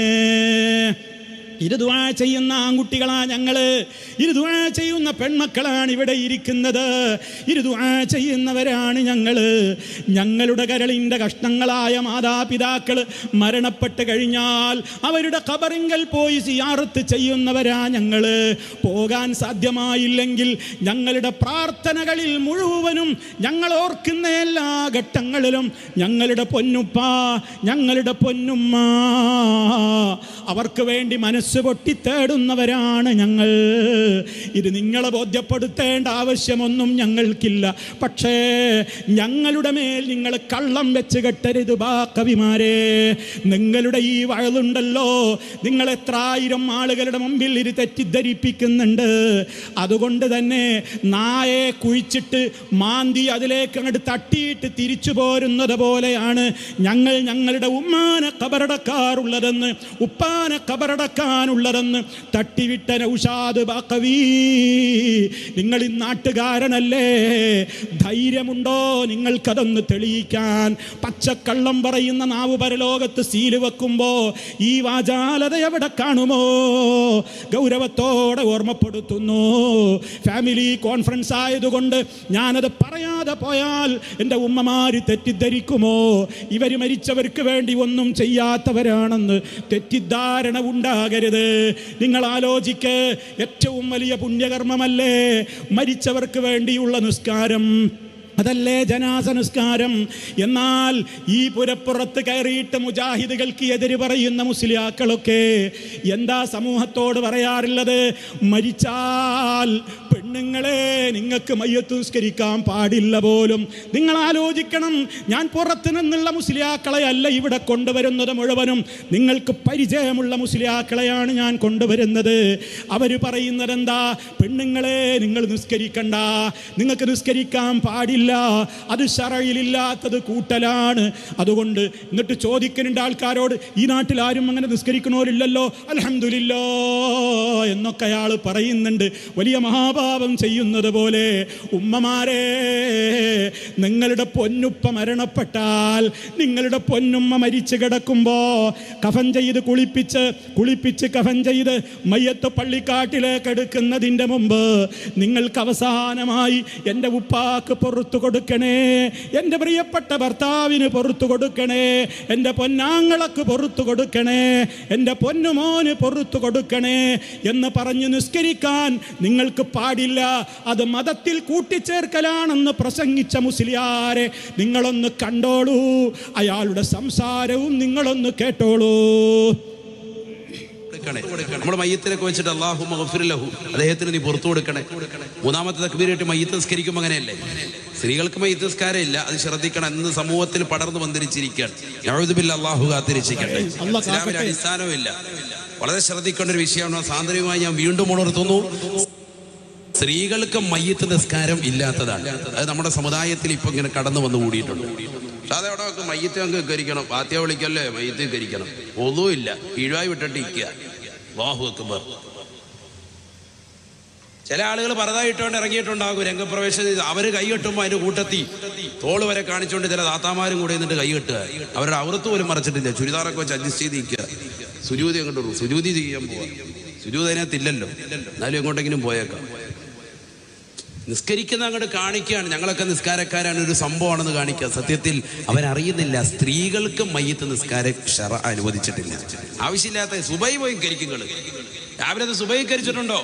ഇത് ദുആ ചെയ്യുന്ന ആൺകുട്ടികളാ ഞങ്ങൾ, ഇത് ദുആ ചെയ്യുന്ന പെൺമക്കളാണ് ഇവിടെ ഇരിക്കുന്നത്, ഇത് ദുആ ചെയ്യുന്നവരാണ് ഞങ്ങൾ. ഞങ്ങളുടെ കരളിൻ്റെ കഷ്ണങ്ങളായ മാതാപിതാക്കൾ മരണപ്പെട്ട് കഴിഞ്ഞാൽ അവരുടെ ഖബറിങ്കൽ പോയി സിയാറത്ത് ചെയ്യുന്നവരാ ഞങ്ങൾ. പോകാൻ സാധ്യമായില്ലെങ്കിൽ ഞങ്ങളുടെ പ്രാർത്ഥനകളിൽ മുഴുവനും ഞങ്ങൾ ഓർക്കുന്ന എല്ലാ ഘട്ടങ്ങളിലും ഞങ്ങളുടെ പൊന്നുപ്പ, ഞങ്ങളുടെ പൊന്നുമ്മ, അവർക്ക് വേണ്ടി മനസ്സ് പൊട്ടി തേടുന്നവരാണ് ഞങ്ങൾ. ഇത് നിങ്ങളെ ബോധ്യപ്പെടുത്തേണ്ട ആവശ്യമൊന്നും ഞങ്ങൾക്കില്ല. പക്ഷേ ഞങ്ങളുടെ മേൽ നിങ്ങൾ കള്ളം വെച്ച് കെട്ടരുത് ബാക്കവിമാരെ. നിങ്ങളുടെ ഈ വയലുണ്ടല്ലോ, നിങ്ങൾ എത്ര ആയിരം ആളുകളുടെ മുമ്പിൽ ഇത് തെറ്റിദ്ധരിപ്പിക്കുന്നുണ്ട്. അതുകൊണ്ട് തന്നെ നായെ കുഴിച്ചിട്ട് മാന്തി അതിലേക്ക് അങ്ങോട്ട് തട്ടിയിട്ട് തിരിച്ചു പോരുന്നത് പോലെയാണ് ഞങ്ങൾ ഞങ്ങളുടെ ഉമ്മാനെ ഖബറടക്കാറുള്ളതെന്ന്, ഉപ്പാനെ ഖബറടക്കാനുള്ളതെന്ന് തട്ടിവിട്ട നൗഷാദ് ബാക്കവി, നിങ്ങൾ ഈ നാട്ടുകാരനല്ലേ? ധൈര്യമുണ്ടോ നിങ്ങൾക്കതൊന്ന് തെളിയിക്കാൻ? പച്ചക്കള്ളം പറയുന്ന നാവ് പരലോകത്ത് സീല് വെക്കുമ്പോൾ ഈ വാചാലത എവിടെ കാണുമോ? ഗൗരവത്തോടെ ഓർമ്മപ്പെടുത്തുന്നു. ഫാമിലി കോൺഫറൻസ് ആയതുകൊണ്ട് ഞാനത് പറയാതെ പോയാൽ എൻ്റെ ഉമ്മമാര് തെറ്റിദ്ധരിക്കുമോ? ഇവർ മരിച്ചവർക്ക് വേണ്ടി ഒന്നും ചെയ്യാത്തവരാണെന്ന് തെറ്റിദ്ധാരണ ഉണ്ടാകരുത്. നിങ്ങൾ ആലോചിക്ക്, ഏറ്റവും വലിയ പുണ്യകർമ്മമല്ലേ മരിച്ചവർക്ക് വേണ്ടിയുള്ള നിസ്കാരം? അതല്ലേ ജനാസ നിസ്കാരം? എന്നാൽ ഈ പുരപ്പുറത്ത് കയറിയിട്ട് മുജാഹിദുകൾക്ക് എതിര് പറയുന്ന മുസ്ലിയാക്കളൊക്കെ എന്താ സമൂഹത്തോട് പറയാറുള്ളത്? മരിച്ചാൽ പെണ്ണുങ്ങളെ നിങ്ങൾക്ക് മയ്യത്ത് നിസ്കരിക്കാൻ പാടില്ല പോലും. നിങ്ങൾ ആലോചിക്കണം, ഞാൻ പുറത്തു നിന്നുള്ള മുസ്ലിയാക്കളെ അല്ല ഇവിടെ കൊണ്ടുവരുന്നത് മുഴുവനും, നിങ്ങൾക്ക് പരിചയമുള്ള മുസ്ലിയാക്കളെയാണ് ഞാൻ കൊണ്ടുവരുന്നത്. അവർ പറയുന്നത് എന്താ? പെണ്ണുങ്ങളെ നിങ്ങൾ നിസ്കരിക്കണ്ട, നിങ്ങൾക്ക് നിസ്കരിക്കാൻ പാടില്ല, അത് ശറയിലില്ലാത്തത് കൂട്ടലാണ്. അതുകൊണ്ട് എന്നിട്ട് ചോദിക്കുന്നുണ്ട് ആൾക്കാരോട്, ഈ നാട്ടിൽ ആരും അങ്ങനെ നിസ്കരിക്കണോരില്ലല്ലോ, അൽഹംദുലില്ലാ എന്നൊക്കെ അയാൾ പറയുന്നുണ്ട്. വലിയ മഹാഭാവ പാപം ചെയ്യുന്നത് പോലെ ഉമ്മമാരെ, നിങ്ങളുടെ പൊന്നുപ്പ മരണപ്പെട്ടാൽ, നിങ്ങളുടെ പൊന്നുമ്മ മരിച്ചു കിടക്കുമ്പോൾ കഫൻ ചെയ്ത് കുളിപ്പിച്ച് കഫൻ ചെയ്ത് മയ്യത്ത് പള്ളിക്കാട്ടിലേക്ക് എടുക്കുന്നതിൻ്റെ മുമ്പ് നിങ്ങൾക്ക് അവസാനമായി എൻ്റെ ഉപ്പാക്ക് പുറത്തു കൊടുക്കണേ, എൻ്റെ പ്രിയപ്പെട്ട ഭർത്താവിന് പുറത്തു കൊടുക്കണേ, എൻ്റെ പൊന്നാങ്ങളക്ക് പുറത്തു കൊടുക്കണേ, എൻ്റെ പൊന്നുമോന് പുറത്തു കൊടുക്കണേ എന്ന് പറഞ്ഞ് നിസ്കരിക്കാൻ നിങ്ങൾക്ക് പാടില്ല. അത് മതത്തിൽ കൂട്ടിച്ചേർക്കലാണെന്ന് പ്രസംഗിച്ച മുസ്ലിയാരെ നിങ്ങളൊന്ന് കണ്ടോളൂ, അയാളുടെ സംസാരവും നിങ്ങളൊന്ന് കേട്ടോളൂ. നമ്മുടെ മയ്യത്തിനൊക്കെ വെച്ചിട്ട് അല്ലാഹുമ്മ ഗഫിർ ലഹു, അദ്ദേഹത്തിന് നീ പുറത്തു കൊടുക്കണേ. മൂന്നാമത്തെ തക്ബീറായിട്ട് മയ്യത്ത് നിസ്കരിക്കുമ്പോൾ അങ്ങനെയല്ലേ? സ്ത്രീകൾക്ക് മയ്യത്ത് നിസ്കാരം ഇല്ല, അത് ശ്രദ്ധിക്കണം. ഇന്ന് സമൂഹത്തിൽ പടർന്നു വന്നിരിക്കുകയാണ്. യഊദു ബില്ലാഹി, അല്ലാഹു കാത്തിരക്ഷിക്കട്ടെ. ഇസ്ലാമിന് അടിസ്ഥാനവും ഇല്ല. വളരെ ശ്രദ്ധിക്കേണ്ട ഒരു വിഷയമാണ്. സാന്ദര്യമായി ഞാൻ വീണ്ടും ഉണർത്തുന്നു, സ്ത്രീകൾക്ക് മയ്യത്ത് നിസ്കാരം ഇല്ലാത്തതാണ്. അത് നമ്മുടെ സമുദായത്തിൽ ഇപ്പൊ ഇങ്ങനെ കടന്നു വന്നു കൂടിയിട്ടുണ്ട്. പക്ഷെ അതവിടെ മയ്യത്ത് അങ്ങ് കരിക്കണം, ഫാത്തിഹ വിളിക്കല്ലേ, മയ്യത്ത് കരിക്കണം, ഒന്നും ഇല്ല, കീഴായി വിട്ടിട്ട് ഇരിക്കുക. അല്ലാഹു അക്ബർ. ചില ആളുകൾ പറതായിട്ടോണ്ട് ഇറങ്ങിയിട്ടുണ്ടാകും രംഗപ്രവേശനം. അവര് കൈകെട്ടുമ്പോൾ അതിന്റെ കൂട്ടത്തി തോള് വരെ കാണിച്ചുകൊണ്ട് ചില താത്താമാരും കൂടെ എന്നിട്ട് കൈകെട്ടുക. അവരുടെ ഔറത്ത് പോലും മറച്ചിട്ടില്ല, ചുരിദാറൊക്കെ വെച്ച് അഡ്ജസ്റ്റ് ചെയ്ത് നിൽക്കുക. സുജൂതി അങ്ങോട്ട് സുജൂതി ചെയ്യാൻ പോവാ. സുജൂത് അതിനകത്തില്ലല്ലോ, എന്നാലും എങ്ങോട്ടെങ്കിലും പോയേക്കാം. നിസ്കരിക്കുന്ന അങ്ങോട്ട് കാണിക്കുകയാണ്, ഞങ്ങളൊക്കെ നിസ്കാരക്കാരാണ്, ഒരു സംഭവമാണെന്ന് കാണിക്കുക. സത്യത്തിൽ അവരറിയുന്നില്ല, സ്ത്രീകൾക്ക് മയ്യത്ത് നിസ്കാര ശറ അനുവദിച്ചിട്ടില്ല. ആവശ്യമില്ലാത്ത സുബൈ പോയി കരിക്കുങ്ങൾ. രാവിലെ സുബൈ കരിച്ചിട്ടുണ്ടോ?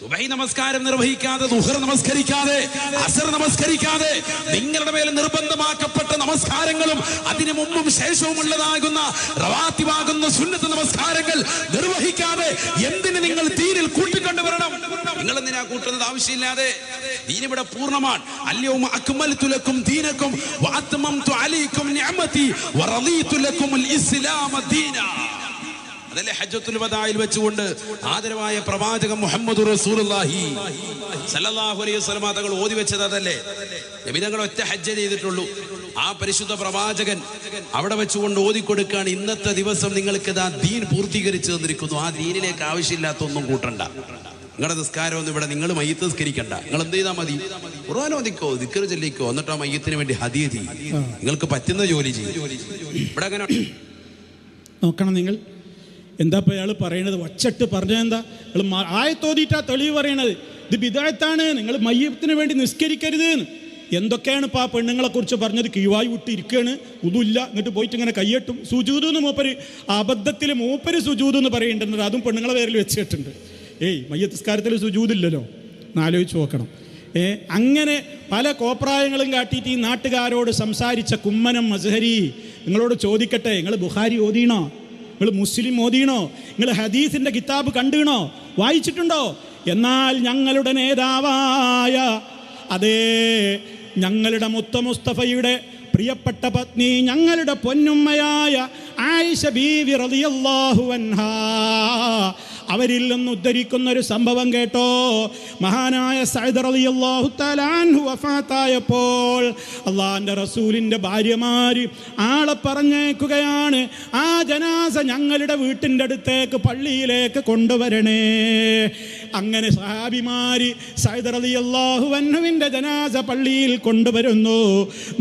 സുബൈ നമസ്കാരം നിർവഹിക്കാതെ, ദുഹർ നമസ്കരിക്കാതെ, അസർ നമസ്കരിക്കാതെ, നിങ്ങളുടെ മേൽ നിർബന്ധമാക്കപ്പെട്ട നമസ്കാരങ്ങളും അതിനു മുമ്പും ശേഷവും ഉള്ളതാകുന്ന റവാത്തിബാകുന്ന സുന്നത്ത് നമസ്കാരങ്ങൾ നിർവഹിക്കാതെ എന്തിന് നിങ്ങൾ ദീനിൽ കൂട്ടിക്കൊണ്ടുവരണം? നിങ്ങൾ എന്തിനാ കൂട്ടുന്നത് ആവശ്യമില്ലാതെ? ദീൻ ഇവിടെ പൂർണ്ണമാണ്. അൽയൗമ അക്മൽതു ലക്കും ദീനക്കും വഅത്മംതു അലൈക്കും നിഅമതി വറദീതു ലക്കുമുൽ ഇസ്ലാമ ദീനാ. അതല്ലേ ഹജ്ജത്തുൽ വദാഇൽ വെച്ചുകൊണ്ട് ആദരവായ പ്രവാചകൻ മുഹമ്മദ് റസൂലുള്ളാഹി സല്ലല്ലാഹു അലൈഹി വസല്ലം തങ്ങൾ ഓതി വെച്ചത് അതല്ലേ? നബി തങ്ങൾ ഒറ്റ ഹജ്ജ് ചെയ്തിട്ടുള്ളൂ. ആ പരിശുദ്ധ പ്രവാചകൻ അവിടെ വെച്ചുകൊണ്ട് ഓതിക്കൊടുക്കുകയാണ്, ഇന്നത്തെ ദിവസം നിങ്ങൾക്ക് ഇതാ ദീൻ പൂർത്തീകരിച്ചു തന്നിരിക്കുന്നു. ആ ദീനിലേക്ക് ആവശ്യമില്ലാത്ത ഒന്നും കൂട്ടണ്ട. നിങ്ങളുടെ നിസ്കാരമൊന്നും ഇവിടെ നിങ്ങൾ മയ്യത്ത് നിസ്കരിക്കണ്ട. നിങ്ങൾ എന്ത് ചെയ്താൽ മതി? ഖുർആൻ ഓതിക്കോ, ദിക്ർ ചൊല്ലിക്കോ, എന്നിട്ട് ആ മയ്യത്തിന് വേണ്ടി ഹദിയ ചെയ്യും. നിങ്ങൾക്ക് പറ്റുന്ന ജോലി ചെയ്യും. ഇവിടെ അങ്ങനെ നോക്കണം നിങ്ങൾ. എന്താ ഇപ്പോൾ അയാൾ പറയണത്? ഒച്ചട്ട് പറഞ്ഞത് എന്താ? നിങ്ങൾ ആയത്തോതിയിട്ടാ തെളിവ് പറയണത്. ഇത് ബിദഅത്താണ്, നിങ്ങൾ മയ്യത്തിന് വേണ്ടി നിസ്കരിക്കരുത്. എന്തൊക്കെയാണ് ഇപ്പോൾ ആ പെണ്ണുങ്ങളെക്കുറിച്ച് പറഞ്ഞത്? കീവായി വിട്ടിരിക്കുകയാണ്, ഉതുല്ല, എന്നിട്ട് പോയിട്ട് ഇങ്ങനെ കയ്യെട്ടും. സുജൂദ് എന്ന് മൂപ്പര് അബദ്ധത്തിൽ സുജൂദ് എന്ന് പറയുന്നുണ്ട്, അതും പെണ്ണുങ്ങളെ പേരിൽ വെച്ചിട്ടുണ്ട്. മയ്യത്ത് നിസ്കാരത്തിൽ സുജൂദില്ലല്ലോ, എന്നാലോചിച്ച് നോക്കണം. അങ്ങനെ പല കോപ്രായങ്ങളും കാട്ടിയിട്ട് ഈ നാട്ടുകാരോട് സംസാരിച്ച കുമ്മനം അസ്ഹരി, നിങ്ങളോട് ചോദിക്കട്ടെ, നിങ്ങൾ ബുഖാരി ഓതിയണോ? നിങ്ങൾ മുസ്ലിം ഓതിയണോ? നിങ്ങൾ ഹദീസിൻ്റെ കിതാബ് കണ്ടുകണോ? വായിച്ചിട്ടുണ്ടോ? എന്നാൽ ഞങ്ങളുടെ നേതാവായ ഞങ്ങളുടെ മുസ്തഫയുടെ പ്രിയപ്പെട്ട പത്നി, ഞങ്ങളുടെ പൊന്നുമ്മയായ ആയിഷ ബീവി റളിയല്ലാഹു അൻഹാ, അവരിൽ നിന്ന് ഉദ്ധരിക്കുന്ന ഒരു സംഭവം കേട്ടോ. മഹാനായ സഅദ് റളിയല്ലാഹു തആല അൻഹു വഫാത്തായപ്പോൾ അള്ളാഹിൻ്റെ റസൂലിൻ്റെ ഭാര്യമാര് ആളെ പറഞ്ഞേക്കുകയാണ്, ആ ജനാസ ഞങ്ങളുടെ വീട്ടിൻ്റെ അടുത്തേക്ക് പള്ളിയിലേക്ക് കൊണ്ടുവരണേ. അങ്ങനെ സഹാബിമാര് സഅദ് റളിയല്ലാഹു അൻഹുവിൻ്റെ ജനാസ പള്ളിയിൽ കൊണ്ടുവരുന്നു.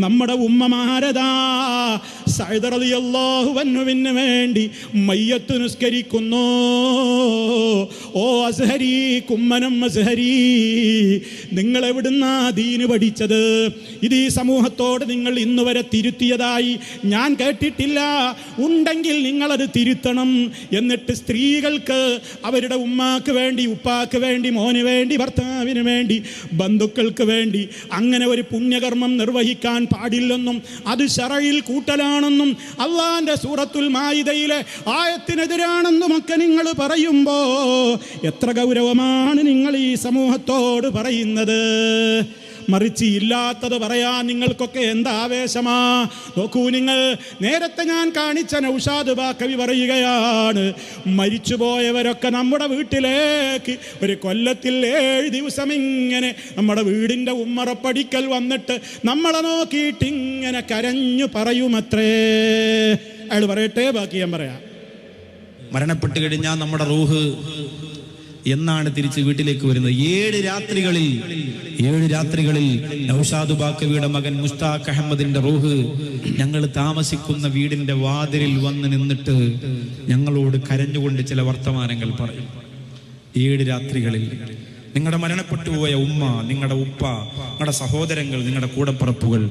നമ്മുടെ ഉമ്മമാരതാ സഅദ് റളിയല്ലാഹു അൻഹുവിന് വേണ്ടി മയ്യത്ത് നിസ്കരിക്കുന്നു. ഓ അസ്ഹരി, കുമ്മനം അസ്ഹരി, നിങ്ങൾ എവിടുന്നാ ദീന് പഠിച്ചത്? ഇത് ഈ സമൂഹത്തോട് നിങ്ങൾ ഇന്നുവരെ തിരുത്തിയതായി ഞാൻ കേട്ടിട്ടില്ല. ഉണ്ടെങ്കിൽ നിങ്ങളത് തിരുത്തണം. എന്നിട്ട് സ്ത്രീകൾക്ക് അവരുടെ ഉമ്മാക്ക് വേണ്ടി, ഉപ്പാക്ക് വേണ്ടി, മോന് വേണ്ടി, ഭർത്താവിന് വേണ്ടി, ബന്ധുക്കൾക്ക് വേണ്ടി അങ്ങനെ ഒരു പുണ്യകർമ്മം നിർവഹിക്കാൻ പാടില്ലെന്നും അത് ശറയിൽ കൂട്ടലാണെന്നും അള്ളാന്റെ സൂറത്തുൽ മാഇദയിലെ ആയത്തിനെതിരാണെന്നുമൊക്കെ നിങ്ങൾ പറയുമ്പോൾ എത്ര ഗൗരവമാണ് നിങ്ങൾ ഈ സമൂഹത്തോട് പറയുന്നത്? മറിച്ച് ഇല്ലാത്തത് പറയാൻ നിങ്ങൾക്കൊക്കെ എന്താ ആവേശമാ? നോക്കൂ നിങ്ങൾ, നേരത്തെ ഞാൻ കാണിച്ച നൗഷാദ് ബാക്കവി പറയുകയാണ്, മരിച്ചുപോയവരൊക്കെ നമ്മുടെ വീട്ടിലേക്ക് ഒരു കൊല്ലത്തിൽ 7 ദിവസം ഇങ്ങനെ നമ്മുടെ വീടിൻ്റെ ഉമ്മറപ്പടിക്കൽ വന്നിട്ട് നമ്മളെ നോക്കിയിട്ട് ഇങ്ങനെ കരഞ്ഞു പറയുമത്രേ. അയാൾ പറയട്ടെ, ബാക്കി ഞാൻ പറയാം. മരണപ്പെട്ട് കഴിഞ്ഞാൽ നമ്മുടെ റൂഹ് എന്നാണ് തിരിച്ച് വീട്ടിലേക്ക് വരുന്നത്. 7 രാത്രികളിൽ നൗഷാദ് ബാക്കവിയുടെ മകൻ മുസ്താഖ് അഹമ്മദിന്റെ റൂഹ് ഞങ്ങൾ താമസിക്കുന്ന വീടിന്റെ വാതിലിൽ വന്ന് നിന്നിട്ട് ഞങ്ങളോട് കരഞ്ഞുകൊണ്ട് ചില വർത്തമാനങ്ങൾ പറയും. 7 രാത്രികളിൽ നിങ്ങളുടെ മരണപ്പെട്ടു പോയ ഉമ്മ, നിങ്ങളുടെ ഉപ്പ, നിങ്ങളുടെ സഹോദരങ്ങൾ, നിങ്ങളുടെ കൂടപ്പറപ്പുകൾ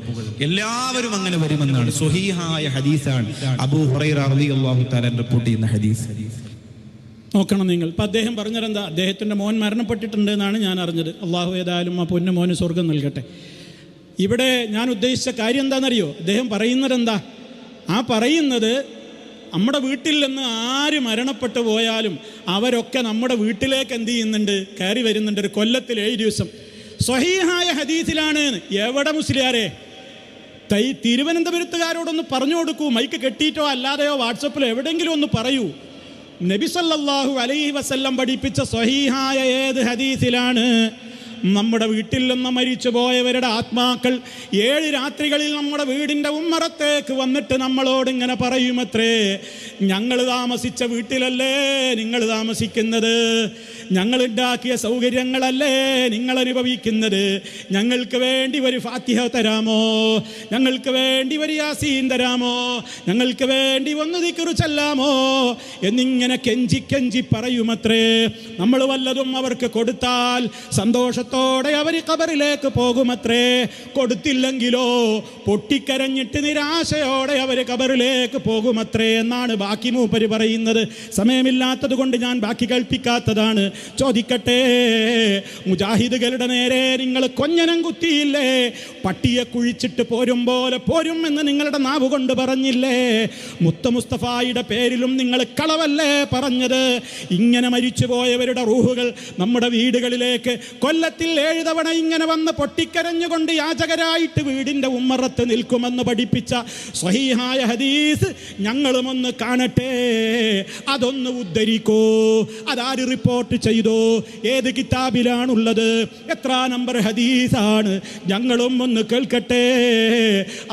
എല്ലാവരും അങ്ങനെ വരുമെന്നാണ് സ്വഹീഹായ ഹദീസാണ്. അബൂ ഹുറൈറ റളിയല്ലാഹു തആല റിപ്പോർട്ട് ചെയ്യുന്ന ഹദീസ്. നോക്കണം നിങ്ങൾ. ഇപ്പം അദ്ദേഹം പറഞ്ഞതെന്താ? അദ്ദേഹത്തിൻ്റെ മോൻ മരണപ്പെട്ടിട്ടുണ്ട് എന്നാണ് ഞാൻ അറിഞ്ഞത്. അള്ളാഹു ഏതായാലും ആ പൊന്നു മോന് സ്വർഗം നൽകട്ടെ. ഇവിടെ ഞാൻ ഉദ്ദേശിച്ച കാര്യം എന്താണെന്നറിയോ? അദ്ദേഹം പറയുന്നത് എന്താ? പറയുന്നത് നമ്മുടെ വീട്ടിൽ നിന്ന് ആര് മരണപ്പെട്ടു പോയാലും അവരൊക്കെ നമ്മുടെ വീട്ടിലേക്ക് എന്ത് ചെയ്യുന്നുണ്ട്? കയറി വരുന്നുണ്ട്. ഒരു കൊല്ലത്തിൽ 7 ദിവസം. സ്വഹീഹായ ഹദീസിലാണ്. എവിടെ മുസ്ലിയാരെ? തിരുവനന്തപുരത്തുകാരോടൊന്ന് പറഞ്ഞു കൊടുക്കൂ. മൈക്ക് കെട്ടിയിട്ടോ അല്ലാതെയോ വാട്സപ്പിലോ എവിടെയെങ്കിലും ഒന്ന് പറയൂ. നബി സല്ലല്ലാഹു അലൈഹി വസല്ലം പഠിപ്പിച്ച സ്വഹീഹായ ഏത് ഹദീസിലാണ് നമ്മുടെ വീട്ടിൽ നിന്ന് മരിച്ചു പോയവരുടെ ആത്മാക്കൾ 7 രാത്രികളിൽ നമ്മുടെ വീടിൻ്റെ ഉമ്മറത്തേക്ക് വന്നിട്ട് നമ്മളോട് ഇങ്ങനെ പറയുമത്രേ, ഞങ്ങൾ താമസിച്ച വീട്ടിലല്ലേ നിങ്ങൾ താമസിക്കുന്നത്? ഞങ്ങളുണ്ടാക്കിയ സൗകര്യങ്ങളല്ലേ നിങ്ങൾ അനുഭവിക്കുന്നത്? ഞങ്ങൾക്ക് വേണ്ടി ഒരു ഫാത്തിഹ തരാമോ? ഞങ്ങൾക്ക് വേണ്ടി ഒരു യാസീൻ തരാമോ? ഞങ്ങൾക്ക് വേണ്ടി ഒന്ന് ദിക്ർ ചൊല്ലാമോ? എന്നിങ്ങനെ കെഞ്ചി പറയുമത്രേ. നമ്മൾ വല്ലതും അവർക്ക് കൊടുത്താൽ സന്തോഷത്തോടെ അവർ ഖബറിലേക്ക് പോകുമത്രേ. കൊടുത്തില്ലെങ്കിലോ പൊട്ടിക്കരഞ്ഞിട്ട് നിരാശയോടെ അവർ ഖബറിലേക്ക് പോകുമത്രേ എന്നാണ് ബാക്കി മൂപ്പര് പറയുന്നത്. സമയമില്ലാത്തത് കൊണ്ട് ഞാൻ ബാക്കി കേൾപ്പിക്കാത്തതാണ്. ചോദിക്കട്ടെ, മുജാഹിദുകളുടെ നേരെ നിങ്ങൾ കൊഞ്ഞനം കുത്തിയില്ലേ? പട്ടിയെ കുഴിച്ചിട്ട് പോരും പോലെ പോരും എന്ന് നിങ്ങളുടെ നാവ് കൊണ്ട് പറഞ്ഞില്ലേ? മുസ്തഫായുടെ പേരിലും നിങ്ങൾ കളവല്ലേ പറഞ്ഞത്? ഇങ്ങനെ മരിച്ചുപോയവരുടെ റൂഹുകൾ നമ്മുടെ വീടുകളിലേക്ക് കൊല്ലത്തിൽ 7 തവണ ഇങ്ങനെ വന്ന് പൊട്ടിക്കരഞ്ഞുകൊണ്ട് യാചകരായിട്ട് വീടിൻ്റെ ഉമ്മറത്ത് നിൽക്കുമെന്ന് പഠിപ്പിച്ച സ്വഹീഹായ ഹദീസ് ഞങ്ങളും ഒന്ന് കാണട്ടെ. അതൊന്ന് ഉദ്ധരിക്കൂ. അതാര് റിപ്പോർട്ട് ചെയ്തോ? ഏത് കിതാബിലാണുള്ളത്? എത്ര നമ്പർ ഹദീസാണ്? ഞങ്ങളും ഒന്ന് കേൾക്കട്ടെ.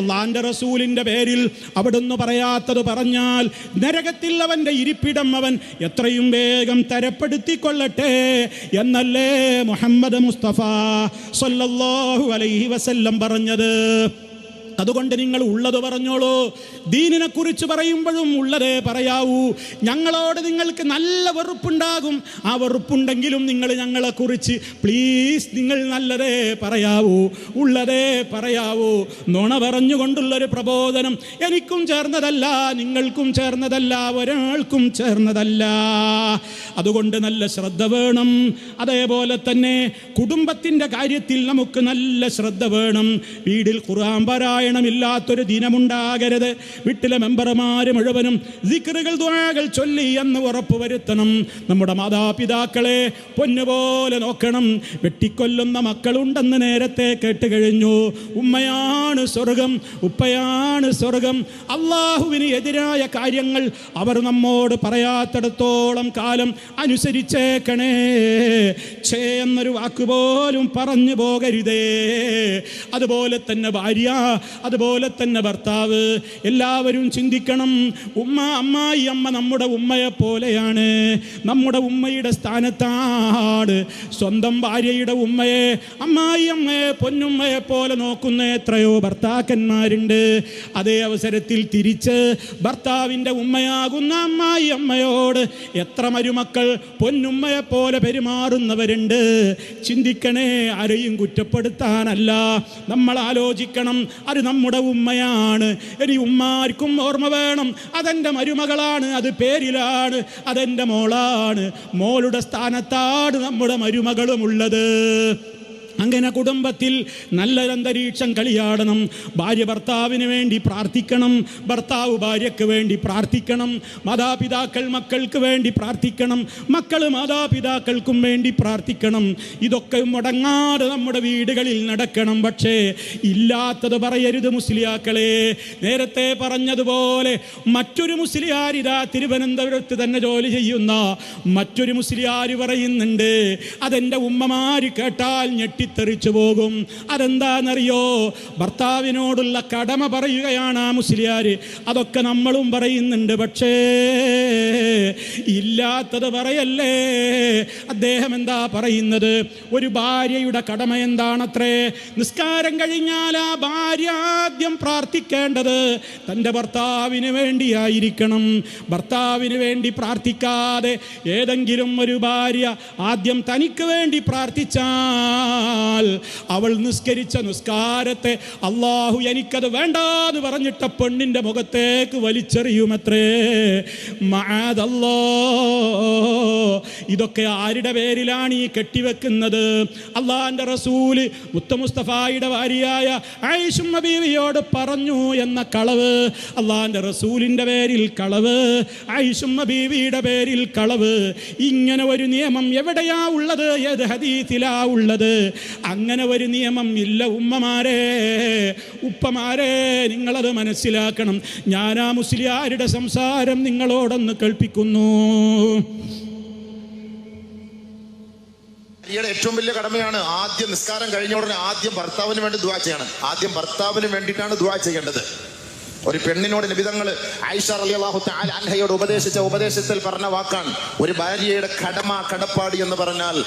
അള്ളാന്റെ റസൂലിന്റെ പേരിൽ അവിടുന്ന് പറയാത്തത് പറഞ്ഞാൽ നരകത്തിൽ അവന്റെ ഇരിപ്പിടം അവൻ എത്രയും വേഗം തരപ്പെടുത്തിക്കൊള്ളട്ടെ എന്നല്ലേ മുഹമ്മദ് മുസ്തഫ സല്ലല്ലാഹു അലൈഹി വസല്ലം പറഞ്ഞത്. അതുകൊണ്ട് നിങ്ങൾ ഉള്ളത് പറഞ്ഞോളൂ. ദീനിനെ കുറിച്ച് പറയുമ്പോഴും ഉള്ളതേ പറയാവൂ. ഞങ്ങളോട് നിങ്ങൾക്ക് നല്ല വെറുപ്പുണ്ടാകും. ആ വെറുപ്പുണ്ടെങ്കിലും നിങ്ങൾ ഞങ്ങളെക്കുറിച്ച് പ്ലീസ് നിങ്ങൾ നല്ലതേ പറയാവൂ, ഉള്ളതേ പറയാവൂ. നുണ പറഞ്ഞുകൊണ്ടുള്ളൊരു പ്രബോധനം എനിക്കും ചേർന്നതല്ല, നിങ്ങൾക്കും ചേർന്നതല്ല, ഒരാൾക്കും ചേർന്നതല്ല. അതുകൊണ്ട് നല്ല ശ്രദ്ധ വേണം. അതേപോലെ തന്നെ കുടുംബത്തിൻ്റെ കാര്യത്തിൽ നമുക്ക് നല്ല ശ്രദ്ധ വേണം. വീടിൽ ഖുർആൻ പാരായണമില്ലാത്തൊരു ദിനമുണ്ടാകരുത്. വീട്ടിലെ മെമ്പർമാർ മുഴുവനും ദിക്റുകൾ ദുആകൾ ചൊല്ലി എന്ന് ഉറപ്പുവരുത്തണം. നമ്മുടെ മാതാപിതാക്കളെ പൊന്നുപോലെ നോക്കണം. വെട്ടിക്കൊല്ലുന്ന മക്കളുണ്ടെന്ന് നേരത്തെ കേട്ട് കഴിഞ്ഞു. ഉമ്മയാണ് സ്വർഗം, ഉപ്പയാണ് സ്വർഗം. അള്ളാഹുവിന് എതിരായ കാര്യങ്ങൾ അവർ നമ്മോട് പറയാത്തിടത്തോളം കാലം അനുസരിച്ചേക്കണേ. ഛേ എന്നൊരു വാക്കുപോലും പറഞ്ഞു പോകരുതേ. അതുപോലെ തന്നെ ഭാര്യ, അതുപോലെ തന്നെ ഭർത്താവ്. എല്ലാവരും ചിന്തിക്കണം. അമ്മായി അമ്മ നമ്മുടെ ഉമ്മയെ പോലെയാണ്, നമ്മുടെ ഉമ്മയുടെ സ്ഥാനത്താണ്. സ്വന്തം ഭാര്യയുടെ ഉമ്മയെ, അമ്മായി അമ്മയെ, പൊന്നുമ്മയെ പോലെ നോക്കുന്ന എത്രയോ ഭർത്താക്കന്മാരുണ്ട്. അതേ അവസരത്തിൽ തിരിച്ച് ഭർത്താവിൻ്റെ ഉമ്മയാകുന്ന അമ്മായി അമ്മയോട് എത്ര മരുമക്കൾ പൊന്നുമ്മയെ പോലെ പെരുമാറുന്നവരുണ്ട്. ചിന്തിക്കണേ. ആരെയും കുറ്റപ്പെടുത്താനല്ല, നമ്മൾ ആലോചിക്കണം. അത് നമ്മുടെ ഉമ്മയാണ്. ഇനി ഉമ്മാർക്കും ഓർമ്മ വേണം, അതെൻ്റെ മരുമകളാണ്, അത് പേരിലാണ്, അതെൻ്റെ മോളാണ്. മോളുടെ സ്ഥാനത്താണ് നമ്മുടെ മരുമകളും ഉള്ളത്. അങ്ങനെ കുടുംബത്തിൽ നല്ലൊരന്തരീക്ഷം കളിയാടണം. ഭാര്യ ഭർത്താവിന് വേണ്ടി പ്രാർത്ഥിക്കണം, ഭർത്താവ് ഭാര്യയ്ക്ക് വേണ്ടി പ്രാർത്ഥിക്കണം, മാതാപിതാക്കൾ മക്കൾക്ക് വേണ്ടി പ്രാർത്ഥിക്കണം, മക്കൾ മാതാപിതാക്കൾക്കും വേണ്ടി പ്രാർത്ഥിക്കണം. ഇതൊക്കെ മുടങ്ങാതെ നമ്മുടെ വീടുകളിൽ നടക്കണം. പക്ഷേ ഇല്ലാത്തത് പറയരുത് മുസ്ലിയാക്കളെ. നേരത്തെ പറഞ്ഞതുപോലെ മറ്റൊരു മുസ്ലിയാർ, ഇതാ തിരുവനന്തപുരത്ത് തന്നെ ജോലി ചെയ്യുന്ന മറ്റൊരു മുസ്ലിയാർ പറയുന്നുണ്ട്, അതെൻ്റെ ഉമ്മമാര് കേട്ടാൽ ഞെട്ടി പൊട്ടിത്തെറിച്ചു പോകും. അതെന്താണെന്നറിയോ? ഭർത്താവിനോടുള്ള കടമ പറയുകയാണ് ആ മുസ്ലിയാർ. അതൊക്കെ നമ്മളും പറയുന്നുണ്ട്, പക്ഷേ ഇല്ലാത്തത് പറയല്ലേ. അദ്ദേഹം എന്താ പറയുന്നത്? ഒരു ഭാര്യയുടെ കടമ എന്താണത്രേ? നിസ്കാരം കഴിഞ്ഞാൽ ആ ഭാര്യ ആദ്യം പ്രാർത്ഥിക്കേണ്ടത് തൻ്റെ ഭർത്താവിന് വേണ്ടിയായിരിക്കണം. ഭർത്താവിന് വേണ്ടി പ്രാർത്ഥിക്കാതെ ഏതെങ്കിലും ഒരു ഭാര്യ ആദ്യം തനിക്ക് വേണ്ടി പ്രാർത്ഥിച്ചാൽ അവൾ നിസ്കരിച്ച നിസ്കാരത്തെ അള്ളാഹു എനിക്കത് വേണ്ടാന്ന് പറഞ്ഞിട്ട പെണ്ണിൻ്റെ മുഖത്തേക്ക് വലിച്ചെറിയുമത്രേ. മഅദല്ലാ. ഇതൊക്കെ ആരുടെ പേരിലാണ് ഈ കെട്ടിവെക്കുന്നത്? അള്ളാഹിൻ്റെ റസൂല് മുസ്തഫായുടെ ഭാര്യയായ ആയിഷ ബീവിയോട് പറഞ്ഞു എന്ന കളവ്, അള്ളാഹിൻ്റെ റസൂലിൻ്റെ പേരിൽ കളവ്, ആയിഷ ബീവിയുടെ പേരിൽ കളവ്. ഇങ്ങനെ ഒരു നിയമം എവിടെയാ ഉള്ളത്? ഏത് ഹദീസിലാ ഉള്ളത്? അങ്ങനെ ഒരു നിയമം ഇല്ല ഉമ്മമാരെ, ഉപ്പമാരെ, നിങ്ങളത് മനസ്സിലാക്കണം. ഞാൻ ആ മുസ്ലിയാരുടെ സംസാരം നിങ്ങളോടൊന്ന് കേൾപ്പിക്കുന്നു. ഭാര്യയുടെ ഏറ്റവും വലിയ കടമയാണ് ആദ്യം നിസ്കാരം കഴിഞ്ഞ ഉടനെ ആദ്യം ഭർത്താവിന് വേണ്ടി ദുആ ചെയ്യണം. ആദ്യം ഭർത്താവിന് വേണ്ടിയിട്ടാണ് ദുആ ചെയ്യേണ്ടത്. ഒരു പെണ്ണിനോട് നബി തങ്ങൾ ആയിഷ റളിയല്ലാഹു തആല അൻഹയോട് ഉപദേശിച്ച ഉപദേശത്തിൽ പറഞ്ഞ വാക്കാണ് ഒരു ഭാര്യയുടെ കടമ, കടപ്പാടി എന്ന് പറഞ്ഞാൽ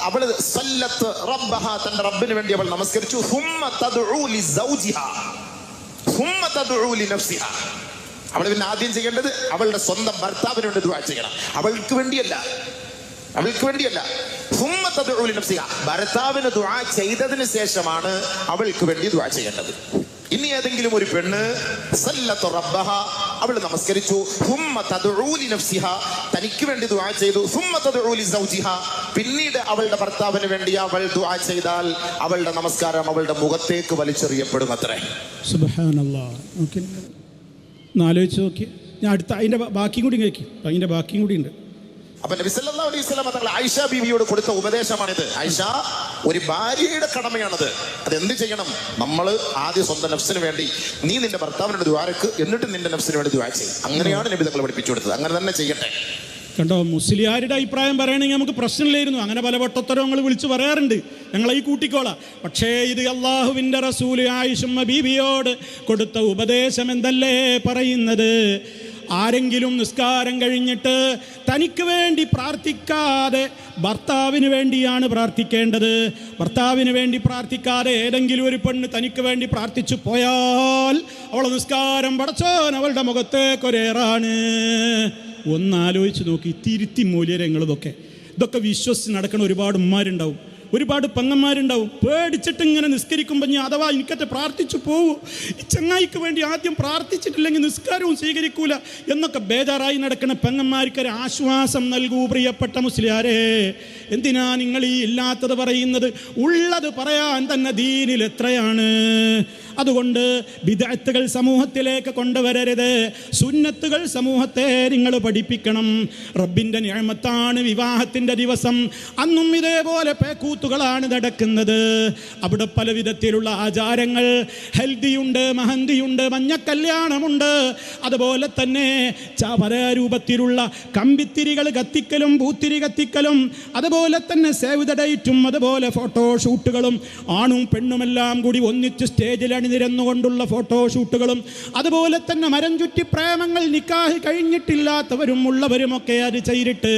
അവൾ സല്ലത്ത് റബ്ബഹ, തന്റെ റബ്ബിന് വേണ്ടി അവൾ നമസ്കരിച്ചു. സുമ്മ തദ്ഉ ലിസൗജിഹാ സുമ്മ തദ്ഉ ലിനഫ്സിഹാ. അവൾ പിന്നെ ആദ്യം ചെയ്യേണ്ടത് അവളുടെ സ്വന്തം ഭർത്താവിന് വേണ്ടി ദുആ ചെയ്യണം. അവൾക്ക് വേണ്ടിയല്ല. ഭർത്താവിന് ദുആ ചെയ്തതിന് ശേഷമാണ് അവൾക്ക് വേണ്ടി ദുആ ചെയ്യേണ്ടത്. ഇനി ഏതെങ്കിലും ഒരു പെണ്ണ് സല്ലത്തു റബ്ബഹ, അവൾ നമസ്കരിച്ചു, സുമ്മ തദ്ഉ ലിനഫ്സിഹാ, തനിക്ക് വേണ്ടി ദുആ ചെയ്തു, സുമ്മ തദ്ഉ ലിസൗജിഹാ, പിന്നീട് അവളുടെ ഭർത്താവിന് വേണ്ടി അവൾ ദുആ ചെയ്താൽ അവളുടെ നമസ്കാരം അവളുടെ മുഖത്തേക്ക് വലിച്ചെറിയപ്പെടും അത്രേ. സുബ്ഹാനല്ലാഹ്. ആലോചിച്ച് നോക്കി. ഞാൻ അടുത്ത അതിൻ്റെ ബാക്കിയും കൂടി കേൾക്കും. അതിൻ്റെ ബാക്കിയും കൂടി ഉണ്ട്. അപ്പൊ നബി സല്ലല്ലാഹു അലൈഹി വസല്ലം തങ്ങൾ ആയിഷ ബീവിയോട് കൊടുത്ത ഉപദേശമാണിത്. ആയിഷ, ഒരു ഭാര്യയുടെ കടമയാണത്. അതെന്ത് ചെയ്യണം? നമ്മൾ ആദ്യം സ്വന്തം നഫ്സിന് വേണ്ടി നീ നിന്റെ ഭർത്താവിനോട് ദുആക്ക്, എന്നിട്ട് നിന്റെ നഫ്സിന് വേണ്ടി ദുആ ചെയ്യും. അങ്ങനെയാണ് നബി തങ്ങൾ പഠിപ്പിച്ചു കൊടുത്തത്. അങ്ങനെ തന്നെ ചെയ്യട്ടെ. കണ്ടോ, മുസ്ലിയാരുടെ അഭിപ്രായം പറയണമെങ്കിൽ നമുക്ക് പ്രശ്നമില്ലായിരുന്നു. അങ്ങനെ പല വട്ടത്തരങ്ങൾ വിളിച്ചു പറയാറുണ്ട്, ഞങ്ങളെ ഈ കൂട്ടിക്കോളാം. പക്ഷേ ഇത് അള്ളാഹുവിൻ്റെ റസൂൽ ആയിഷ ബീവിയോട് കൊടുത്ത ഉപദേശം എന്തല്ലേ പറയുന്നത്? ആരെങ്കിലും നിസ്കാരം കഴിഞ്ഞിട്ട് തനിക്ക് വേണ്ടി പ്രാർത്ഥിക്കാതെ ഭർത്താവിന് വേണ്ടിയാണ് പ്രാർത്ഥിക്കേണ്ടത്. ഭർത്താവിന് വേണ്ടി പ്രാർത്ഥിക്കാതെ ഏതെങ്കിലും ഒരു പെണ്ണ് തനിക്ക് വേണ്ടി പ്രാർത്ഥിച്ചു പോയാൽ അവളെ നിസ്കാരം പടച്ചോൻ അവളുടെ മുഖത്തേക്കൊരേറാണ്. ഒന്നാലോചിച്ച് നോക്കി, തിരുത്തി മൂല്യരങ്ങൾ ഇതൊക്കെ വിശ്വസിച്ച് നടക്കുന്ന ഒരുപാട് ഉമ്മാരുണ്ടാവും, ഒരുപാട് പെങ്ങന്മാരുണ്ടാവും. പേടിച്ചിട്ട് ഇങ്ങനെ നിസ്കരിക്കുമ്പോൾ ഞാൻ അഥവാ എനിക്കത്തെ പ്രാർത്ഥിച്ചു പോവൂ, ഈ ചങ്ങായിക്ക് വേണ്ടി ആദ്യം പ്രാർത്ഥിച്ചിട്ടില്ലെങ്കിൽ നിസ്കാരവും സ്വീകരിക്കൂല എന്നൊക്കെ ബേജാറായി നടക്കുന്ന പെങ്ങന്മാർക്കൊരു ആശ്വാസം നൽകൂ പ്രിയപ്പെട്ട മുസ്ലിയാരെ. എന്തിനാ നിങ്ങൾ ഈ ഇല്ലാത്തത് പറയുന്നത്? ഉള്ളത് പറയാൻ തന്നെ ദീനിൽ എത്രയാണ്. അതുകൊണ്ട് ബിദ്അത്തുകൾ സമൂഹത്തിലേക്ക് കൊണ്ടുവരരുത്. സുന്നത്തുകൾ സമൂഹത്തെ നിങ്ങൾ പഠിപ്പിക്കണം. റബ്ബിൻ്റെ നിഅമത്താണ് വിവാഹത്തിൻ്റെ ദിവസം. അന്നും ഇതേപോലെ പേക്കൂത്തുകളാണ് നടക്കുന്നത്. അവിടെ പല വിധത്തിലുള്ള ആചാരങ്ങൾ, ഹൽദിയുണ്ട്, മഹന്തിയുണ്ട്, മഞ്ഞക്കല്യാണമുണ്ട്. അതുപോലെ തന്നെ പല രൂപത്തിലുള്ള കമ്പിത്തിരികൾ കത്തിക്കലും പൂത്തിരി കത്തിക്കലും, അതുപോലെ തന്നെ സേവ് ദ ഡേറ്റും, അതുപോലെ ഫോട്ടോഷൂട്ടുകളും, ആണും പെണ്ണുമെല്ലാം കൂടി ഒന്നിച്ച് സ്റ്റേജിൽ നിരന്നുകൊണ്ടുള്ള ഫോട്ടോഷൂട്ടുകളും, അതുപോലെ തന്നെ മരം ചുറ്റി പ്രേമങ്ങൾ, നിക്കാഹ് കഴിഞ്ഞിട്ടില്ലാത്തവരും ഉള്ളവരുമൊക്കെ അത് ചെയ്തിട്ട്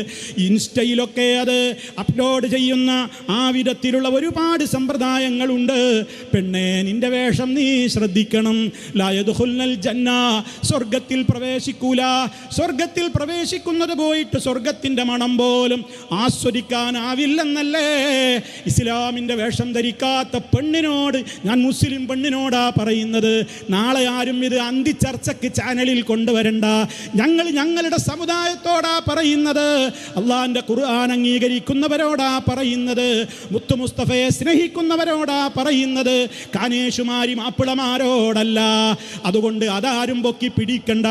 ഇൻസ്റ്റയിലൊക്കെ അത് അപ്ലോഡ് ചെയ്യുന്ന ആ വിധത്തിലുള്ള ഒരുപാട് സമ്പ്രദായങ്ങളുണ്ട്. പെണ്ണേ, നിന്റെ വേഷം നീ ശ്രദ്ധിക്കണം. ലാ യദ്ഖുൽനൽ ജന്ന, സ്വർഗത്തിൽ പ്രവേശിക്കൂല. സ്വർഗത്തിൽ പ്രവേശിക്കുന്നത് പോയിട്ട് സ്വർഗത്തിൻ്റെ മണം പോലും ആസ്വദിക്കാനാവില്ലെന്നല്ലേ ഇസ്ലാമിൻ്റെ വേഷം ധരിക്കാത്ത പെണ്ണിനോട്, ഞാൻ മുസ്ലിം പെണ്ണിനോടാ പറയുന്നത്. നാളെ ആരും ഇത് അന്തിച്ചർച്ചയ്ക്ക് ചാനലിൽ കൊണ്ടുവരണ്ട. ഞങ്ങളുടെ സമുദായത്തോടാ പറയുന്നത്. അള്ളാഹിൻ്റെ ഖുർആൻ അംഗീകരിക്കുന്നവരോടാ പറയുന്നത്. മുത്തു മുസ്തഫയെ സ്നേഹിക്കുന്നവരോടാ പറയുന്നത്. കാനേഷുമാരി മാപ്പിളമാരോടല്ല. അതുകൊണ്ട് അതാരും പൊക്കി പിടിക്കണ്ട.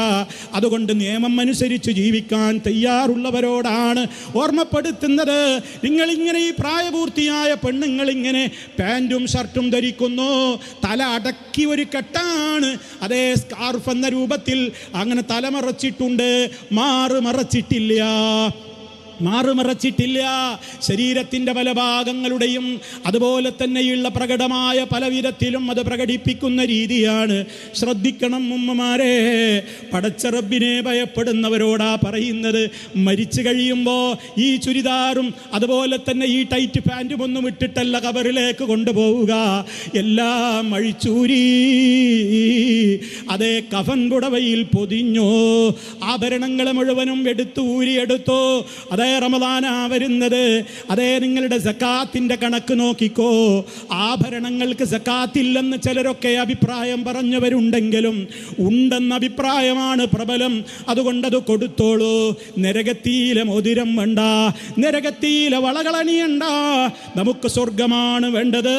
അതുകൊണ്ട് നിയമം അനുസരിച്ച് ജീവിക്കാൻ തയ്യാറുള്ളവരോടാണ് ഓർമ്മപ്പെടുത്തുന്നത്. നിങ്ങളിങ്ങനെ ഈ പ്രായപൂർത്തിയായ പെണ്ണുങ്ങളിങ്ങനെ പാൻറ്റും ഷർട്ടും ധരിക്കുന്നു, തല അടക്കി ഒരു കെട്ടാണ്, അതേ സ്കാർഫ് എന്ന രൂപത്തിൽ അങ്ങനെ തലമറച്ചിട്ടുണ്ട്, മാറ് മറച്ചിട്ടില്ല. മാറുമറച്ചിട്ടില്ല. ശരീരത്തിൻ്റെ പല ഭാഗങ്ങളുടെയും അതുപോലെ തന്നെയുള്ള പ്രകടമായ പല വിധത്തിലും അത് പ്രകടിപ്പിക്കുന്ന രീതിയാണ്. ശ്രദ്ധിക്കണം ഉമ്മമാരെ, പടച്ച റബ്ബിനെ ഭയപ്പെടുന്നവരോടാ പറയുന്നത്. മരിച്ചു കഴിയുമ്പോൾ ഈ ചുരിദാറും അതുപോലെ തന്നെ ഈ ടൈറ്റ് പാൻറ്റും ഒന്നും ഇട്ടിട്ടല്ല ഖബറിലേക്ക് കൊണ്ടുപോവുക. എല്ലാം അഴിച്ചൂരി അതേ കഫൻ പുടവയിൽ പൊതിഞ്ഞോ, ആഭരണങ്ങൾ മുഴുവനും ഊരിയെടുത്തോ. അതേ റമദാനാ വരുന്നത്, അതേ നിങ്ങളുടെ സക്കാത്തിൻ്റെ കണക്ക് നോക്കിക്കോ. ആഭരണങ്ങൾക്ക് സക്കാത്തില്ലെന്ന് ചിലരൊക്കെ അഭിപ്രായം പറഞ്ഞവരുണ്ടെങ്കിലും ഉണ്ടെന്ന അഭിപ്രായമാണ് പ്രബലം. അതുകൊണ്ടത് കൊടുത്തോളൂ. നരകത്തിയിലെ മോതിരം വേണ്ട, നരകത്തിയിലെ വളകളണിയണ്ട. നമുക്ക് സ്വർഗമാണ് വേണ്ടത്.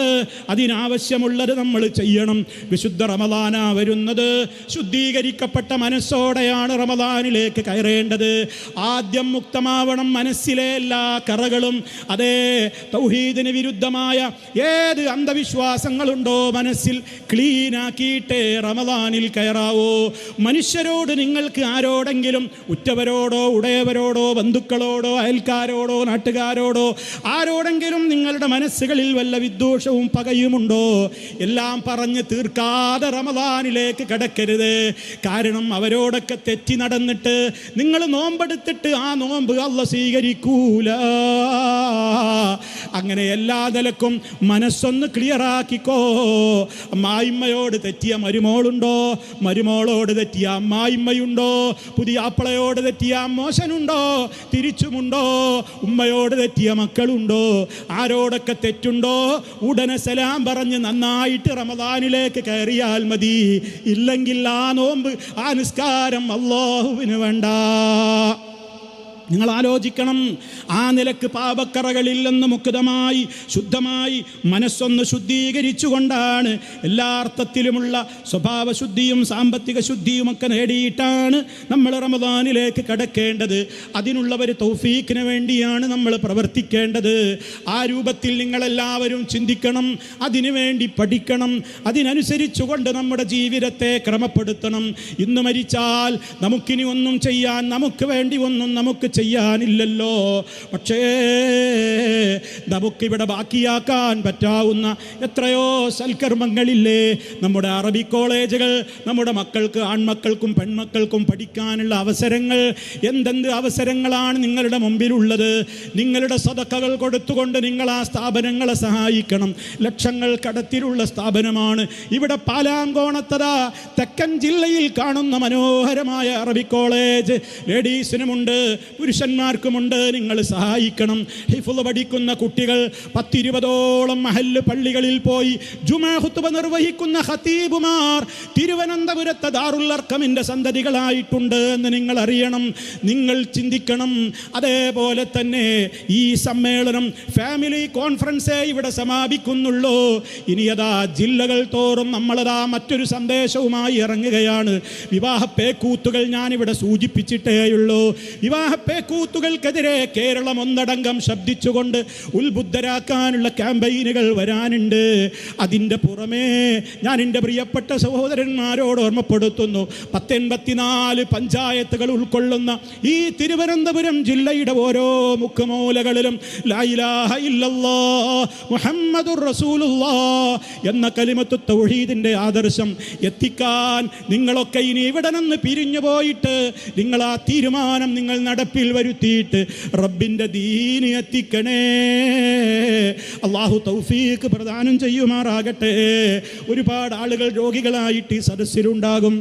അതിനാവശ്യമുള്ളത് നമ്മൾ ചെയ്യണം. വിശുദ്ധ റമദാനാ വരുന്നത്. ശുദ്ധീകരിക്കപ്പെട്ട മനസ്സോടെയാണ് റമദാനിലേക്ക് കയറേണ്ടത്. ആദ്യം മുക്തമാവണം മനസ്സിലെ എല്ലാ കറകളും. അതേ തൗഹീദിന് വിരുദ്ധമായ ഏത് അന്ധവിശ്വാസങ്ങളുണ്ടോ മനസ്സിൽ ക്ലീനാക്കിയിട്ടേ റമദാനിൽ കയറാവോ. മനുഷ്യരോട് നിങ്ങൾക്ക് ആരോടെങ്കിലും, ഉറ്റവരോടോ ഉടയവരോടോ ബന്ധുക്കളോടോ അയൽക്കാരോടോ നാട്ടുകാരോടോ ആരോടെങ്കിലും നിങ്ങളുടെ മനസ്സുകളിൽ വല്ല വിദ്വേഷവും പകയുമുണ്ടോ? എല്ലാം പറഞ്ഞ് തീർക്കാതെ റമദാനിലേക്ക് കടക്കരുത്. കാരണം അവരോടൊക്കെ തെറ്റി നടന്നിട്ട് നിങ്ങൾ നോമ്പെടുത്തിട്ട് ആ നോമ്പ് അല്ലാഹു സ്വീകരിക്കൂല. അങ്ങനെ എല്ലാ നിലക്കും മനസ്സൊന്ന് ക്ലിയറാക്കിക്കോ. അമ്മായിമ്മയോട് തെറ്റിയ മരുമോളുണ്ടോ? മരുമോളോട് തെറ്റിയ അമ്മായിമ്മയുണ്ടോ? പുതിയ ആപ്പിളയോട് തെറ്റിയ മോശനുണ്ടോ? തിരിച്ചുമുണ്ടോ? ഉമ്മയോട് തെറ്റിയ മക്കളുണ്ടോ? ആരോടൊക്കെ തെറ്റുണ്ടോ ഉടനെ സലാം പറഞ്ഞ് നന്നായിട്ട് റമദാനിലേക്ക് കയറിയാൽ മതി. ഇല്ലെങ്കിൽ ആ നോമ്പ് ആ നിസ്കാരം അല്ലാഹുവിന് വേണ്ട. നിങ്ങൾ ആലോചിക്കണം. ആ നിലക്ക് പാപക്കറകളിൽ നിന്ന് മുക്തമായി ശുദ്ധമായി മനസ്സൊന്ന് ശുദ്ധീകരിച്ചുകൊണ്ടാണ്, എല്ലാ അർത്ഥത്തിലുമുള്ള സ്വഭാവശുദ്ധിയും സാമ്പത്തിക ശുദ്ധിയുമൊക്കെ നേടിയിട്ടാണ് നമ്മൾ റമദാനിലേക്ക് കടക്കേണ്ടത്. അതിനുള്ളവർ തൗഫീഖിന് വേണ്ടിയാണ് നമ്മൾ പ്രവർത്തിക്കേണ്ടത്. ആ രൂപത്തിൽ നിങ്ങളെല്ലാവരും ചിന്തിക്കണം, അതിനുവേണ്ടി പഠിക്കണം, അതിനനുസരിച്ചുകൊണ്ട് നമ്മുടെ ജീവിതത്തെ ക്രമപ്പെടുത്തണം. ഇന്ന് മരിച്ചാൽ നമുക്കിനി ഒന്നും ചെയ്യാൻ, നമുക്ക് വേണ്ടി ഒന്നും നമുക്ക് ചെയ്യാനില്ലല്ലോ. പക്ഷേ നമുക്കിവിടെ ബാക്കിയാക്കാൻ പറ്റാവുന്ന എത്രയോ സൽക്കർമ്മങ്ങളില്ലേ. നമ്മുടെ അറബി കോളേജുകൾ, നമ്മുടെ മക്കൾക്ക്, ആൺമക്കൾക്കും പെൺമക്കൾക്കും പഠിക്കാനുള്ള അവസരങ്ങൾ, എന്തെന്ത് അവസരങ്ങളാണ് നിങ്ങളുടെ മുമ്പിലുള്ളത്. നിങ്ങളുടെ സദഖകൾ കൊടുത്തുകൊണ്ട് നിങ്ങൾ ആ സ്ഥാപനങ്ങളെ സഹായിക്കണം. ലക്ഷങ്ങൾ കടത്തിലുള്ള സ്ഥാപനമാണ്. ഇവിടെ പാലാങ്കോണത്തറ തെക്കൻ ജില്ലയിൽ കാണുന്ന മനോഹരമായ അറബി കോളേജ് ലേഡീസിനുമുണ്ട്, പുരുഷന്മാർക്കുമുണ്ട്. നിങ്ങൾ സഹായിക്കണം. ഹിഫ്ള് പഠിക്കുന്ന കുട്ടികൾ 10-20ഓളം മഹല്ല് പള്ളികളിൽ പോയി ജുമാ ഖുത്ബ നിർവഹിക്കുന്ന ഖതീബുമാർ തിരുവനന്തപുരത്തെ ദാറുൽ അർഖമിൻ്റെ സന്തതികളായിട്ടുണ്ട് എന്ന് നിങ്ങൾ അറിയണം, നിങ്ങൾ ചിന്തിക്കണം. അതേപോലെ തന്നെ ഈ സമ്മേളനം ഫാമിലി കോൺഫറൻസേ ഇവിടെ സമാപിക്കുന്നുള്ളൂ. ഇനി അതാ ജില്ലകൾ തോറും നമ്മളതാ മറ്റൊരു സന്ദേശവുമായി ഇറങ്ങുകയാണ്. വിവാഹ പേക്കൂത്തുകൾ ഞാനിവിടെ സൂചിപ്പിച്ചിട്ടേയുള്ളൂ. വിവാഹ പേക്കൂത്തുകൾക്കെതിരെ കേരളം ഒന്നടങ്കം ശബ്ദിച്ചുകൊണ്ട് ഉത്ബുദ്ധരാക്കാനുള്ള ക്യാമ്പയിനുകൾ വരാനുണ്ട്. അതിൻ്റെ പുറമേ ഞാൻ എൻ്റെ പ്രിയപ്പെട്ട സഹോദരന്മാരോട് ഓർമ്മപ്പെടുത്തുന്നു, 184 പഞ്ചായത്തുകൾ ഉൾക്കൊള്ളുന്ന ഈ തിരുവനന്തപുരം ജില്ലയുടെ ഓരോ മുക്കുമൂലകളിലും ലാ ഇലാഹ ഇല്ലല്ലാഹ് മുഹമ്മദുർ റസൂലുള്ളാഹ് എന്ന കലിമത്തു തൗഹീദിൻ്റെ ആദർശം എത്തിക്കാൻ നിങ്ങളൊക്കെ ഇനി ഇവിടെ നിന്ന് പിരിഞ്ഞു പോയിട്ട് നിങ്ങൾ ആ തീരുമാനം നിങ്ങൾ നടപ്പിൽ വരുത്തിയിട്ട് റബ്ബിൻ്റെ ദീന് എത്തിക്കണേ. അല്ലാഹു തൗഫീഖ് പ്രദാനം ചെയ്യുമാറാകട്ടെ. ഒരുപാട് ആളുകൾ രോഗികളായിട്ട് ഈ സദസ്സിലുണ്ടാകും,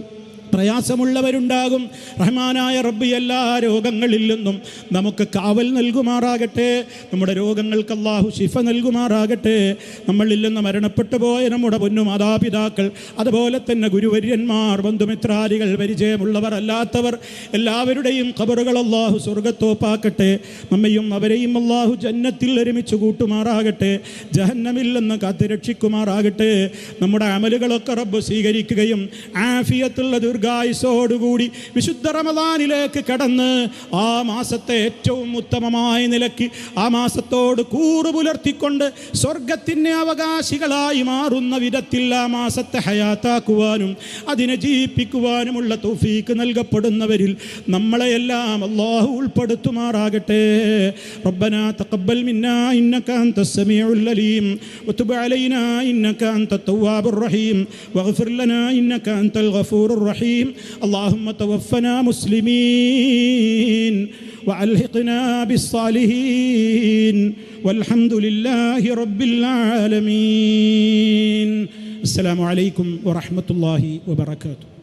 പ്രയാസമുള്ളവരുണ്ടാകും. റഹ്മാനായ റബ്ബ് എല്ലാ രോഗങ്ങളിൽ നിന്നും നമുക്ക് കാവൽ നൽകുമാറാകട്ടെ. നമ്മുടെ രോഗങ്ങൾക്ക് അല്ലാഹു ശിഫ നൽകുമാറാകട്ടെ. നമ്മളിൽ നിന്ന് മരണപ്പെട്ടു പോയ നമ്മുടെ പൊന്നു മാതാപിതാക്കൾ, അതുപോലെ തന്നെ ഗുരുവര്യന്മാർ, ബന്ധുമിത്രാദികൾ, പരിചയമുള്ളവർ അല്ലാത്തവർ എല്ലാവരുടെയും ഖബറുകൾ അല്ലാഹു സ്വർഗത്തോപ്പാക്കട്ടെ. നമ്മയും അവരെയും അല്ലാഹു ജന്നത്തിൽ ഒരുമിച്ച് കൂട്ടുമാറാകട്ടെ. ജഹന്നമിൽ നിന്ന് കാത്തുരക്ഷിക്കുമാറാകട്ടെ. നമ്മുടെ അമലുകളൊക്കെ റബ്ബ് സ്വീകരിക്കുകയും ആഫിയത്തുള്ള ദീർഘായുസോടുകൂടി വിശുദ്ധ റമദാനിലേക്ക് കടന്ന് ആ മാസത്തെ ഏറ്റവും ഉത്തമമായ നിലയ്ക്ക് ആ മാസത്തോട് കൂറ് പുലർത്തിക്കൊണ്ട് സ്വർഗത്തിൻ്റെ അവകാശികളായി മാറുന്ന വിധത്തിൽ ആ മാസത്തെ ഹയാത്താക്കുവാനും അതിനെ ജീവിപ്പിക്കുവാനുമുള്ള തൗഫീക്ക് നൽകപ്പെടുന്നവരിൽ നമ്മളെയെല്ലാം അല്ലാഹു ഉൾപ്പെടുത്തുമാറാകട്ടെ. റബ്ബനാ തഖബ്ബൽ മിന്നാ ഇന്നക അൻതസ് സമീഉൽ അലീം വതുബ് അലൈനാ ഇന്നക അൻതത് തവ്വാബുർ റഹീം വഗ്ഫിർ ലനാ ഇന്നക അൻതൽ ഗഫൂറുർ റഹീം. اللهم توفنا مسلمين وألحقنا بالصالحين والحمد لله رب العالمين. السلام عليكم ورحمة الله وبركاته.